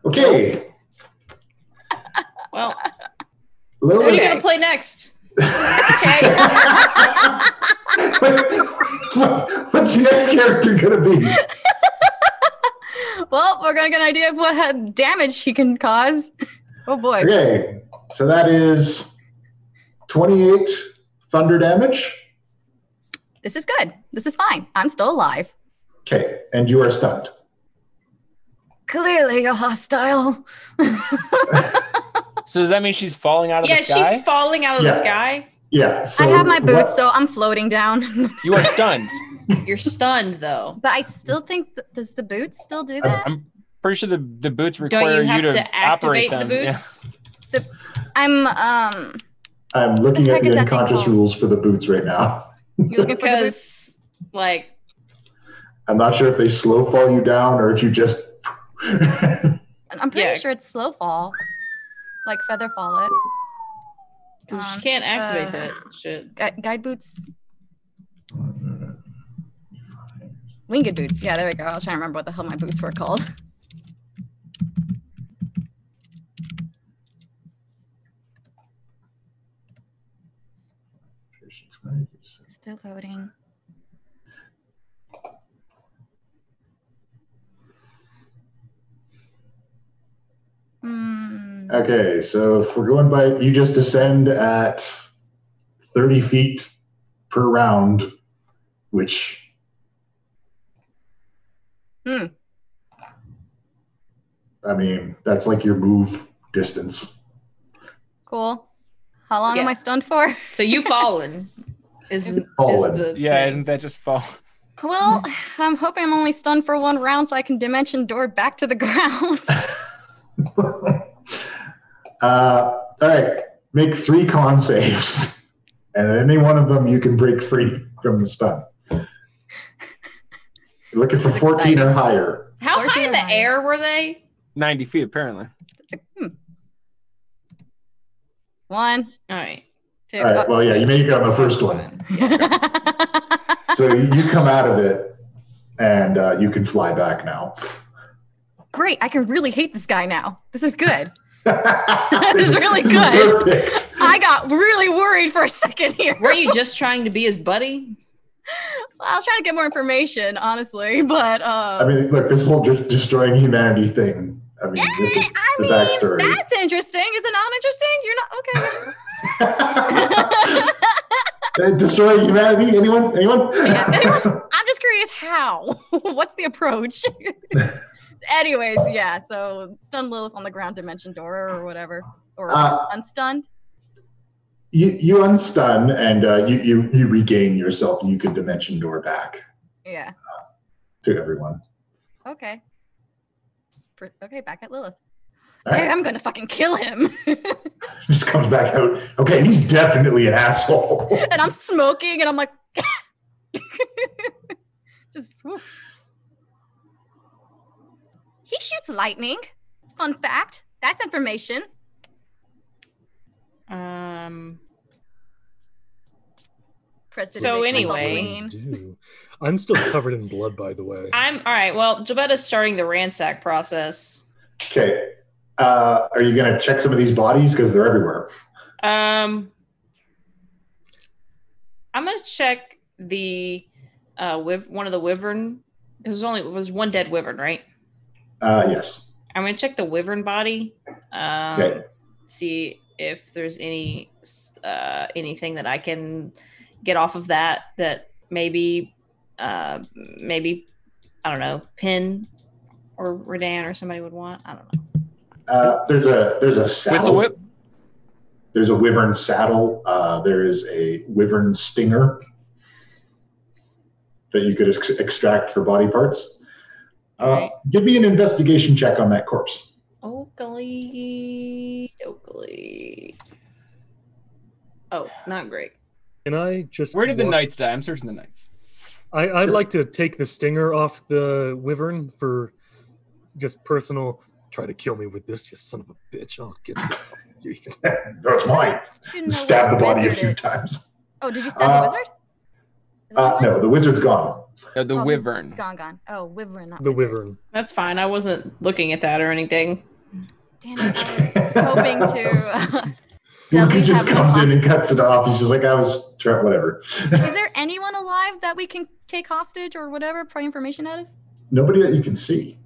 Okay. Well, so Lilith, what are you going to play next? Okay. what's your next character going to be? Well, we're gonna get an idea of what damage he can cause. Oh boy. Okay, so that is 28 thunder damage. This is good. This is fine. I'm still alive. Okay, and you are stunned. Clearly you're hostile. So does that mean she's falling out of the sky? She's falling out of the sky. Yeah, so I have my boots, what- so I'm floating down. You are stunned. You're stunned, though. But I still think, does the boots still do that? I'm pretty sure the boots Don't require you have to to operate activate the them. Yeah. boots? I'm looking the at heck the is that thing unconscious called? rules for the boots right now. you looking for the boots? Because, like, I'm not sure if they slow fall you down or if you just. I'm pretty Yeah. sure it's slow fall. Like feather fall it. because if she can't activate that shit. Guide boots. Winged boots. Yeah, there we go. I was trying to remember what the hell my boots were called. Still loading. Okay, so if we're going by, you just descend at 30 feet per round, which. I mean, that's like your move distance. Cool. How long am Yeah. I stunned for? So you fallen Fallen. is the Yeah, thing. isn't that just fall? Well, I'm hoping I'm only stunned for one round so I can dimension door back to the ground. All right, make 3 con saves, and at any one of them you can break free from the stun. You're looking for 14 or higher. How 14 high in or the higher. air were they? 90 feet, apparently. It's like, 1, All right. 2. All right, well, yeah, you make it on the first one. So you come out of it, and you can fly back now. Great, I can really hate this guy now. This is good. This is really is good. perfect. I got really worried for a second here. Were you just trying to be his buddy? Well, I was trying to get more information, honestly, but I mean, look, this whole destroying humanity thing. I mean, it's the backstory. that's interesting. Is it not interesting? You're not okay. Destroying humanity? Anyone? Anyone? I'm just curious how. What's the approach? Anyways, yeah. So stun Lilith on the ground, dimension door, or whatever, or unstunned. You unstun and you regain yourself, and you can dimension door back Yeah. to everyone. Okay. Okay, back at Lilith. All right. Okay, I'm gonna fucking kill him. Just comes back out. Okay, he's definitely an asshole. And I'm smoking, and I'm like, just woof. He shoots lightning. Fun fact. That's information. So anyway, I'm still covered in blood, by the way. I'm all right. Well, Jabetta's starting the ransack process. Okay. Are you going to check some of these bodies? Because they're everywhere. I'm going to check the one of the wyvern, because it was one dead wyvern, right? Yes. I'm going to check the wyvern body. Okay. See if there's anything that I can get off of that maybe I don't know, Pin or Redan or somebody would want. I don't know. There's a saddle. Whistle whip. There's a wyvern saddle. There is a wyvern stinger that you could extract for body parts. Right. Give me an investigation check on that corpse. Oakley. Oh, not great. Can I just... Where did the knights die? I'm searching the knights. I'd like to take the stinger off the wyvern for just personal... Try to kill me with this, you son of a bitch. I'll get it. That's mine. Stab the body a few times. Oh, did you stab the wizard? No, the wizard's gone. No, the wyvern. Gone. Oh, wyvern, not the wizard. wyvern. That's fine. I wasn't looking at that or anything. Damn it, I was hoping to... He just comes in and cuts it off. He's just like, I was trying, whatever. Is there anyone alive that we can take hostage or whatever, pry information out of? Nobody that you can see.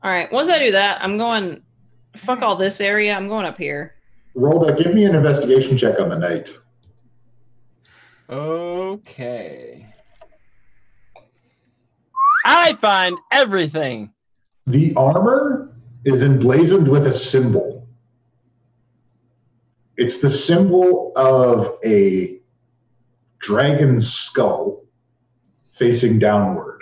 All right. Once I do that, I'm going, fuck all this area. I'm going up here. Roll that. Give me an investigation check on the knight. Okay. I find everything. The armor is emblazoned with a symbol. It's the symbol of a dragon's skull facing downward.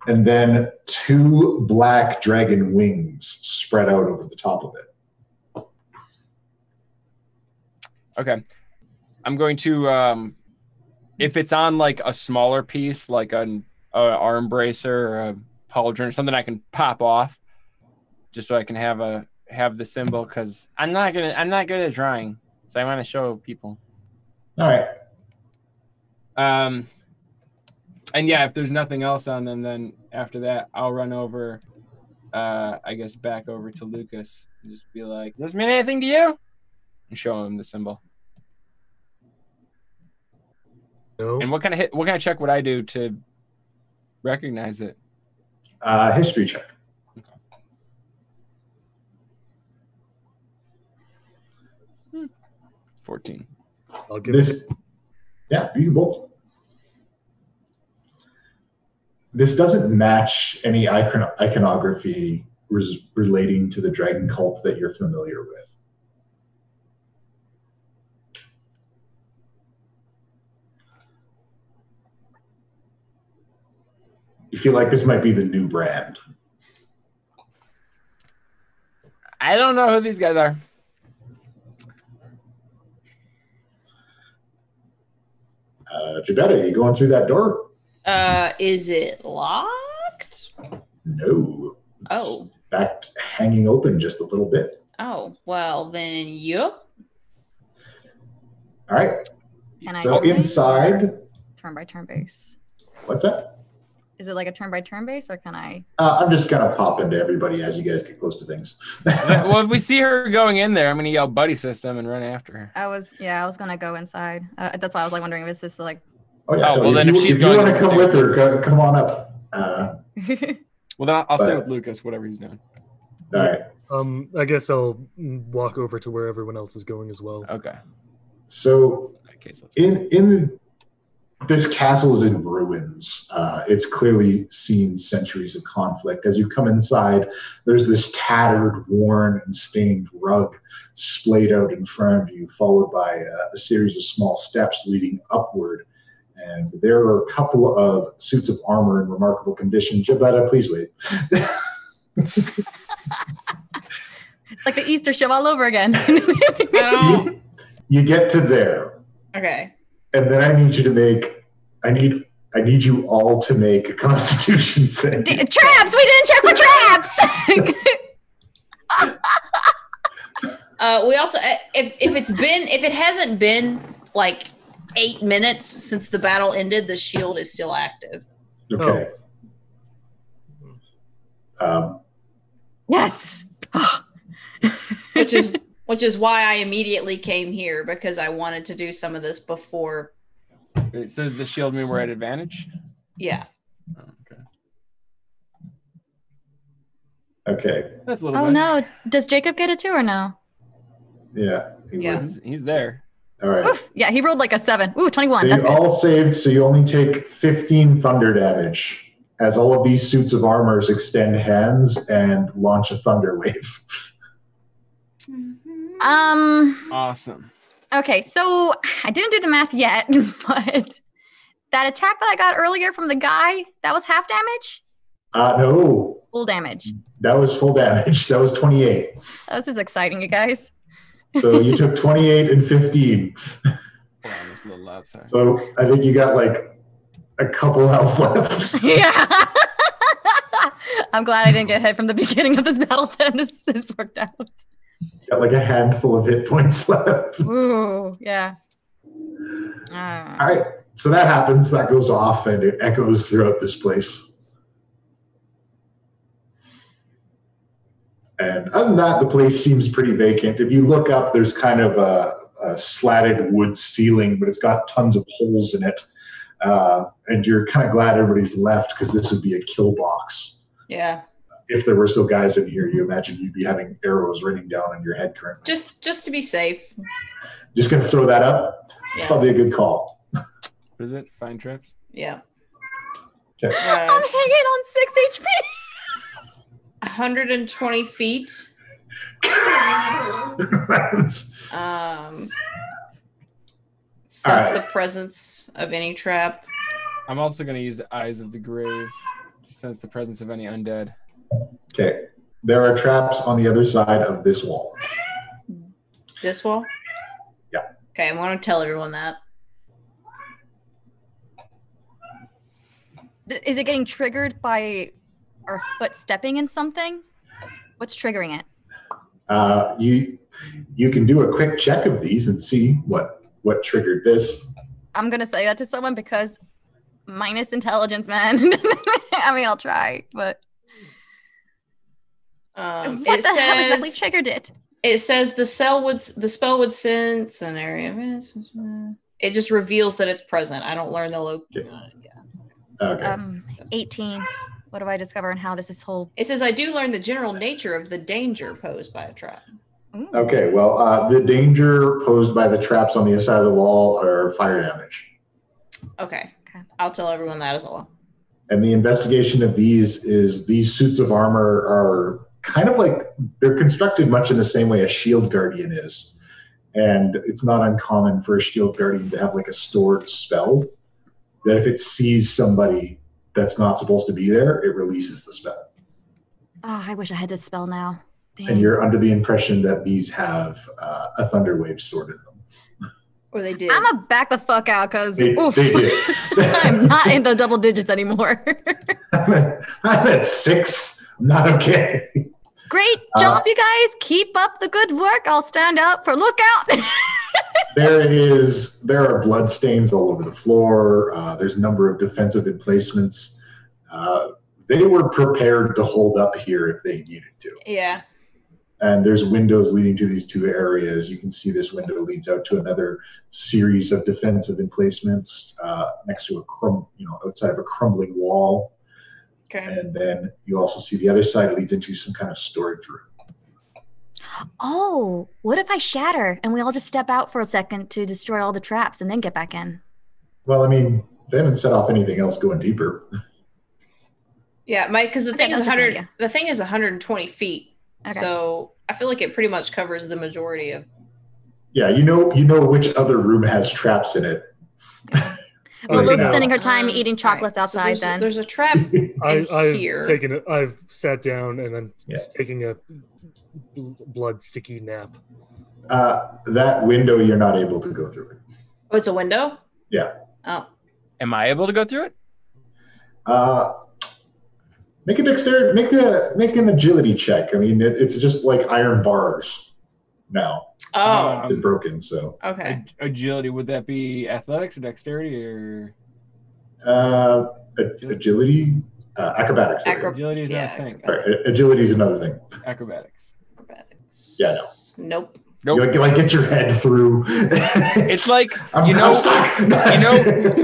And then 2 black dragon wings spread out over the top of it. Okay. I'm going to, if it's on like a smaller piece, like an arm bracer or a pauldron or something I can pop off just so I can have the symbol, because I'm not good at drawing. So I want to show people. All right. And yeah, if there's nothing else on them, then after that, I'll run over, I guess, back over to Lucas and just be like, does this mean anything to you? And show him the symbol. No. And what kind of check would I do to recognize it? History check. Okay. 14. I'll give This, yeah, you can both. This doesn't match any iconography relating to the dragon cult that you're familiar with. You feel like this might be the new brand. I don't know who these guys are. Jabetta, you going through that door? Is it locked? No. Oh. In fact, hanging open just a little bit. Oh, well then, yup. All right. Can I So go inside, turn by turn base? what's that? Is it like a turn by turn base, or can I? I'm just gonna pop into everybody as you guys get close to things. Well, if we see her going in there, I'm gonna yell buddy system and run after her. I was gonna go inside. That's why I was like wondering if it's just like. Oh yeah. Oh, well, then if she's going, you want then to come stay with with her, Lucas. come on up. Well, then I'll stay with Lucas, whatever he's doing. All right. I guess I'll walk over to where everyone else is going as well. Okay. So In that case, let's in this castle is in ruins. It's clearly seen centuries of conflict. As you come inside, there's this tattered, worn, and stained rug splayed out in front of you, followed by a series of small steps leading upward. And there are a couple of suits of armor in remarkable condition. Jabetta, please wait. It's like the Easter show all over again. You get to there. Okay. And then I need you to make. I need you all to make a Constitution save. Traps! We didn't check for traps. We also, if it hasn't been like 8 minutes since the battle ended, the shield is still active. Okay. Yes. which is why I immediately came here, because I wanted to do some of this before. So does the shield mean we're at advantage? Yeah. Oh, okay. Okay. That's a little Oh bit. no! Does Jacob get it too or no? Yeah. Yeah. He's there. All right. Oof. Yeah, he rolled like a 7. Ooh, 21. So That's you good. all saved, so you only take 15 thunder damage as all of these suits of armors extend hands and launch a thunder wave. Awesome. Okay, so I didn't do the math yet, but that attack that I got earlier from the guy, that was half damage? No, Full damage. that was full damage. That was 28. Oh, this is exciting, you guys. So you took 28 and 15. Hold on, it's a little loud. Sorry. So I think you got like a couple health left. Yeah. I'm glad I didn't get hit from the beginning of this battle then. This worked out. Got like a handful of hit points left. Ooh, yeah. All right. So that happens. That goes off and it echoes throughout this place. And other than that, the place seems pretty vacant. If you look up, there's kind of a slatted wood ceiling, but it's got tons of holes in it. And you're kind of glad everybody's left because this would be a kill box. Yeah. If there were still guys in here, you imagine you'd be having arrows raining down on your head currently. Just to be safe. Just going to throw that up? Yeah. It's probably a good call. What is it? Find traps? Yeah. Okay. I'm hanging on 6 HP. 120 feet. Sense the presence of any trap. I'm also going to use Eyes of the Grave to sense the presence of any undead. Okay. There are traps on the other side of this wall. This wall? Yeah. Okay, I'm going to tell everyone that. Is it getting triggered by our foot stepping in something? What's triggering it? You can do a quick check of these and see what triggered this. I'm going to say that to someone because minus intelligence, man. I mean, I'll try, but... what the hell exactly triggered it? It says the spell would sense an area. It just reveals that it's present. I don't learn the location. Okay. 18. What do I discover and how this is whole? It says I do learn the general nature of the danger posed by a trap. Ooh. Okay. Well, the danger posed by the traps on the other side of the wall are fire damage. Okay. I'll tell everyone that as well. And the investigation of these is these suits of armor are kind of like they're constructed much in the same way a shield guardian is. And it's not uncommon for a shield guardian to have like a stored spell that if it sees somebody that's not supposed to be there, it releases the spell. Oh, I wish I had this spell now. Dang. And you're under the impression that these have a thunder wave stored in them. Or they did. I'm gonna back the fuck out because They did. I'm not in the double digits anymore. I'm at 6. I'm not okay. Great job, you guys. Keep up the good work. I'll stand out for lookout. There are blood stains all over the floor. There's a number of defensive emplacements. They were prepared to hold up here if they needed to. Yeah. And there's windows leading to these two areas. You can see this window leads out to another series of defensive emplacements next to outside of a crumbling wall. Okay. And then you also see the other side leads into some kind of storage room. Oh, what if I shatter and we all just step out for a second to destroy all the traps and then get back in? Well, I mean, they haven't set off anything else going deeper. Yeah, because the Okay, thing is that's just an 100. idea. The thing is 120 feet. Okay. So I feel like it pretty much covers the majority of. Yeah, you know which other room has traps in it. Well, Okay, Lil's no. spending her time eating All chocolates right, so outside then. there's a trap here. I've sat down and I'm Yeah. just taking a blood sticky nap. That window, you're not able to go through it. Oh, it's a window? Yeah. Oh. Am I able to go through it? Make a dexterity, make an agility check. I mean, it's just like iron bars now. Oh. It's broken, so. Okay. Agility, would that be athletics or dexterity or? Agility, acrobatics. Agility is yeah, not a thing. Right, agility is another thing. Acrobatics. Yeah, no. Nope. You like get your head through. It's like I'm stuck.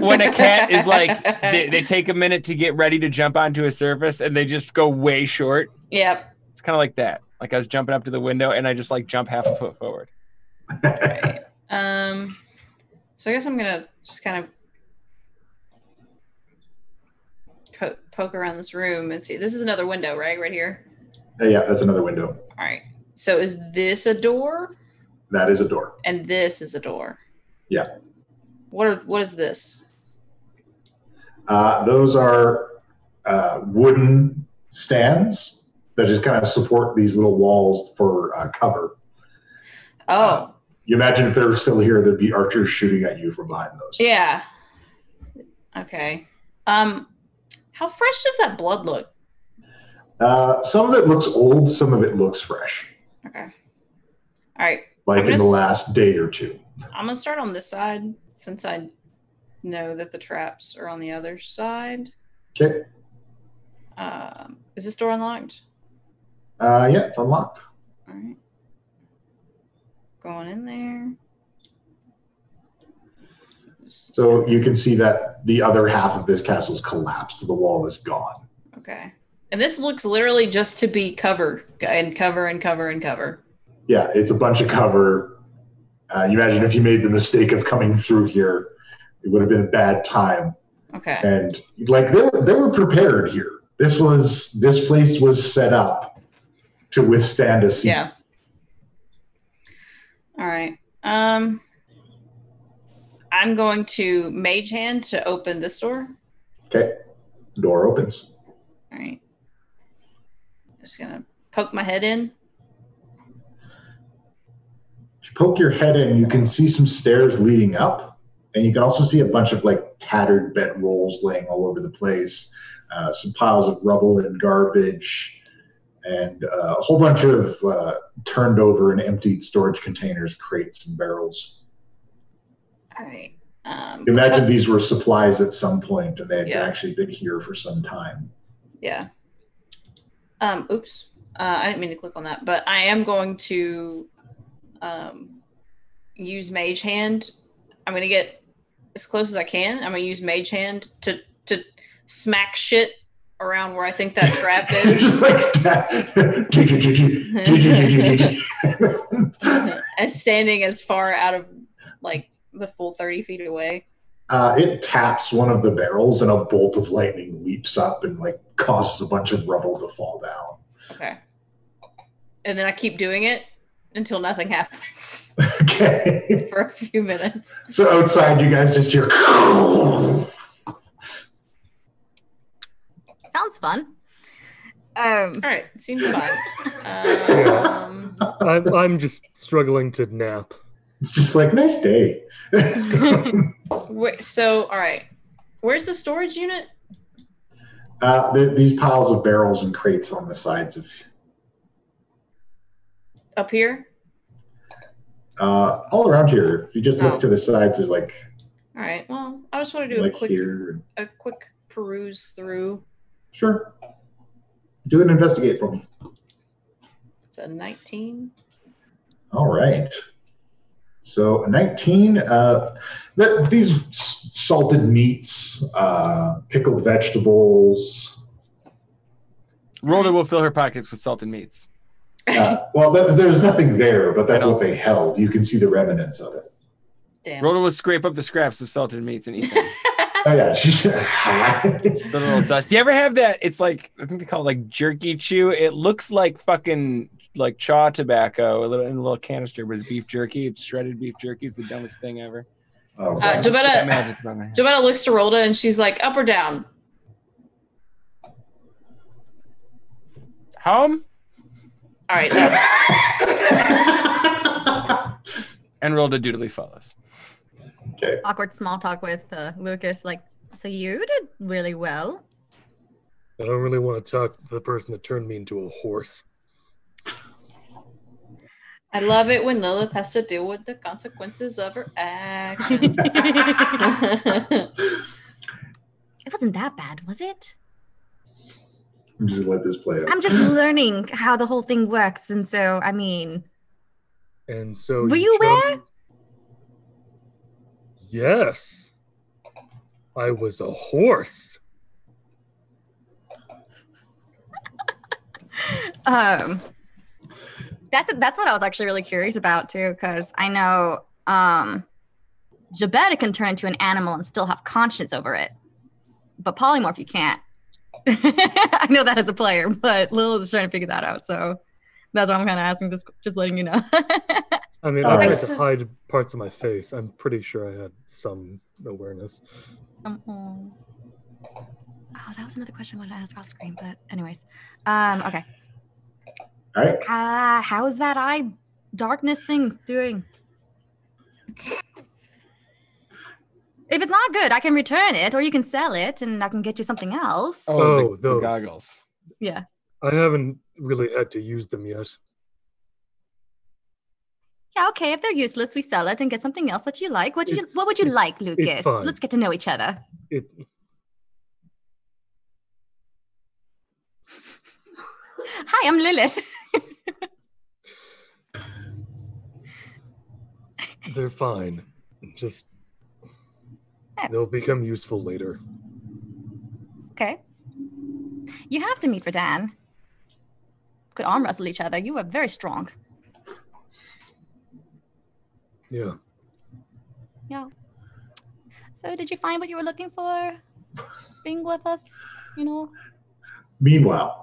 When a cat is like they take a minute to get ready to jump onto a surface and they just go way short. Yep. It's kind of like that. Like I was jumping up to the window and I just like jump half a foot forward. Right. So I guess I'm gonna just kind of poke around this room and see. This is another window, right here. Yeah, that's another window. All right. So is this a door? That is a door. And this is a door. Yeah. What is this? Those are wooden stands that just kind of support these little walls for cover. Oh. You imagine if they were still here, there'd be archers shooting at you from behind those. Yeah. Okay. How fresh does that blood look? Some of it looks old, some of it looks fresh. Okay. All right. Like in the last day or two. I'm going to start on this side since I know that the traps are on the other side. Okay. Is this door unlocked? Yeah, it's unlocked. All right. Going in there. So you can see that the other half of this castle's collapsed. The wall is gone. Okay. And this looks literally just to be cover and cover and cover and cover. Yeah, it's a bunch of cover. You imagine if you made the mistake of coming through here, it would have been a bad time. Okay. And like they were prepared here. This place was set up to withstand a siege. Yeah. All right. I'm going to mage hand to open this door. Okay. Door opens. All right. Just gonna poke my head in. If you poke your head in, you can see some stairs leading up, and you can also see a bunch of like tattered bedrolls laying all over the place, some piles of rubble and garbage, and a whole bunch of turned over and emptied storage containers, crates, and barrels. All right. Imagine these were supplies at some point, and they had Yeah. actually been here for some time. Yeah. Oops. I didn't mean to click on that, but I am going to use Mage Hand. I'm going to get as close as I can. I'm going to use Mage Hand to smack shit around where I think that trap is. Just like that. As standing as far out of like the full 30 feet away. It taps one of the barrels, and a bolt of lightning leaps up and like causes a bunch of rubble to fall down. Okay. And then I keep doing it until nothing happens Okay. for a few minutes. So outside, you guys just hear. Sounds fun. All right, seems fine. I'm just struggling to nap. It's just like, nice day. So, all right. Where's the storage unit? These piles of barrels and crates on the sides of. Up here? All around here. If you just look to the sides, there's like. All right. Well, I just want to do like here. a quick peruse through. Sure. Do an investigate for me. It's a 19. All right. So 19, these salted meats, pickled vegetables. Rhoda will fill her pockets with salted meats. Well, there's nothing there, but that's what they held. You can see the remnants of it. Damn. Rhoda will scrape up the scraps of salted meats and eat them. Oh, yeah. The little dust. You ever have that? It's like, I think they call it like jerky chew. It looks like fucking like chaw tobacco in a little canister, but it's beef jerky. It's shredded beef jerky. It's the dumbest thing ever. Oh, Jobetta looks to Rolda and she's like, up or down? Home? All right. And Rolda dutifully follows. Okay. Awkward small talk with Lucas. Like, so you did really well. I don't really want to talk to the person that turned me into a horse. I love it when Lilith has to deal with the consequences of her actions. It wasn't that bad, was it? I'm just gonna let this play out. I'm just learning how the whole thing works, and so I mean. And so Were you aware? Yes. I was a horse. That's what I was actually really curious about too, because I know Jabetta can turn into an animal and still have conscience over it, but polymorph you can't. I know that as a player, but Lilith is trying to figure that out, so that's why I'm kind of asking this, just letting you know. I mean, I tried to hide parts of my face. I'm pretty sure I had some awareness. Oh, that was another question I wanted to ask off screen, but anyways. Okay. All right. How's that eye darkness thing doing? If it's not good, I can return it, or you can sell it, and I can get you something else. Oh, the those goggles. Yeah. I haven't really had to use them yet. Yeah, okay. If they're useless, we sell it and get something else that you like. What would you like, Lucas? fine. Let's get to know each other. Hi, I'm Lilith. They're fine. Just they'll become useful later. Okay. You have to meet for Dan. Could arm wrestle each other. You are very strong. Yeah. Yeah. So did you find what you were looking for? Being with us, you know? Meanwhile,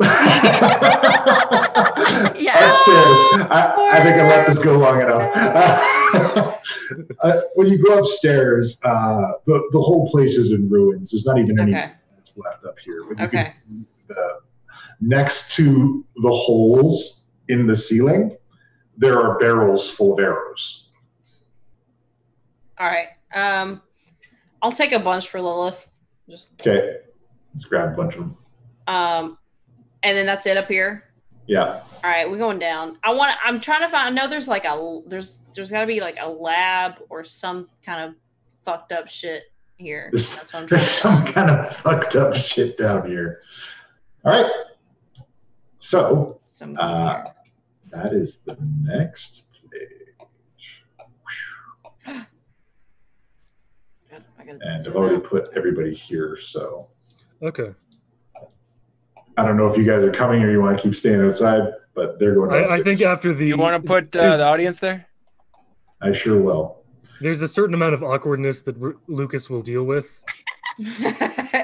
Yeah. upstairs, I think I let this go long enough. When you go upstairs, the whole place is in ruins. There's not even any that's left up here. But you can, next to the holes in the ceiling, there are barrels full of arrows. All right. I'll take a bunch for Lilith. Okay. Let's grab a bunch of them. And then that's it up here. Yeah. All right, we're going down. I'm trying to find. I know there's like there's got to be like a lab or some kind of fucked up shit here. That's what I'm trying There's some kind of fucked up shit down here. All right. So that is the next page. And I've already put everybody here, so. Okay. I don't know if you guys are coming or you want to keep staying outside, but they're going downstairs. I think after the... You want to put the audience there? I sure will. There's a certain amount of awkwardness that Lucas will deal with.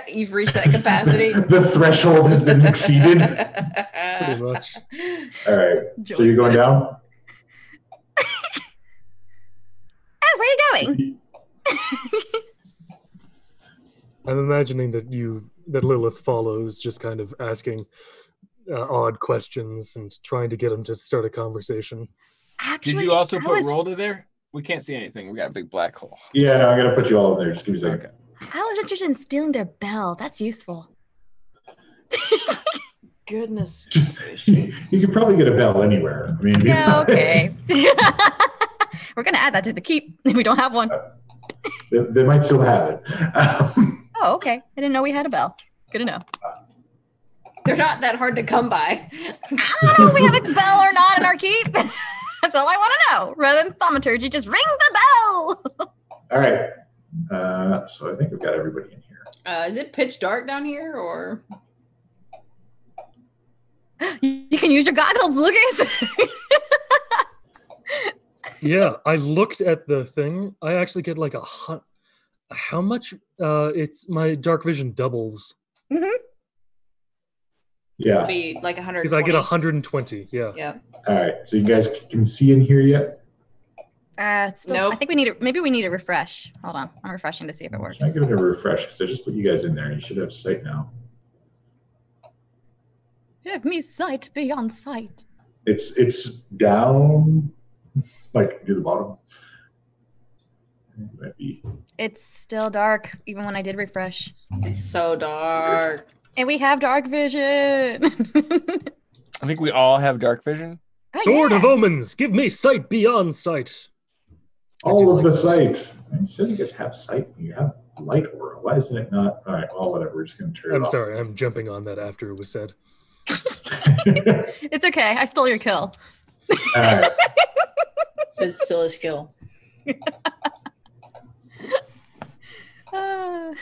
You've reached that capacity. The threshold has been exceeded. Pretty much. All right. So you're going down? Oh, where are you going? I'm imagining that Lilith follows, just kind of asking odd questions and trying to get him to start a conversation. Actually, did you also put Rolda there? We can't see anything. We got a big black hole. Yeah, no, I'm going to put you all in there. Just give me a second. Okay. I was interested in stealing their bell. That's useful. Goodness. You could probably get a bell anywhere. I mean, yeah, okay. We're going to add that to the keep if we don't have one. They might still have it. Oh, okay. I didn't know we had a bell. Good to know. They're not that hard to come by. I don't know if we have a bell or not in our keep. That's all I want to know. Rather than thaumaturgy, just ring the bell. All right. So I think we've got everybody in here. Is it pitch dark down here, or? You can use your goggles, Lucas. Yeah, I looked at the thing. I actually get like how much? It's my dark vision doubles. Mm-hmm. Yeah. Be like 120. Because I get 120. Yeah. Yeah. All right. So you guys can see in here yet? Nope. I think maybe we need a refresh. Hold on. I'm refreshing to see if it works. I give it a refresh because I just put you guys in there. You should have sight now. Give me sight beyond sight. It's down, like near the bottom. It might be. It's still dark, even when I did refresh. It's so dark. And we have dark vision. I think we all have dark vision. Oh, Sword yeah. of Omens, give me sight beyond sight. All of the sight. I said you guys have sight. You have light aura. Why isn't it not? All right, well, whatever. We're just going to turn it I'm off. sorry, I'm jumping on that after it was said. It's okay. I stole your kill. All right. It's still a skill. Ah.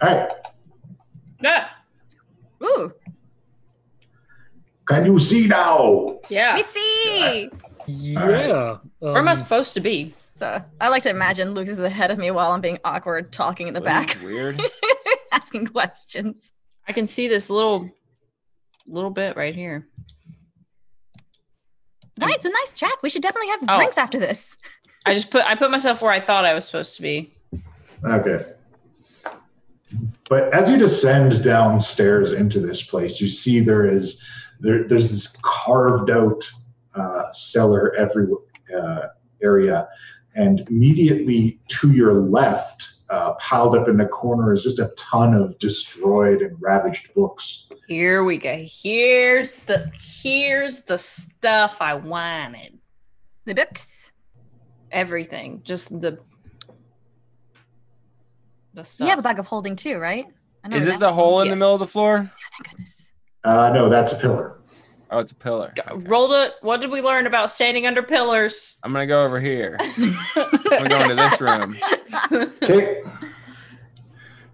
All right. Yeah. Ooh, Can you see now? Yeah. we see. Yeah. Where am I supposed to be? So I like to imagine Luke is ahead of me while I'm being awkward, talking in the This back, is weird. asking questions. I can see this little bit right here. Right, it's a nice chat. We should definitely have Oh. drinks after this. I put myself where I thought I was supposed to be. Okay. But as you descend downstairs into this place, you see there's this carved out cellar area, and immediately to your left, piled up in the corner, is just a ton of destroyed and ravaged books. Here we go. Here's the stuff I wanted. The books. Everything. Just the stuff. You have a bag of holding too, right? I know Is where this that- a hole in the Yes. middle of the floor? Oh, thank goodness. No, that's a pillar. Oh, it's a pillar. Okay. Rolled it. What did we learn about standing under pillars? I'm gonna go over here. We're going to this room. Okay.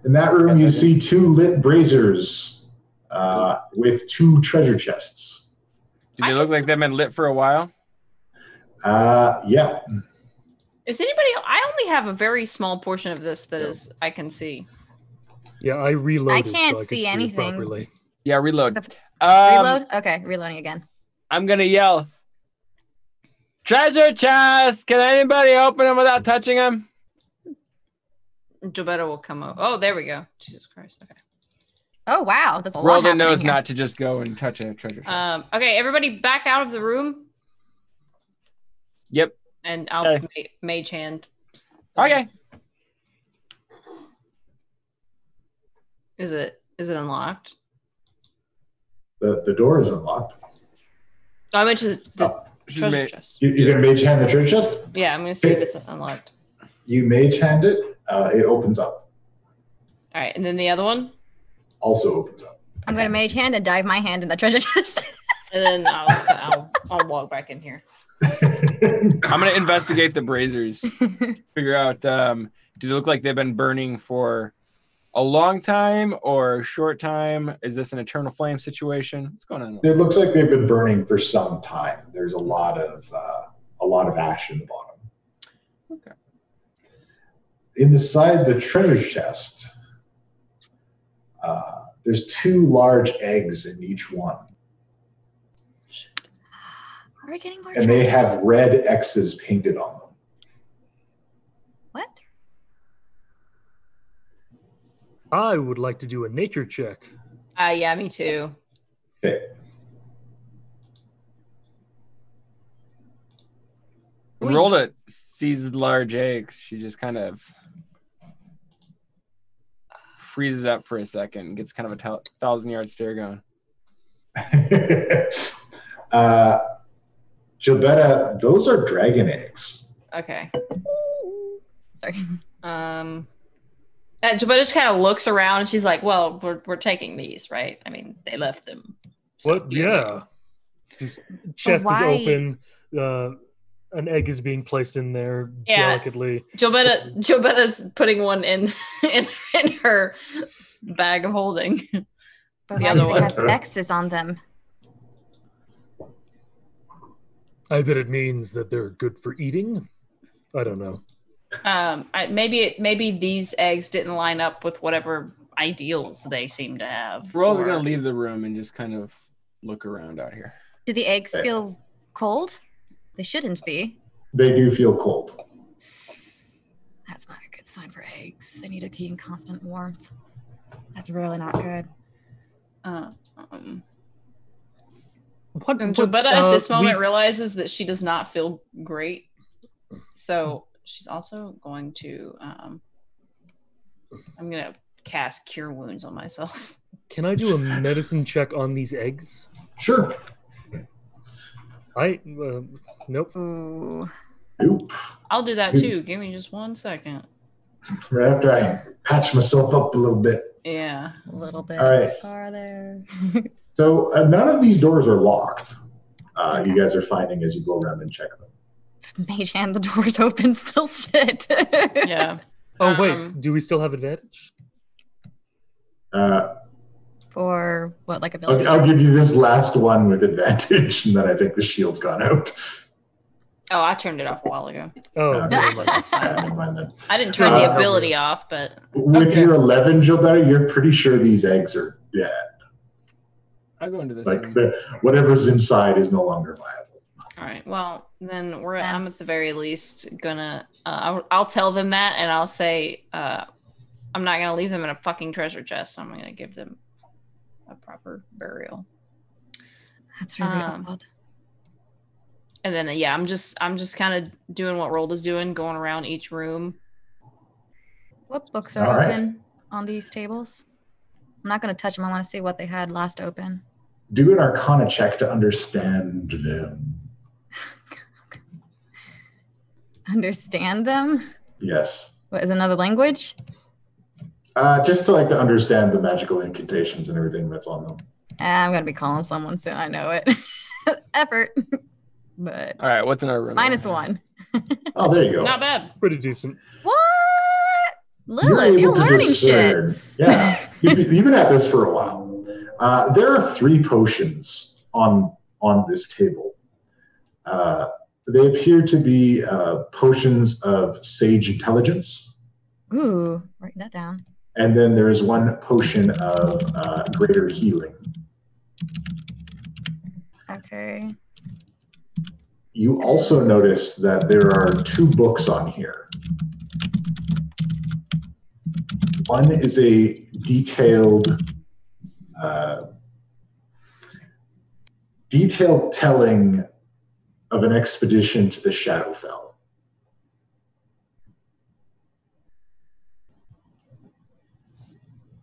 In that room, Yes, I you do. see two lit braziers with two treasure chests. Do they look like they've been lit for a while? Yeah. Is anybody? I only have a very small portion of this that is I can see. Yeah, I reloaded. can't so I could see it anything. properly. Yeah, reload. Reload? Okay, reloading again. I'm gonna yell. Treasure chest! Can anybody open them without touching them? Jobetta will come over. Oh, there we go. Jesus Christ. Okay. Oh, wow. There's a lot Roldan happening knows here. not to just go and touch a treasure chest. Okay, everybody back out of the room, Yep. and I'll Okay. mage hand. Okay. Is it unlocked? The door is unlocked. Oh, I meant to the She's treasure made- chest. You're going to mage hand the treasure chest? Yeah, I'm gonna see if it's unlocked. You mage hand it. It opens up. All right, and then the other one, Also opens up. I'm going to mage hand and dive my hand in the treasure chest. and then I'll walk back in here. I'm gonna investigate the braziers. Figure out do they look like they've been burning for a long time or a short time? Is this an eternal flame situation? What's going on? It looks like they've been burning for some time. There's a lot of ash in the bottom. Okay. Inside the treasure chest, there's two large eggs in each one, Are we getting more and they treasure? have red X's painted on them. What? I would like to do a nature check. Yeah, me too. Okay. Rolled sees large eggs. She just kind of freezes up for a second and gets kind of a 1,000-yard stare going. Gilbetta, those are dragon eggs. Okay. Sorry. Jobetta just kind of looks around and she's like, "Well, we're taking these, right? I mean, they left them." So, What? Yeah. His chest is why- open. An egg is being placed in there Yeah. delicately. Jobetta's putting one in her bag of holding. But The why other do they one. have X's on them? I bet it means that they're good for eating. I don't know. Maybe these eggs didn't line up with whatever ideals they seem to have. Roll's or- gonna leave the room and just kind of look around out here. Do the eggs feel cold? They shouldn't be. They do feel cold. It's time for eggs. They need to be in constant warmth. That's really not good. Jobetta at this moment realizes that she does not feel great. So she's also going to I'm gonna cast Cure Wounds on myself. Can I do a medicine check on these eggs? Sure. Nope. Ooh. Nope. I'll do that too. Give me just 1 second. Right after I patch myself up a little bit. Yeah. A little bit All right. scar there. So none of these doors are locked. You guys are finding as you go around and check them. Mage hand, the door's open, still shit. Yeah. Oh, wait. Do we still have advantage? For what, like ability? I'll give you this last one with advantage, and then I think the shield's gone out. Oh, I turned it off a while ago. Oh, never never mind. never mind then. I didn't turn the ability off, but With your 11, Gilbert, you're pretty sure these eggs are dead. I'll go into this Like room. whatever's inside is no longer viable. all right. Well, then I'm at the very least gonna I'll tell them that, and I'll say I'm not gonna leave them in a fucking treasure chest. I'm gonna give them a proper burial. That's really odd. And then I'm just kind of doing what Rolda's doing, going around each room. What books are open on these tables? I'm not going to touch them. I want to see what they had last open. Do an Arcana check to understand them. Understand them? Yes. What is another language? Just to understand the magical incantations and everything that's on them. I'm going to be calling someone soon. I know it. Effort. But all right, what's in our room? -1. Oh, there you go. Not bad. Pretty decent. What? Lilith, you're learning shit. Yeah, you've been at this for a while. There are 3 potions on this table. They appear to be potions of sage intelligence. Ooh, write that down. And then there is 1 potion of greater healing. Okay. You also notice that there are 2 books on here. One is a detailed telling of an expedition to the Shadowfell.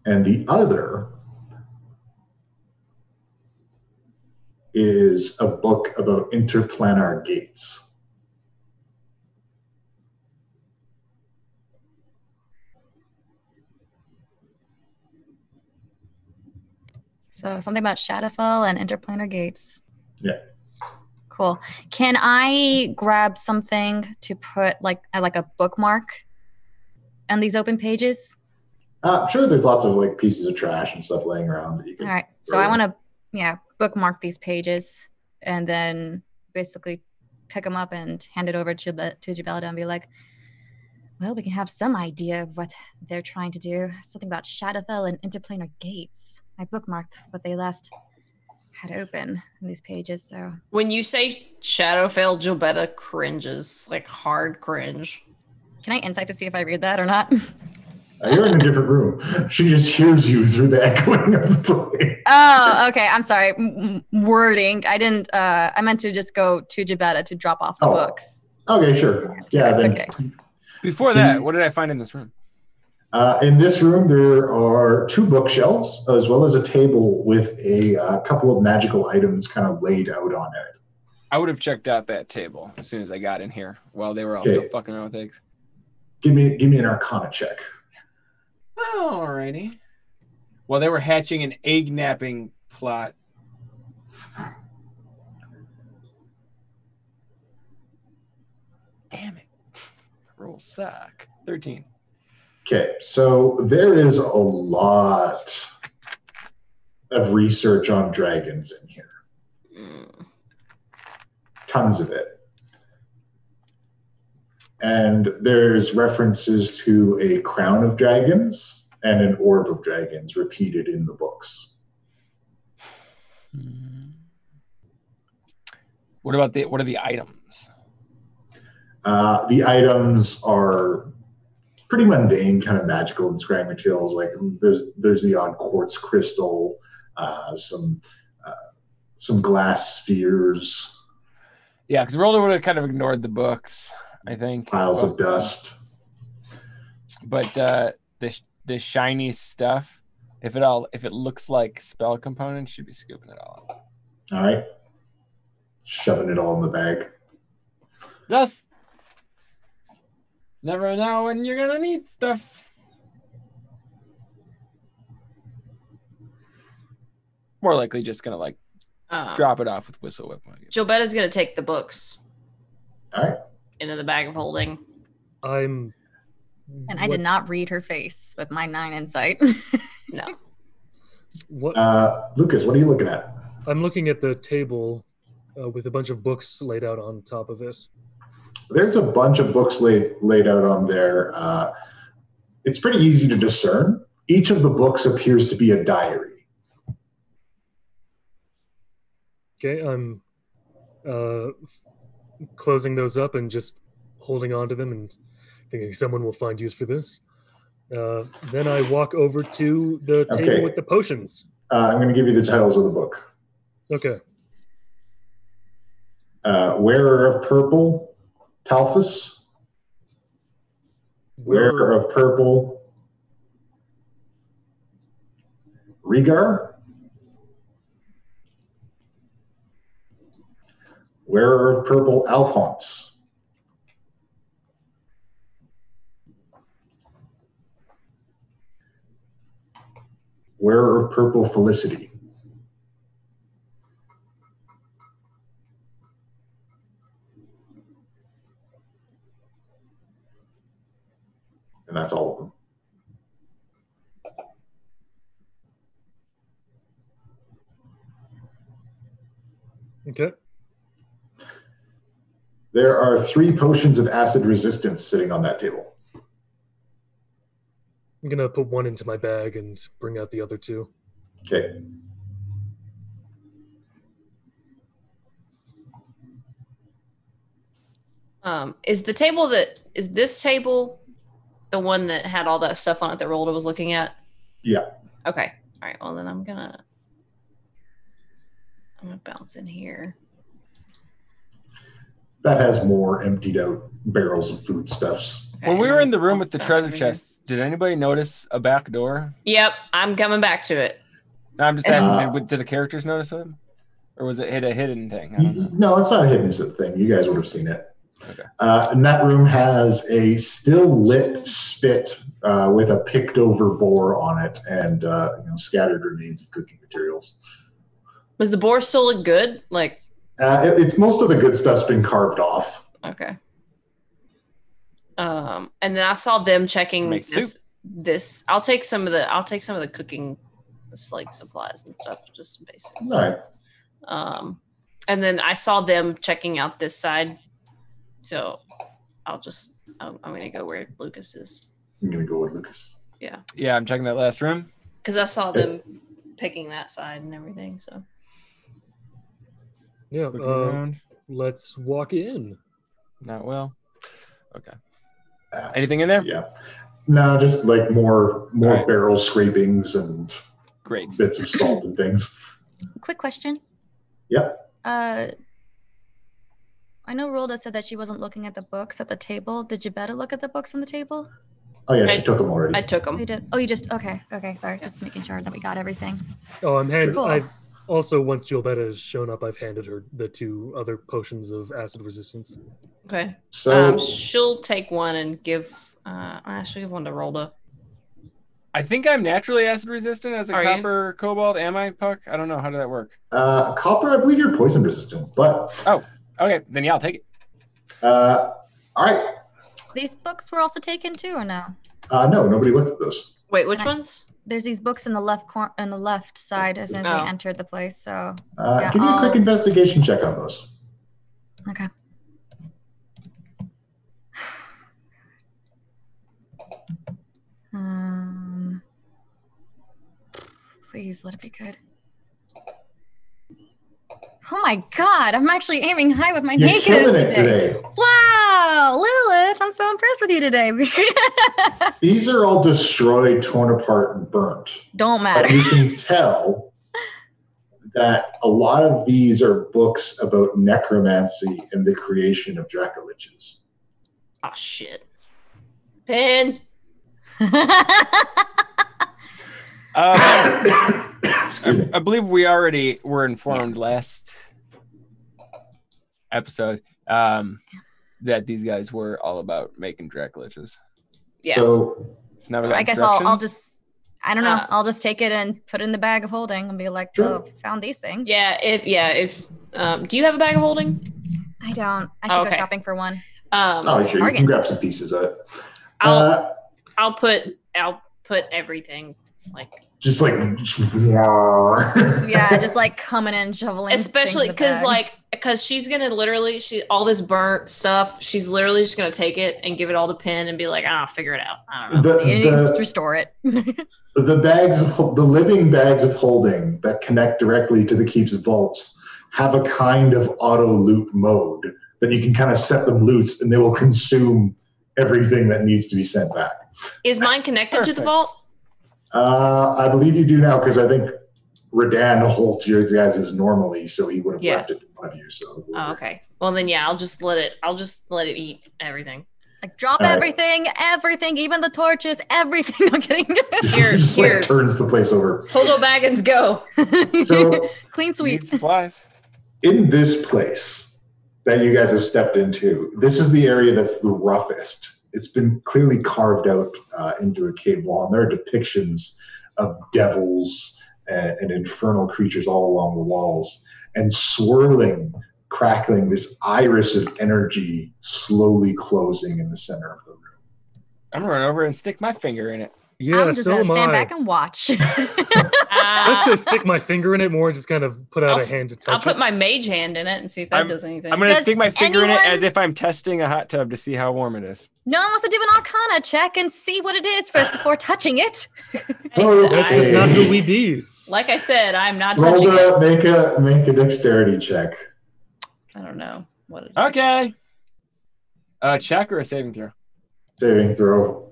And the other is a book about interplanar gates. So something about Shadowfell and interplanar gates. Yeah. Cool. Can I grab something to put like a bookmark on these open pages? Sure, there's lots of pieces of trash and stuff laying around that you can. All right. So I want to, bookmark these pages and then basically pick them up and hand it over to Jabelda and be like, well, we can have some idea of what they're trying to do. Something about Shadowfell and interplanar gates. I bookmarked what they last had open in these pages. So when you say Shadowfell, Jobetta cringes, hard cringe. Can I insight to see if I read that or not? You're in a different room. She just hears you through the echoing of the place. Oh, okay. I'm sorry. Wording. I didn't. I meant to just go to Jabetta to drop off the books. Okay, sure. Yeah. Then, okay. Before that, what did I find in this room? In this room, there are 2 bookshelves, as well as a table with a couple of magical items kind of laid out on it. I would have checked out that table as soon as I got in here while they were all still fucking around with eggs. Give me an Arcana check. Alrighty. While they were hatching an egg napping plot. Damn it. Rolls suck. 13. Okay, so there is a lot of research on dragons in here. Tons of it. And there's references to a crown of dragons and an orb of dragons repeated in the books. What are the items? The items are pretty mundane kind of magical and scrying materials. Like there's the odd quartz crystal, some glass spheres. Yeah, because Roller would have kind of ignored the books, I think. Piles of dust. But the shiny stuff, if it looks like spell components, should be scooping it all up. All right. Shoving it all in the bag. Just never know when you're gonna need stuff. More likely just gonna like drop it off with Whistle Whip. Gilbetta's gonna take the books. All right. Into the bag of holding. And I did not read her face with my 9 insight. No. What? Lucas, what are you looking at? I'm looking at the table with a bunch of books laid out on top of it. There's a bunch of books laid out on there. It's pretty easy to discern. Each of the books appears to be a diary. Okay, I'm closing those up and just holding on to them and thinking someone will find use for this. Then I walk over to the table with the potions. I'm going to give you the titles of the book. Okay. Wearer of Purple, Talfus. Wearer of Purple, Rhaegar. Wearer of Purple, Alphonse. Wearer of Purple, Felicity. And that's all of them. Okay. There are 3 potions of acid resistance sitting on that table. I'm going to put one into my bag and bring out the other 2. Okay. Is this table the one that had all that stuff on it that Rolda was looking at? Yeah. Okay. All right. Well, then I'm gonna bounce in here. That has more emptied out barrels of foodstuffs. Okay, When we were in the room with the bounce treasure over here. chests, did anybody notice a back door? Yep, I'm coming back to it. No, I'm just asking, did the characters notice them? Or was it a hidden thing? I don't know. No, it's not a hidden thing. You guys would have seen it. Okay. And that room has a still lit spit with a picked over boar on it and scattered remains of cooking materials. Was the boar still look good? Like, It's most of the good stuff's been carved off. okay. And then I saw them checking Make this. I'll take some of the cooking, like supplies and stuff, just basic. All right. And then I saw them checking out this side. So I'm going to go where Lucas is. I'm going to go with Lucas. Yeah. Yeah, I'm checking that last room. Because I saw them picking that side and everything. So Yeah. Looking around. Let's walk in. Not well. Okay. Anything in there? Yeah. No, just like more right. barrel scrapings and Great. bits of salt and things. Quick question. Yep. I know Rolda said that she wasn't looking at the books at the table. Did you better look at the books on the table? Oh yeah, she took them already. I took them. You did. Oh, you just okay. Sorry, just making sure that we got everything. Oh, Cool. I've also, once Gilbetta has shown up, I've handed her the 2 other potions of acid resistance. Okay. So She'll take one and give. She'll give one to Rolda. I think I'm naturally acid resistant as a Are you? copper kobold. Am I, Puck? I don't know. How did that work? copper, I believe you're poison resistant, but Okay, then yeah, I'll take it. all right. These books were also taken too, or no? No, nobody looked at those. Wait, which ones? There's these books in the left side as soon as we entered the place. So Give me a quick investigation check on those. okay. Please let it be good. Oh my god, I'm actually aiming high with my You're killing nakedness it today. Wow, Lilith, I'm I'm so impressed with you today. These are all destroyed, torn apart, and burnt. Don't But matter. you can tell that a lot of these are books about necromancy and the creation of Dracoliches. Oh shit. Pen. I believe we already were informed last episode that these guys were all about making Dracoliches. Yeah. So It's never got I guess I'll instructions? just, I don't know. I'll just take it and put it in the bag of holding and be like, Sure. oh, found these things. If do you have a bag of holding? I don't. I should go Okay. shopping for one. oh, sure, you bargain. can grab some pieces of it. I'll put everything like Just like, Yeah, just like coming in, shoveling. especially things in the bag. because she's gonna literally all this burnt stuff, she's literally just gonna take it and give it all to Penn and be like, figure it out. I don't know. Just restore it. The living bags of holding that connect directly to the keep's vaults have a kind of auto loot mode that you can kind of set them loose and they will consume everything that needs to be sent back. Is mine connected to the Perfect. vault? I believe you do now because I think Redan holds your guys' normally, so he would have Yeah. left it to one of you. So Oh, okay. Well then yeah, I'll just let it eat everything. Like drop All right. everything, even the torches, everything. I'm kidding. Here, just here. like turns the place over. Holdo Baggins, go. So Clean Need sweep. supplies. in this place that you guys have stepped into, this is the area that's the roughest. It's been clearly carved out into a cave wall, and there are depictions of devils and infernal creatures all along the walls, and swirling, crackling, this iris of energy slowly closing in the center of the room. I'm gonna run over and stick my finger in it. Yeah, I'm just so gonna am stand I. back and watch. Let's just stick my finger in it more and just kind of put out a hand to touch I'll put it. my mage hand in it and see if that does anything. I'm gonna Does stick my finger in it anyone- as if I'm testing a hot tub to see how warm it is. No one wants to do an Arcana check and see what it is first before touching it. That's just not who we be. Like I said, I'm not Roll touching it. make a dexterity check. I don't know what it is. Okay. Check or a saving throw? Saving throw.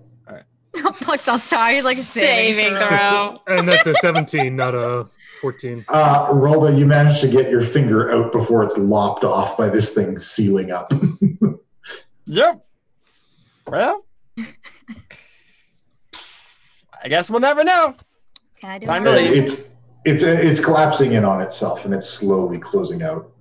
Like sounds tired, like Saving throw. throw. And that's a 17, not a 14. Rolda, you managed to get your finger out before it's lopped off by this thing sealing up. Yep. Well, I guess we'll never know. Can I do Time it? to leave. It's collapsing in on itself and it's slowly closing out.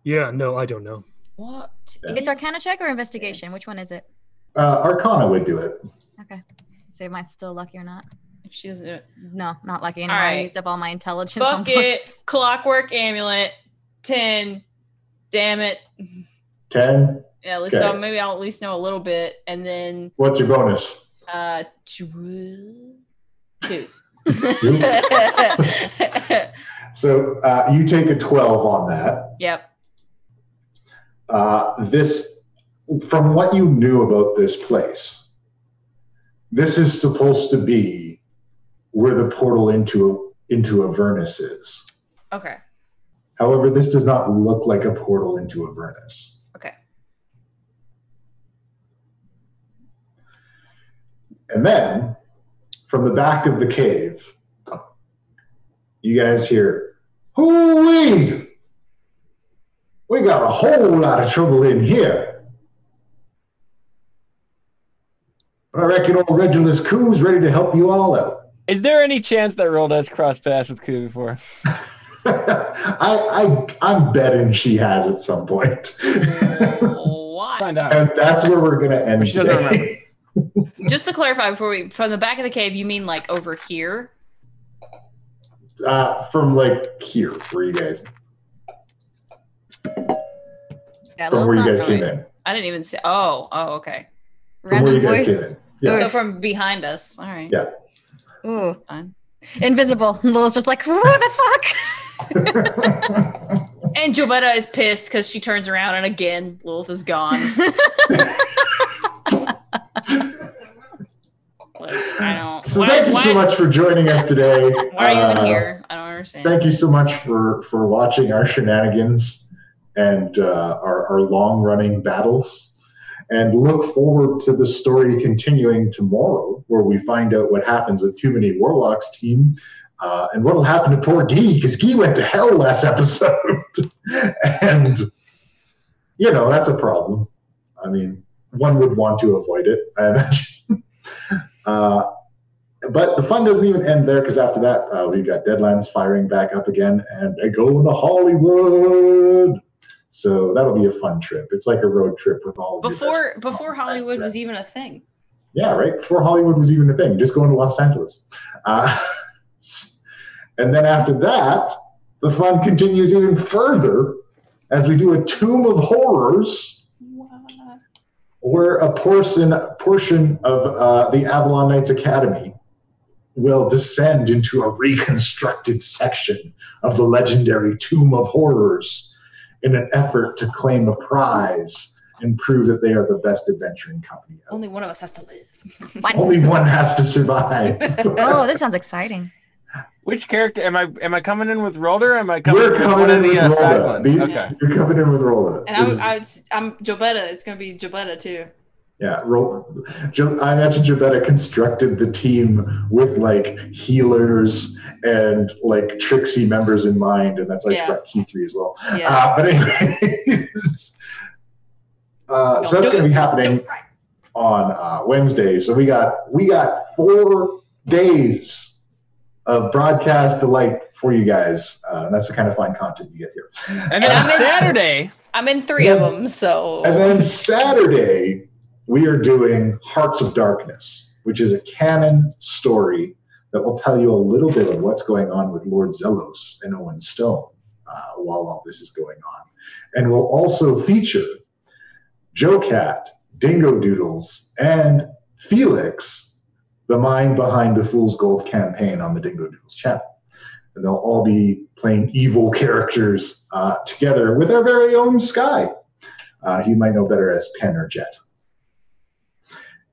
Yeah, no, I don't know. What? It's Arcana check or investigation? Which one is it? Arcana would do it. Okay. See, am I still lucky or not? If she doesn't do it. No, not lucky anymore. All I right. used up all my intelligence on Fuck it. books. Clockwork amulet. 10. Damn it. 10. Yeah, at least Okay. so maybe I'll at least know a little bit. And then What's your bonus? 2. So you take a 12 on that. Yep. From what you knew about this place, this is supposed to be where the portal into Avernus is. Okay. However, this does not look like a portal into Avernus. Okay. And then, from the back of the cave, you guys hear, "Hoo-wee! We got a whole lot of trouble in here. I reckon old Regulus Coo's ready to help you all out." Is there any chance that Roll does cross paths with Koo before? I'm betting she has at some point. Why? Find out. And that's where we're going to end But she doesn't today. Just to clarify before from the back of the cave, you mean like over here? From like here, where you guys, Yeah, from where you guys little came in. I didn't even say. Oh, okay. From where random you guys voice. came in. Yeah. So from behind us. All right. Yeah. Ooh, Fine. invisible. Lil's just like, what the fuck? And Jobetta is pissed because she turns around and again Lilith is gone. Like, I don't. So thank you so much for joining us today. Why are you even here? I don't understand. Thank you so much for watching our shenanigans and our long running battles. and look forward to the story continuing tomorrow, where we find out what happens with Too Many Warlocks team, and what will happen to poor Guy, because Guy went to hell last episode. And, you know, that's a problem. I mean, one would want to avoid it, I imagine. But the fun doesn't even end there, because after that, we've got Deadlands firing back up again, and they go to Hollywood. So that'll be a fun trip. It's like a road trip with all of before Hollywood was even a thing. Yeah, right. Before Hollywood was even a thing, just going to Los Angeles. And then after that, the fun continues even further as we do a Tomb of Horrors, where a portion of the Avalon Knights Academy will descend into a reconstructed section of the legendary Tomb of Horrors in an effort to claim a prize and prove that they are the best adventuring company ever. Only one of us has to live. Only one has to survive. Oh, this sounds exciting. Which character am I coming in with Rolder? Or am I coming in with one of the side ones? Okay. You're coming in with Rolda. And I'm Jobetta. It's gonna be Jobetta too. Yeah, I imagine Jobetta constructed the team with like healers and like tricksy members in mind, and that's why she brought Key 3 as well. Yeah. But anyways, so that's going to be happening on Wednesday. So we got 4 days of broadcast delight for you guys. And that's the kind of fun content you get here. And then Saturday, I'm in 3 of them. So and then Saturday, we are doing Hearts of Darkness, which is a canon story that will tell you a little bit of what's going on with Lord Zelos and Owen Stone while all this is going on. And we'll also feature Joe Cat, Dingo Doodles, and Felix, the mind behind the Fool's Gold campaign on the Dingo Doodles channel. And they'll all be playing evil characters together with our very own Sky. You might know better as Pen or Jet.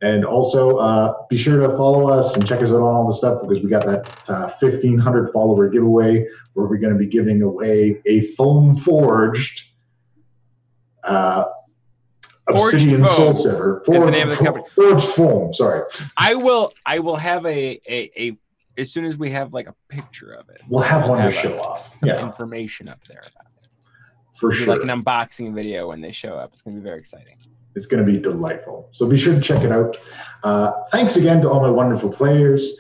And also, be sure to follow us and check us out on all the stuff, because we got that 1,500 follower giveaway where we're going to be giving away a foam forged Obsidian Soul Silver. Is the name of the company. Forged foam. Sorry. I will have a as soon as we have like a picture of it. We'll have one to show off. Some information up there about it. For sure. Like an unboxing video when they show up. It's going to be very exciting. It's going to be delightful. So be sure to check it out. Thanks again to all my wonderful players.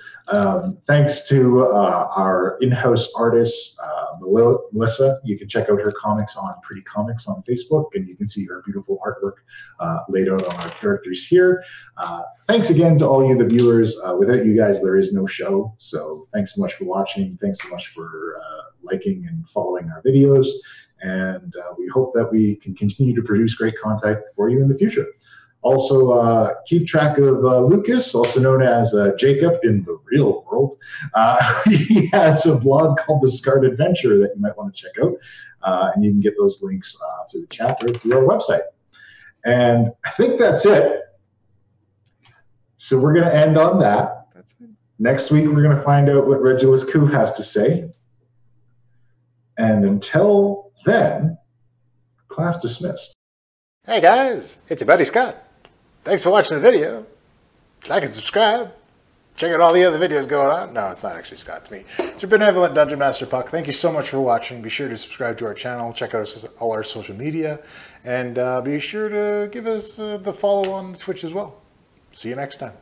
Thanks to our in-house artist, Melissa. You can check out her comics on Pretty Comics on Facebook, and you can see her beautiful artwork laid out on our characters here. Thanks again to all you, the viewers. Without you guys, there is no show. So thanks so much for watching. Thanks so much for liking and following our videos. And we hope that we can continue to produce great content for you in the future. Also, keep track of Lucas, also known as Jacob in the real world. He has a blog called The Scarred Adventure that you might want to check out. And you can get those links through the chat or through our website. And I think that's it. So we're going to end on that. That's it. Next week, we're going to find out what Regulus Coup has to say. And until then, class dismissed. Hey guys, it's your buddy Scott. Thanks for watching the video. Like and subscribe. Check out all the other videos going on. No, it's not actually Scott, it's me. It's your benevolent Dungeon Master Puck. Thank you so much for watching. Be sure to subscribe to our channel. Check out all our social media. And be sure to give us the follow on Twitch as well. See you next time.